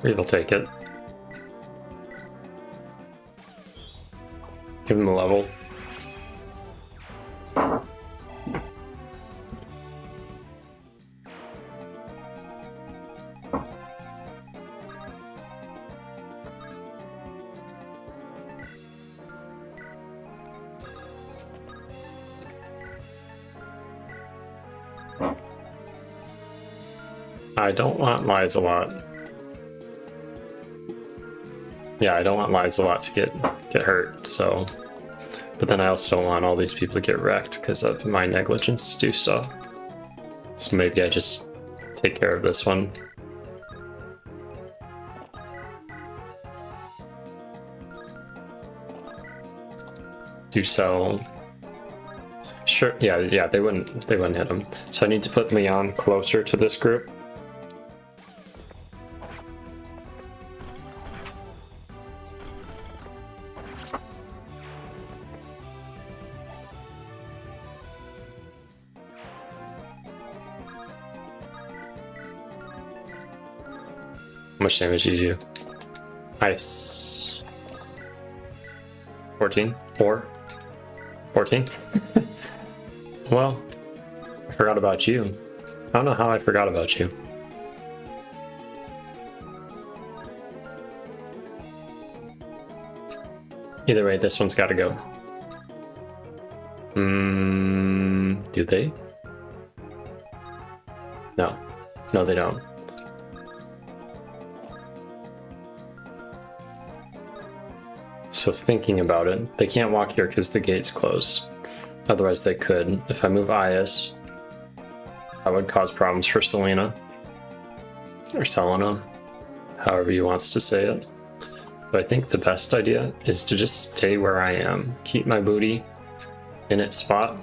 Reeve will take it. Give him the level. I don't want Lies-a-Lot. Yeah, I don't want Lies-a-Lot to get hurt, so... But then I also don't want all these people to get wrecked because of my negligence to do so. So maybe I just take care of this one. Do so. Sure, yeah, they wouldn't hit him. So I need to put Leon closer to this group. How much damage do you do? Nice. 14? 4? 14? Well, I forgot about you. I don't know how I forgot about you. Either way, this one's gotta go. Do they? No. No, they don't. So thinking about it, they can't walk here because the gate's closed. Otherwise they could. If I move Ias, that would cause problems for Selena. Or Selena, however he wants to say it. But I think the best idea is to just stay where I am. Keep my booty in its spot.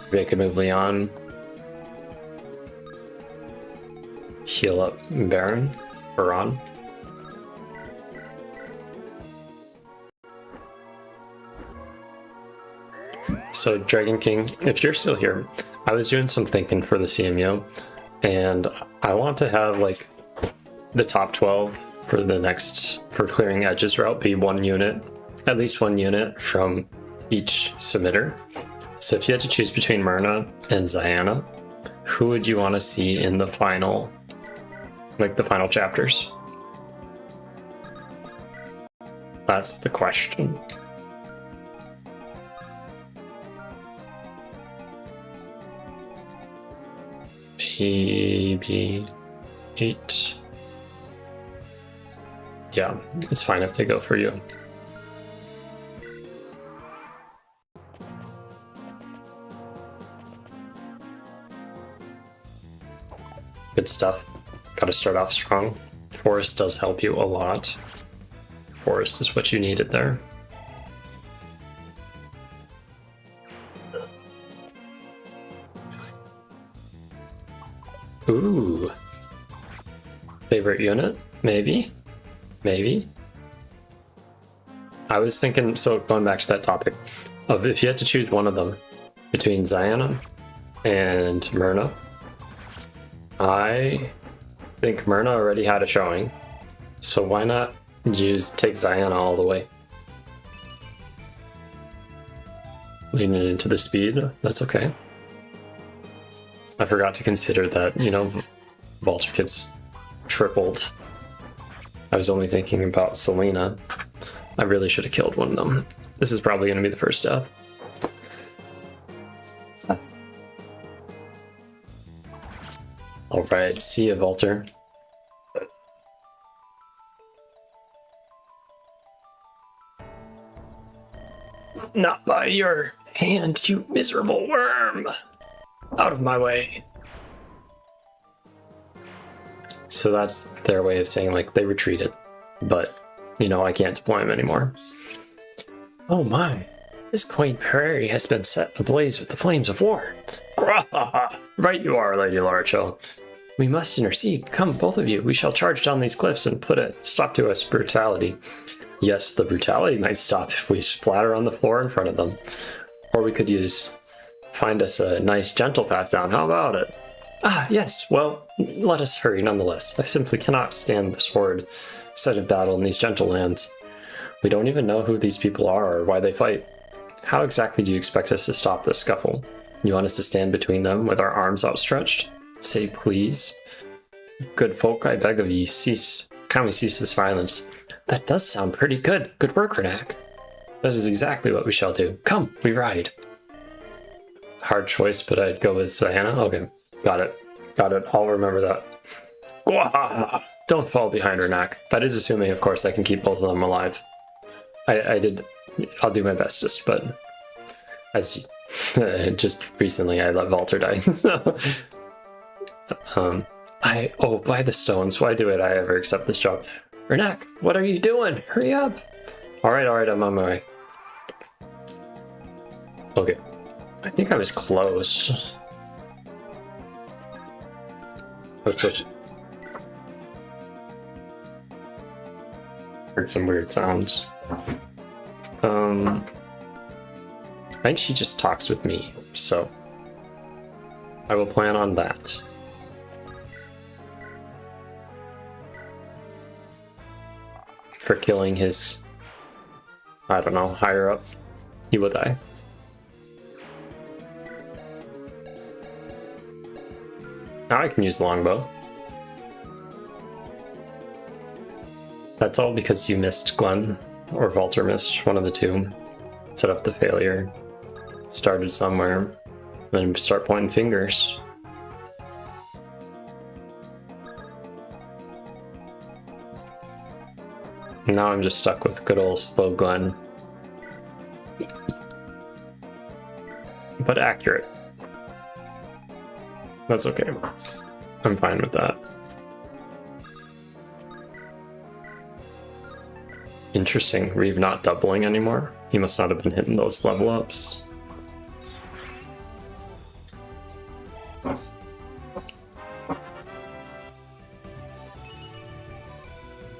Maybe I could move Leon. Heal up Baron or Ron. So Dragon King, if you're still here, I was doing some thinking for the CMU, and I want to have like the top 12 for the next, for clearing edges route, be one unit, at least one unit from each submitter. So if you had to choose between Myrna and Ziana, who would you want to see in the final, like the final chapters? That's the question. Maybe 8. yeah, it's fine if they go for you. Good stuff. Gotta start off strong. Forest does help you a lot. Forest is what you needed there. Ooh. Favorite unit? Maybe. Maybe. I was thinking, so going back to that topic, of if you had to choose one of them between Ziana and Myrna, I think Myrna already had a showing, so why not take Ziana all the way? Leaning into the speed, that's okay. I forgot to consider that, you know, Vaulter Kids tripled. I was only thinking about Selena. I really should have killed one of them. This is probably going to be the first death. Alright, see ya, Vaulter. Not by your hand, you miserable worm! Out of my way. So that's their way of saying, like, they retreated. But, you know, I can't deploy them anymore. Oh my. This quaint prairie has been set ablaze with the flames of war. Grahaha! Right you are, Lady Larcho. We must intercede. Come, both of you. We shall charge down these cliffs and put a stop to us brutality. Yes, the brutality might stop if we splatter on the floor in front of them. Or we could find us a nice gentle path down. How about it? Ah, yes. Well, let us hurry nonetheless. I simply cannot stand the sword set of battle in these gentle lands. We don't even know who these people are or why they fight. How exactly do you expect us to stop this scuffle? You want us to stand between them with our arms outstretched? Say please. Good folk, I beg of ye, kindly cease this violence. That does sound pretty good. Good work, Renak. That is exactly what we shall do. Come, we ride. Hard choice, but I'd go with Ziana. Okay, got it. Got it. I'll remember that. Gwahaha! Don't fall behind Renak. That is assuming, of course, I can keep both of them alive. I'll do my bestest, but as just recently I let Vaulter die. So, by the stones, why do I ever accept this job? Renak, what are you doing? Hurry up! Alright, I'm on my way. Okay. I think I was close. Let's switch. Heard some weird sounds. I think she just talks with me, so I will plan on that. For killing his, I don't know, higher up, he will die. Now I can use the longbow. That's all because you missed, Glenn, or Vaulter missed, one of the two. Set up the failure. Started somewhere, then start pointing fingers. Now I'm just stuck with good old slow Glenn. But accurate. That's okay. I'm fine with that. Interesting. Reeve not doubling anymore? He must not have been hitting those level ups.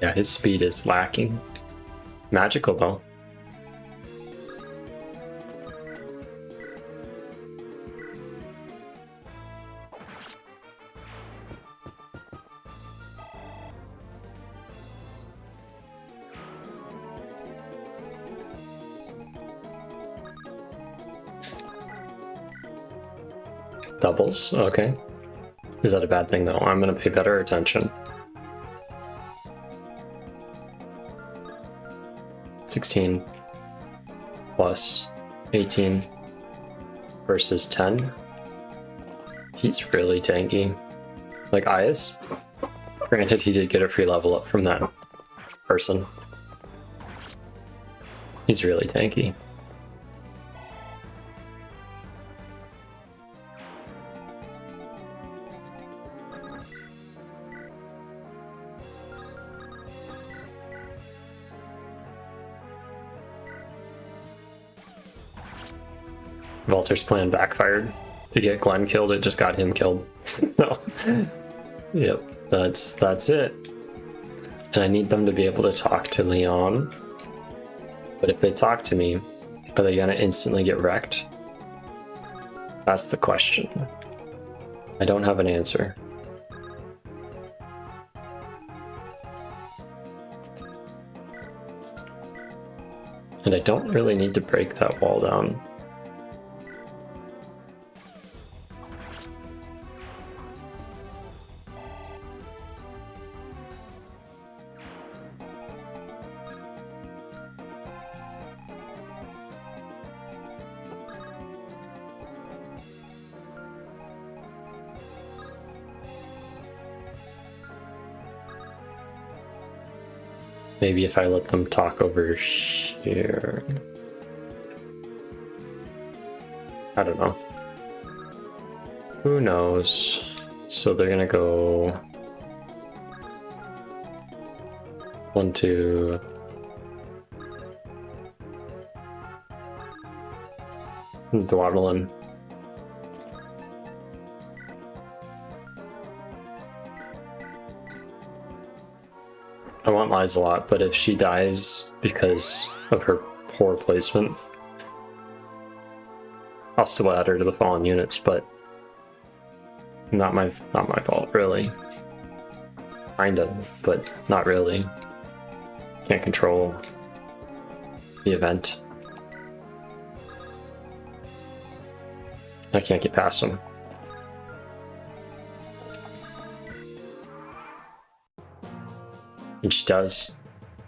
Yeah, his speed is lacking. Magical though. Doubles, okay. Is that a bad thing though? I'm gonna pay better attention. 16 plus 18 versus 10. He's really tanky. Like Ayas. Granted, he did get a free level up from that person. He's really tanky. Walter's plan backfired. To get Glenn killed, it just got him killed. So, yep, that's it. And I need them to be able to talk to Leon. But if they talk to me, are they gonna instantly get wrecked? That's the question. I don't have an answer. And I don't really need to break that wall down. Maybe if I let them talk over here. I don't know. Who knows? So they're gonna go 1, 2. Dwaddling. I want Liza a lot, but if she dies because of her poor placement, I'll still add her to the fallen units, but not my fault, really. Kinda, but not really. Can't control the event. I can't get past them. And she does.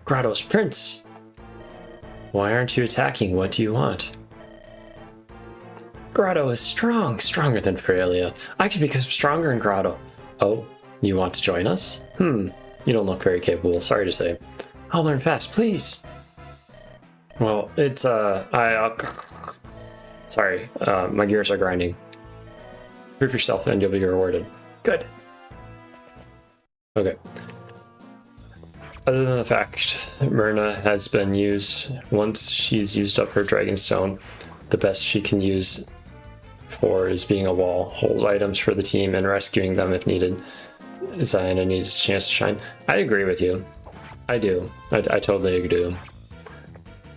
Grado's prince! Why aren't you attacking? What do you want? Grado is strong, stronger than Ferelia. I can become stronger in Grado. Oh, you want to join us? You don't look very capable, sorry to say. I'll learn fast, please! Well, it's, sorry, my gears are grinding. Prove yourself and you'll be rewarded. Good. Okay. Other than the fact Myrna has been used, once she's used up her Dragonstone, the best she can use for is being a wall, hold items for the team, and rescuing them if needed. Ziona needs a chance to shine. I agree with you. I do. I totally do.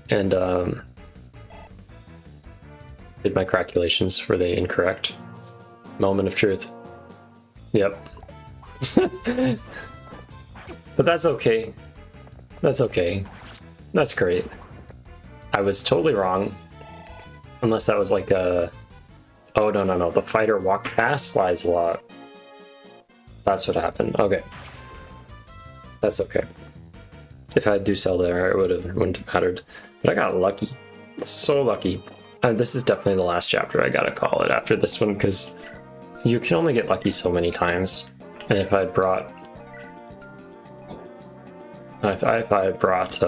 And, did my calculations, were they incorrect? Moment of truth. Yep. But that's okay. That's okay. That's great. I was totally wrong. Unless that was like a... Oh, no. The fighter walked past lies a lot. That's what happened. Okay. That's okay. If I do sell there, it wouldn't have mattered. But I got lucky. So lucky. This is definitely the last chapter, I gotta call it after this one, because you can only get lucky so many times. And if I brought... If I brought,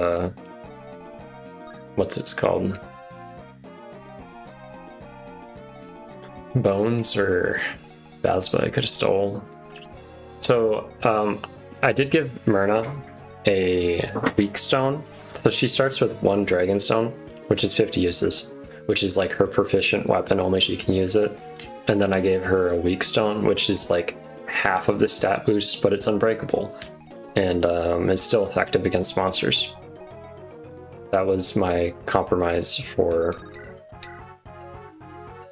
what's it's called? Bones or Basba, I could have stole. So, I did give Myrna a weak stone. So she starts with 1 Dragonstone, which is 50 uses, which is like her proficient weapon, only she can use it. And then I gave her a weak stone, which is like half of the stat boost, but it's unbreakable. And it's still effective against monsters. That was my compromise for...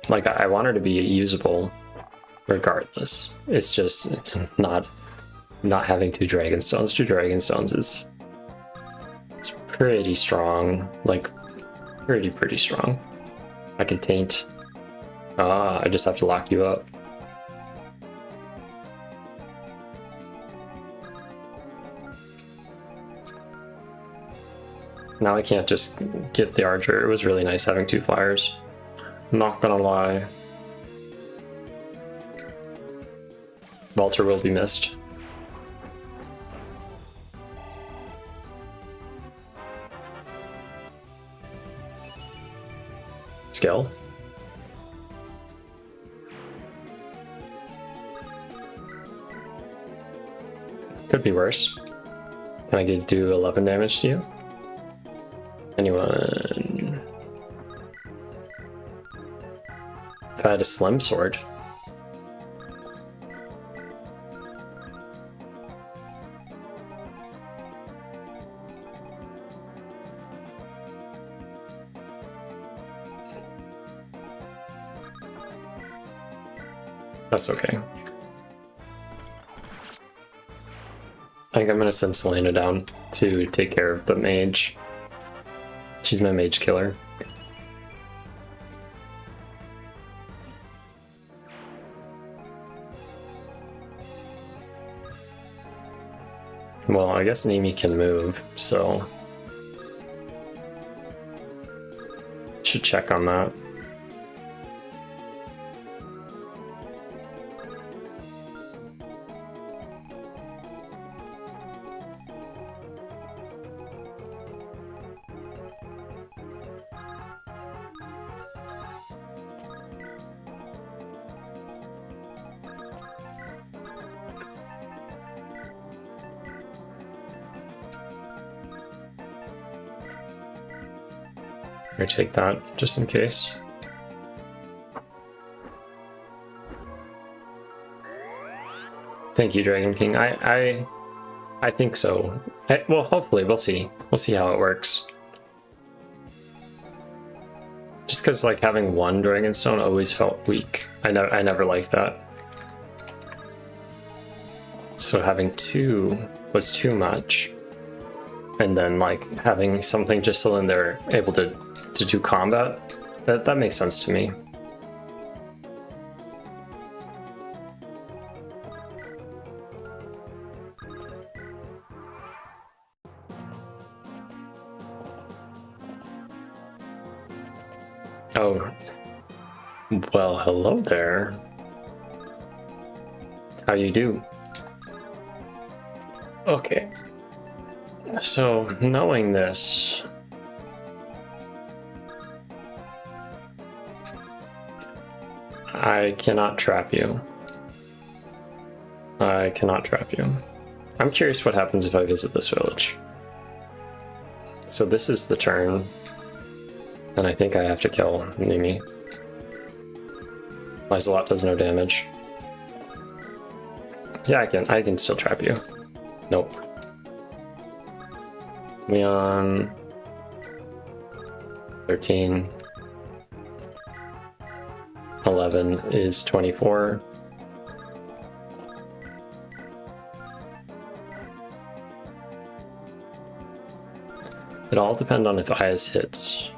Like, I want her to be usable regardless. It's just not having 2 Dragonstones. 2 Dragonstones is pretty strong. Like, pretty strong. I can taint. I just have to lock you up. Now I can't just get the Archer. It was really nice having 2 flyers. Not gonna lie. Walter will be missed. skill. Could be worse. Can I do 11 damage to you? Anyone? If I had a slim sword. That's okay. I think I'm gonna send Selena down to take care of the mage. She's my mage killer. Well, I guess Nimi can move, so should check on that. Here, take that, just in case. Thank you, Dragon King. I think so. Well, hopefully, we'll see. We'll see how it works. Just because, like, having one Dragonstone always felt weak. I never liked that. So having two was too much. And then, like, having something just so then they're able to do combat, that makes sense to me. Oh, well, hello there. How you do? Okay. So, knowing this, I cannot trap you. I cannot trap you. I'm curious what happens if I visit this village. So this is the turn, and I think I have to kill Nimi. Lizelot does no damage. Yeah, I can still trap you. Nope. Leon 13. 11 is 24. It all depends on if Ayas hits.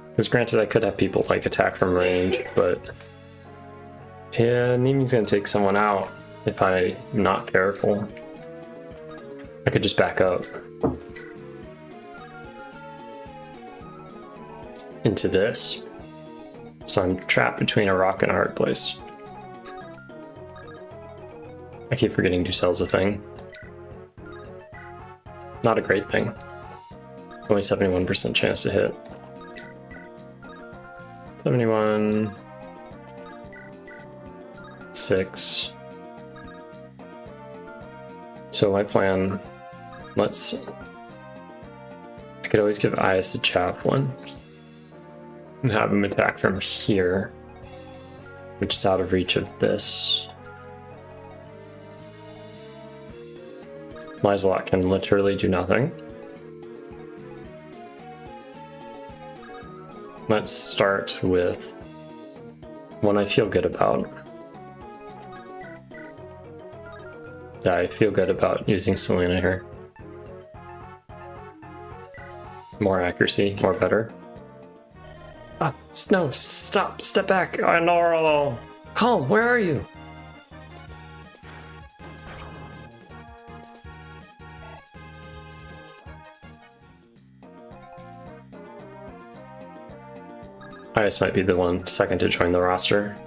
Because granted, I could have people like attack from range, but yeah, Nimi's gonna take someone out if I'm not careful. I could just back up into this. So I'm trapped between a rock and a hard place. I keep forgetting Ducel's a thing. Not a great thing. Only 71% chance to hit. 71. 6. So my plan, I could always give Ayas a javelin and have him attack from here, which is out of reach of this. Lizelot can literally do nothing. Let's start with one I feel good about. Yeah, I feel good about using Selena here. More accuracy, more better. Ah, no, stop, step back. Oh, no. Calm, where are you? Ayas might be the second to join the roster.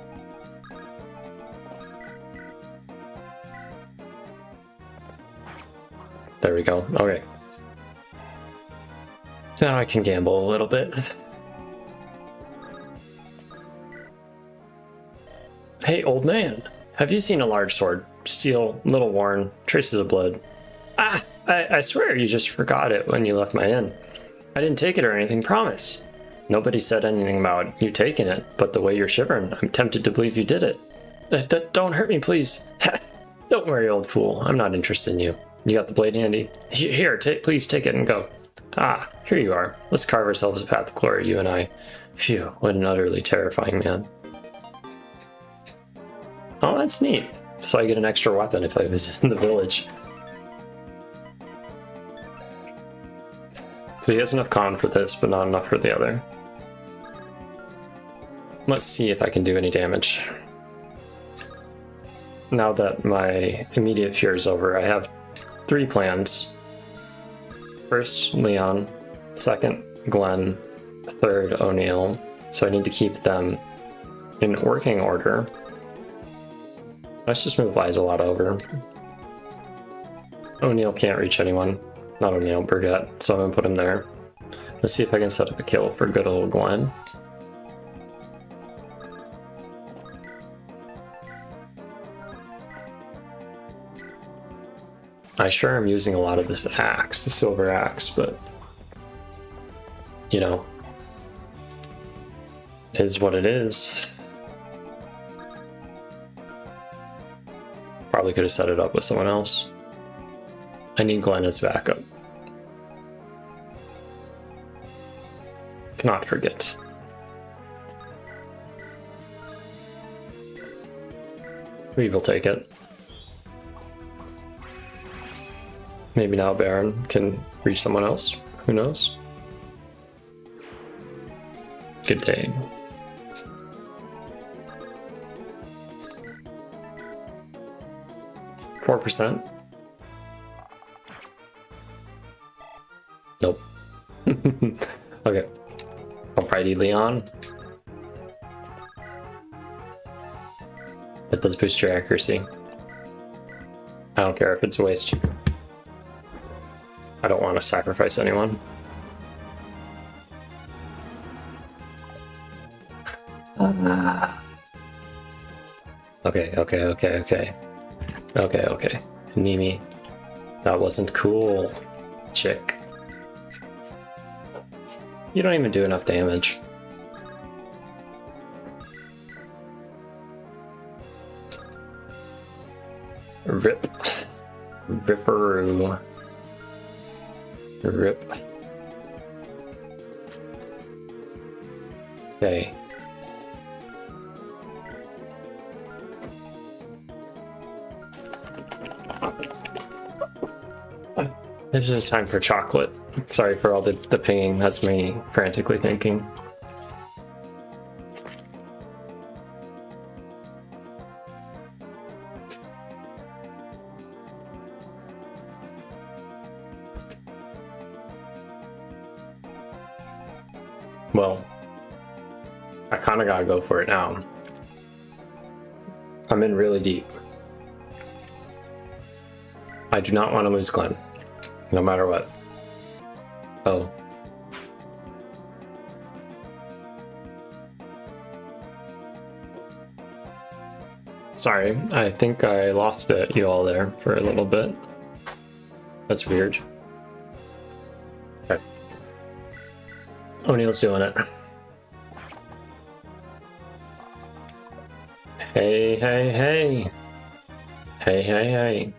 There we go. Okay. Now I can gamble a little bit. Hey, old man. Have you seen a large sword? Steel, little worn, traces of blood. Ah! I swear you just forgot it when you left my inn. I didn't take it or anything, promise. Nobody said anything about you taking it, but the way you're shivering, I'm tempted to believe you did it. Don't hurt me, please. Don't worry, old fool. I'm not interested in you. You got the blade handy? Here, please take it and go. Ah, here you are. Let's carve ourselves a path to glory, you and I. Phew, what an utterly terrifying man. Oh, that's neat. So I get an extra weapon if I visit the village. So he has enough con for this, but not enough for the other. Let's see if I can do any damage. Now that my immediate fear is over, I have 3 plans. First, Leon. Second, Glenn. Third, O'Neill. So I need to keep them in working order. Let's just move Lizelot over. O'Neill can't reach anyone. Not O'Neill, Burgett. So I'm gonna put him there. Let's see if I can set up a kill for good old Glenn. I sure am using a lot of this axe, the silver axe, but you know, is what it is. Probably could have set it up with someone else. I need Glenn as backup. Cannot forget. Reeve will take it. Maybe now Baron can reach someone else. Who knows? Good day. %. Nope. Okay. Alrighty, Leon. That does boost your accuracy. I don't care if it's a waste. I don't want to sacrifice anyone. Okay. Okay. Nimi. That wasn't cool, chick. You don't even do enough damage. Rip. Ripperoo. Rip. Okay. This is time for chocolate. Sorry for all the pinging. That's me frantically thinking. Well, I kind of gotta go for it now. I'm in really deep. I do not want to lose Glenn, no matter what. Oh. Sorry, I think I lost you all there for a little bit. That's weird. Okay. O'Neill's doing it. Hey. Hey.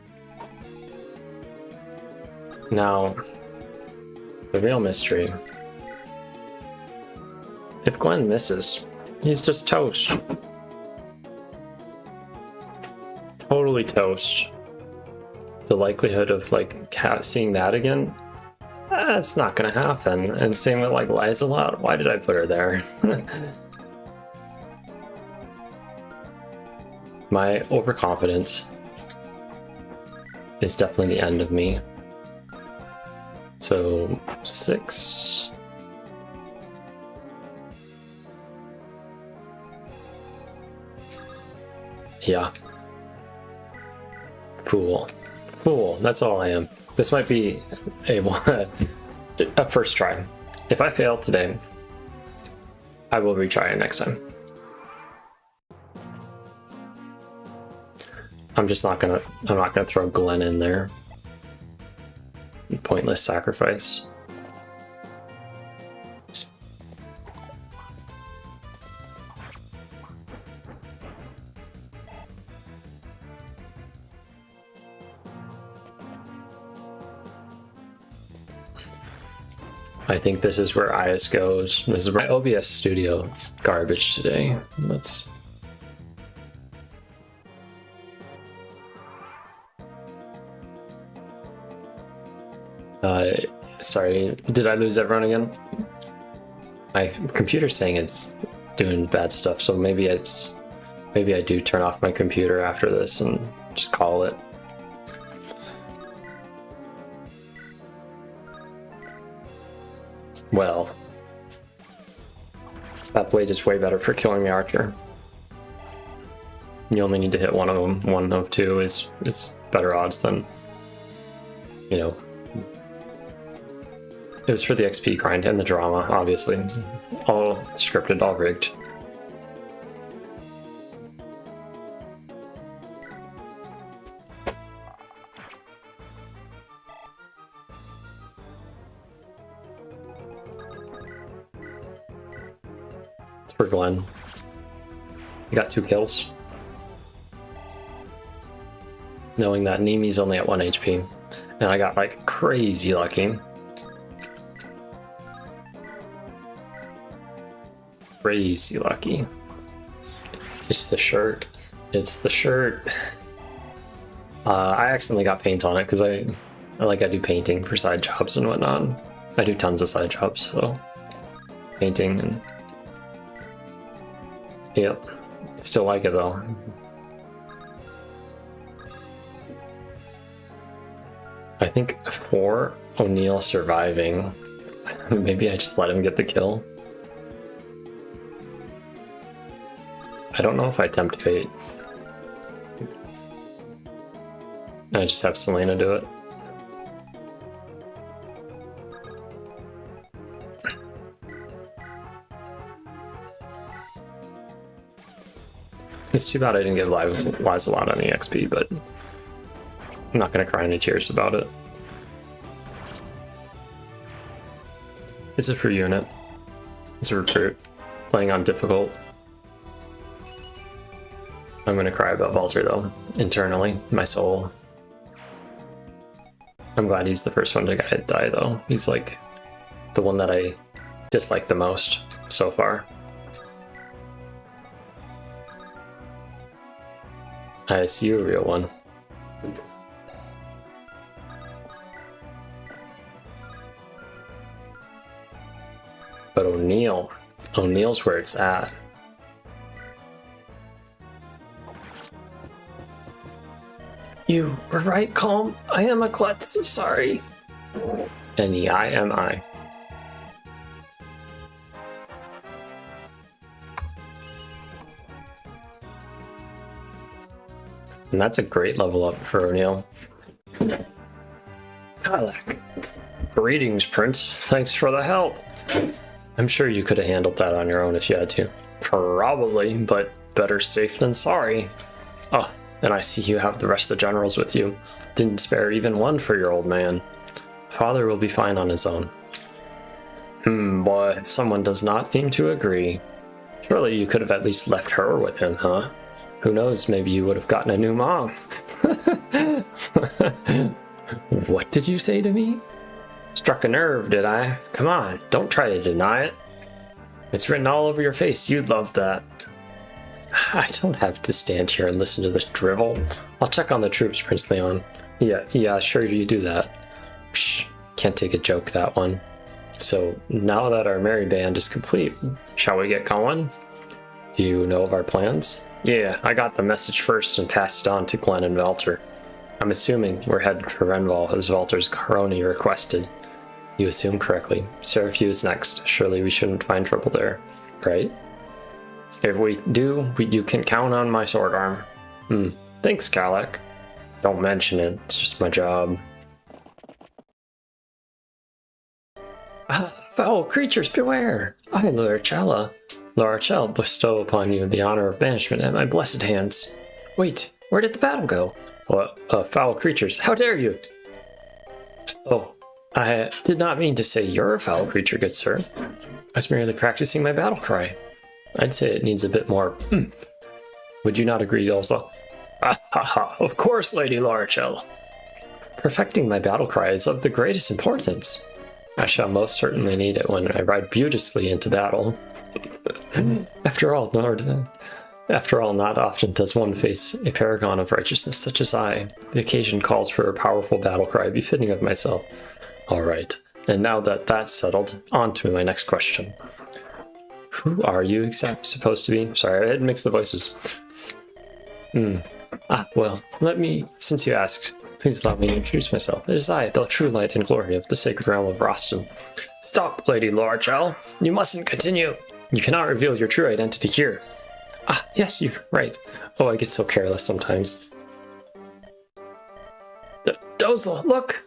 Now, the real mystery. If Glenn misses, he's just toast. Totally toast. The likelihood of like seeing that again, that's not gonna happen. And same with like Lizelot. Why did I put her there? My overconfidence is definitely the end of me. So 6. Yeah. Fool. That's all I am. This might be a first try. If I fail today, I will retry it next time. I'm not gonna throw Glenn in there. Pointless sacrifice. I think this is where IS goes. This is my OBS studio. It's garbage today. Let's... sorry, did I lose everyone again? My computer's saying it's doing bad stuff, so maybe I do turn off my computer after this and just call it. Well, that blade is way better for killing the archer. You only need to hit one of them. One of two is better odds than, you know. It was for the XP grind and the drama, obviously. All scripted, all rigged. For Glenn. He got 2 kills. Knowing that Nimi's only at 1 HP. And I got like crazy lucky. Crazy lucky. It's the shirt. It's the shirt. I accidentally got paint on it because I do painting for side jobs and whatnot. I do tons of side jobs, so painting and yep. Still like it though. I think for O'Neill surviving, maybe I just let him get the kill. I don't know if I tempt fate. I just have Selena do it. It's too bad I didn't give Lies a lot on EXP, but I'm not gonna cry any tears about it. It's a free unit. It's a recruit. Playing on difficult. I'm gonna cry about Vulture though, internally, my soul. I'm glad he's the first one to die though. He's like the one that I dislike the most so far. I see you a real one. But O'Neill's where it's at. You were right, Calm. I am a klutz, sorry. And the I am I. And that's a great level up for O'Neill. Kylak. Greetings, Prince. Thanks for the help. I'm sure you could have handled that on your own if you had to. Probably, but better safe than sorry. Oh, and I see you have the rest of the generals with you. Didn't spare even one for your old man. Father will be fine on his own. But someone does not seem to agree. Surely you could have at least left her with him, huh? Who knows, maybe you would have gotten a new mom. What did you say to me? Struck a nerve, did I? Come on, don't try to deny it. It's written all over your face, you'd love that. I don't have to stand here and listen to this drivel. I'll check on the troops, Prince Leon. Yeah, sure you do that. Psh, can't take a joke, that one. So, now that our merry band is complete, shall we get going? Do you know of our plans? Yeah, I got the message first and passed it on to Glenn and Valter. I'm assuming we're headed for Renval as Valter's Caroni requested. You assume correctly. Seraph is next. Surely we shouldn't find trouble there, right? If we do, you can count on my sword arm. Thanks, Kylak. Don't mention it. It's just my job. Ah, foul creatures, beware! I, Larchella, bestow upon you the honor of banishment at my blessed hands. Wait, where did the battle go? Foul creatures, how dare you! Oh, I did not mean to say you're a foul creature, good sir. I was merely practicing my battle cry. I'd say it needs a bit more oomph. Would you not agree, Elsa? Ah ha ha, of course, Lady Larchell. Perfecting my battle cry is of the greatest importance. I shall most certainly need it when I ride beauteously into battle. After all, not often does one face a paragon of righteousness such as I. The occasion calls for a powerful battle cry befitting of myself. All right, and now that that's settled, on to my next question. Who are you exactly supposed to be? Sorry, I had mixed the voices. Well, since you asked, please allow me to introduce myself. It is I, the true light and glory of the sacred realm of Roston. Stop, Lady Larchell. You mustn't continue. You cannot reveal your true identity here. Ah, yes, you're right. Oh, I get so careless sometimes. Dozla, look!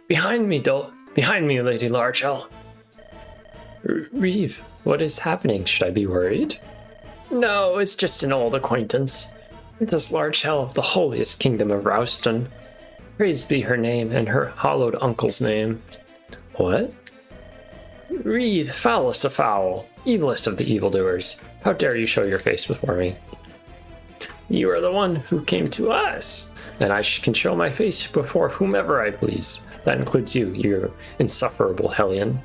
Behind me, Lady Larchell. Reeve, what is happening? Should I be worried? No, it's just an old acquaintance. This Larchell of the holiest kingdom of Rouston. Praised be her name and her hallowed uncle's name. What? Reeve, foulest of foul, evilest of the evildoers. How dare you show your face before me? You are the one who came to us, and I can show my face before whomever I please. That includes you, you insufferable hellion.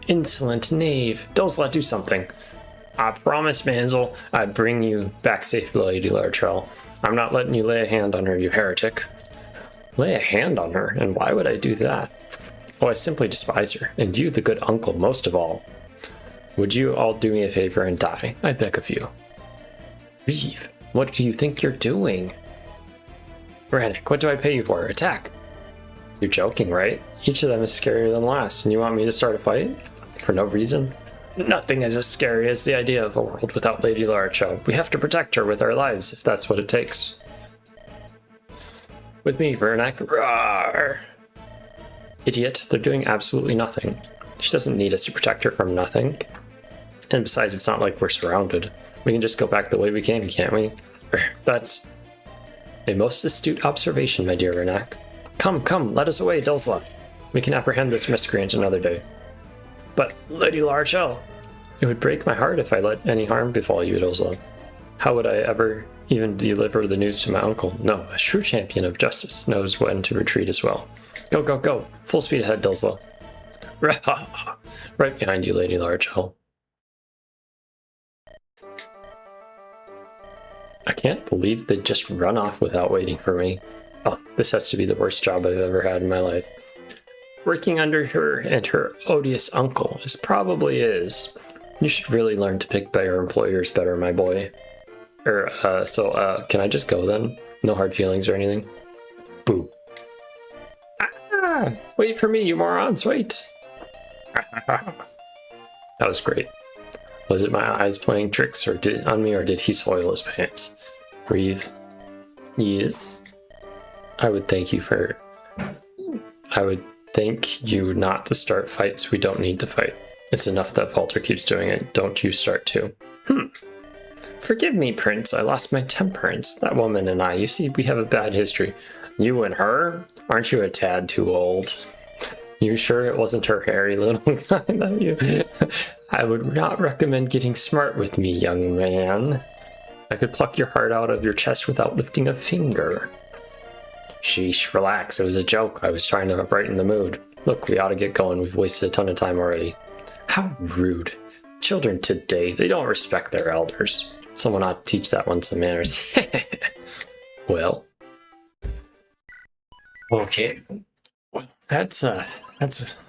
Insolent knave. Dozla, do something. I promise, Manzel, I'd bring you back safely, Lady Larchell. I'm not letting you lay a hand on her, you heretic. Lay a hand on her? And why would I do that? Oh, I simply despise her, and you, the good uncle, most of all. Would you all do me a favor and die? I beg of you. Reeve, what do you think you're doing? Rannick, what do I pay you for? Attack! You're joking, right? Each of them is scarier than last, and you want me to start a fight? For no reason? Nothing is as scary as the idea of a world without Lady Larchell. We have to protect her with our lives, if that's what it takes. With me, Vernak. Roar! Idiot, they're doing absolutely nothing. She doesn't need us to protect her from nothing. And besides, it's not like we're surrounded. We can just go back the way we came, can't we? That's a most astute observation, my dear Vernak. Come, let us away, Dozla. We can apprehend this miscreant another day. But, Lady Larchell, it would break my heart if I let any harm befall you, Dozla. How would I ever even deliver the news to my uncle? No, a true champion of justice knows when to retreat as well. Go! Full speed ahead, Dozla. Right behind you, Lady Larchell. I can't believe they just run off without waiting for me. Oh, this has to be the worst job I've ever had in my life. Working under her and her odious uncle probably is. You should really learn to pick better employers better, my boy. Can I just go then? No hard feelings or anything? Boo. Ah! Wait for me, you morons, wait! That was great. Was it my eyes playing tricks on me, or did he soil his pants? Reeve. Yes? I would thank you not to start fights we don't need to fight. It's enough that Valter keeps doing it. Don't you start too. Forgive me, Prince. I lost my temperance. That woman and I, you see, we have a bad history. You and her? Aren't you a tad too old? You sure it wasn't her hairy little guy that you... I would not recommend getting smart with me, young man. I could pluck your heart out of your chest without lifting a finger. Sheesh, relax. It was a joke. I was trying to brighten the mood. Look, we ought to get going. We've wasted a ton of time already. How rude. Children today, they don't respect their elders. Someone ought to teach that one some manners. Well. Okay. That's a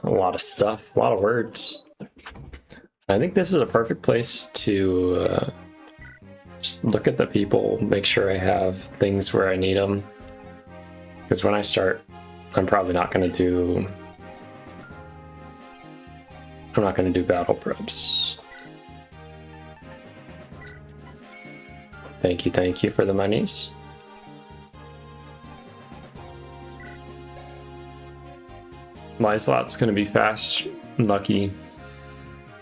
lot of stuff. A lot of words. I think this is a perfect place to just look at the people, make sure I have things where I need them. Because when I start, I'm probably not going to do... I'm not going to do battle probes. Thank you for the monies. Lyslot's going to be fast, lucky,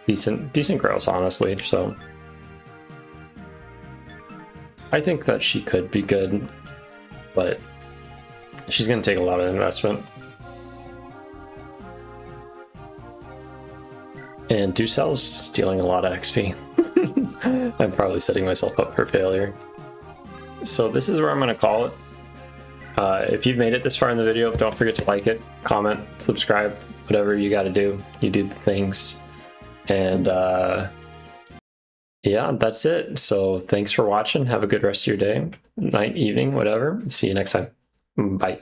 decent girls, honestly. So I think that she could be good, but she's going to take a lot of investment. And Ducel's stealing a lot of XP. I'm probably setting myself up for failure. So this is where I'm going to call it. If you've made it this far in the video, don't forget to like it, comment, subscribe, whatever you got to do. You do the things. And yeah, that's it. So thanks for watching. Have a good rest of your day, night, evening, whatever. See you next time. Bye.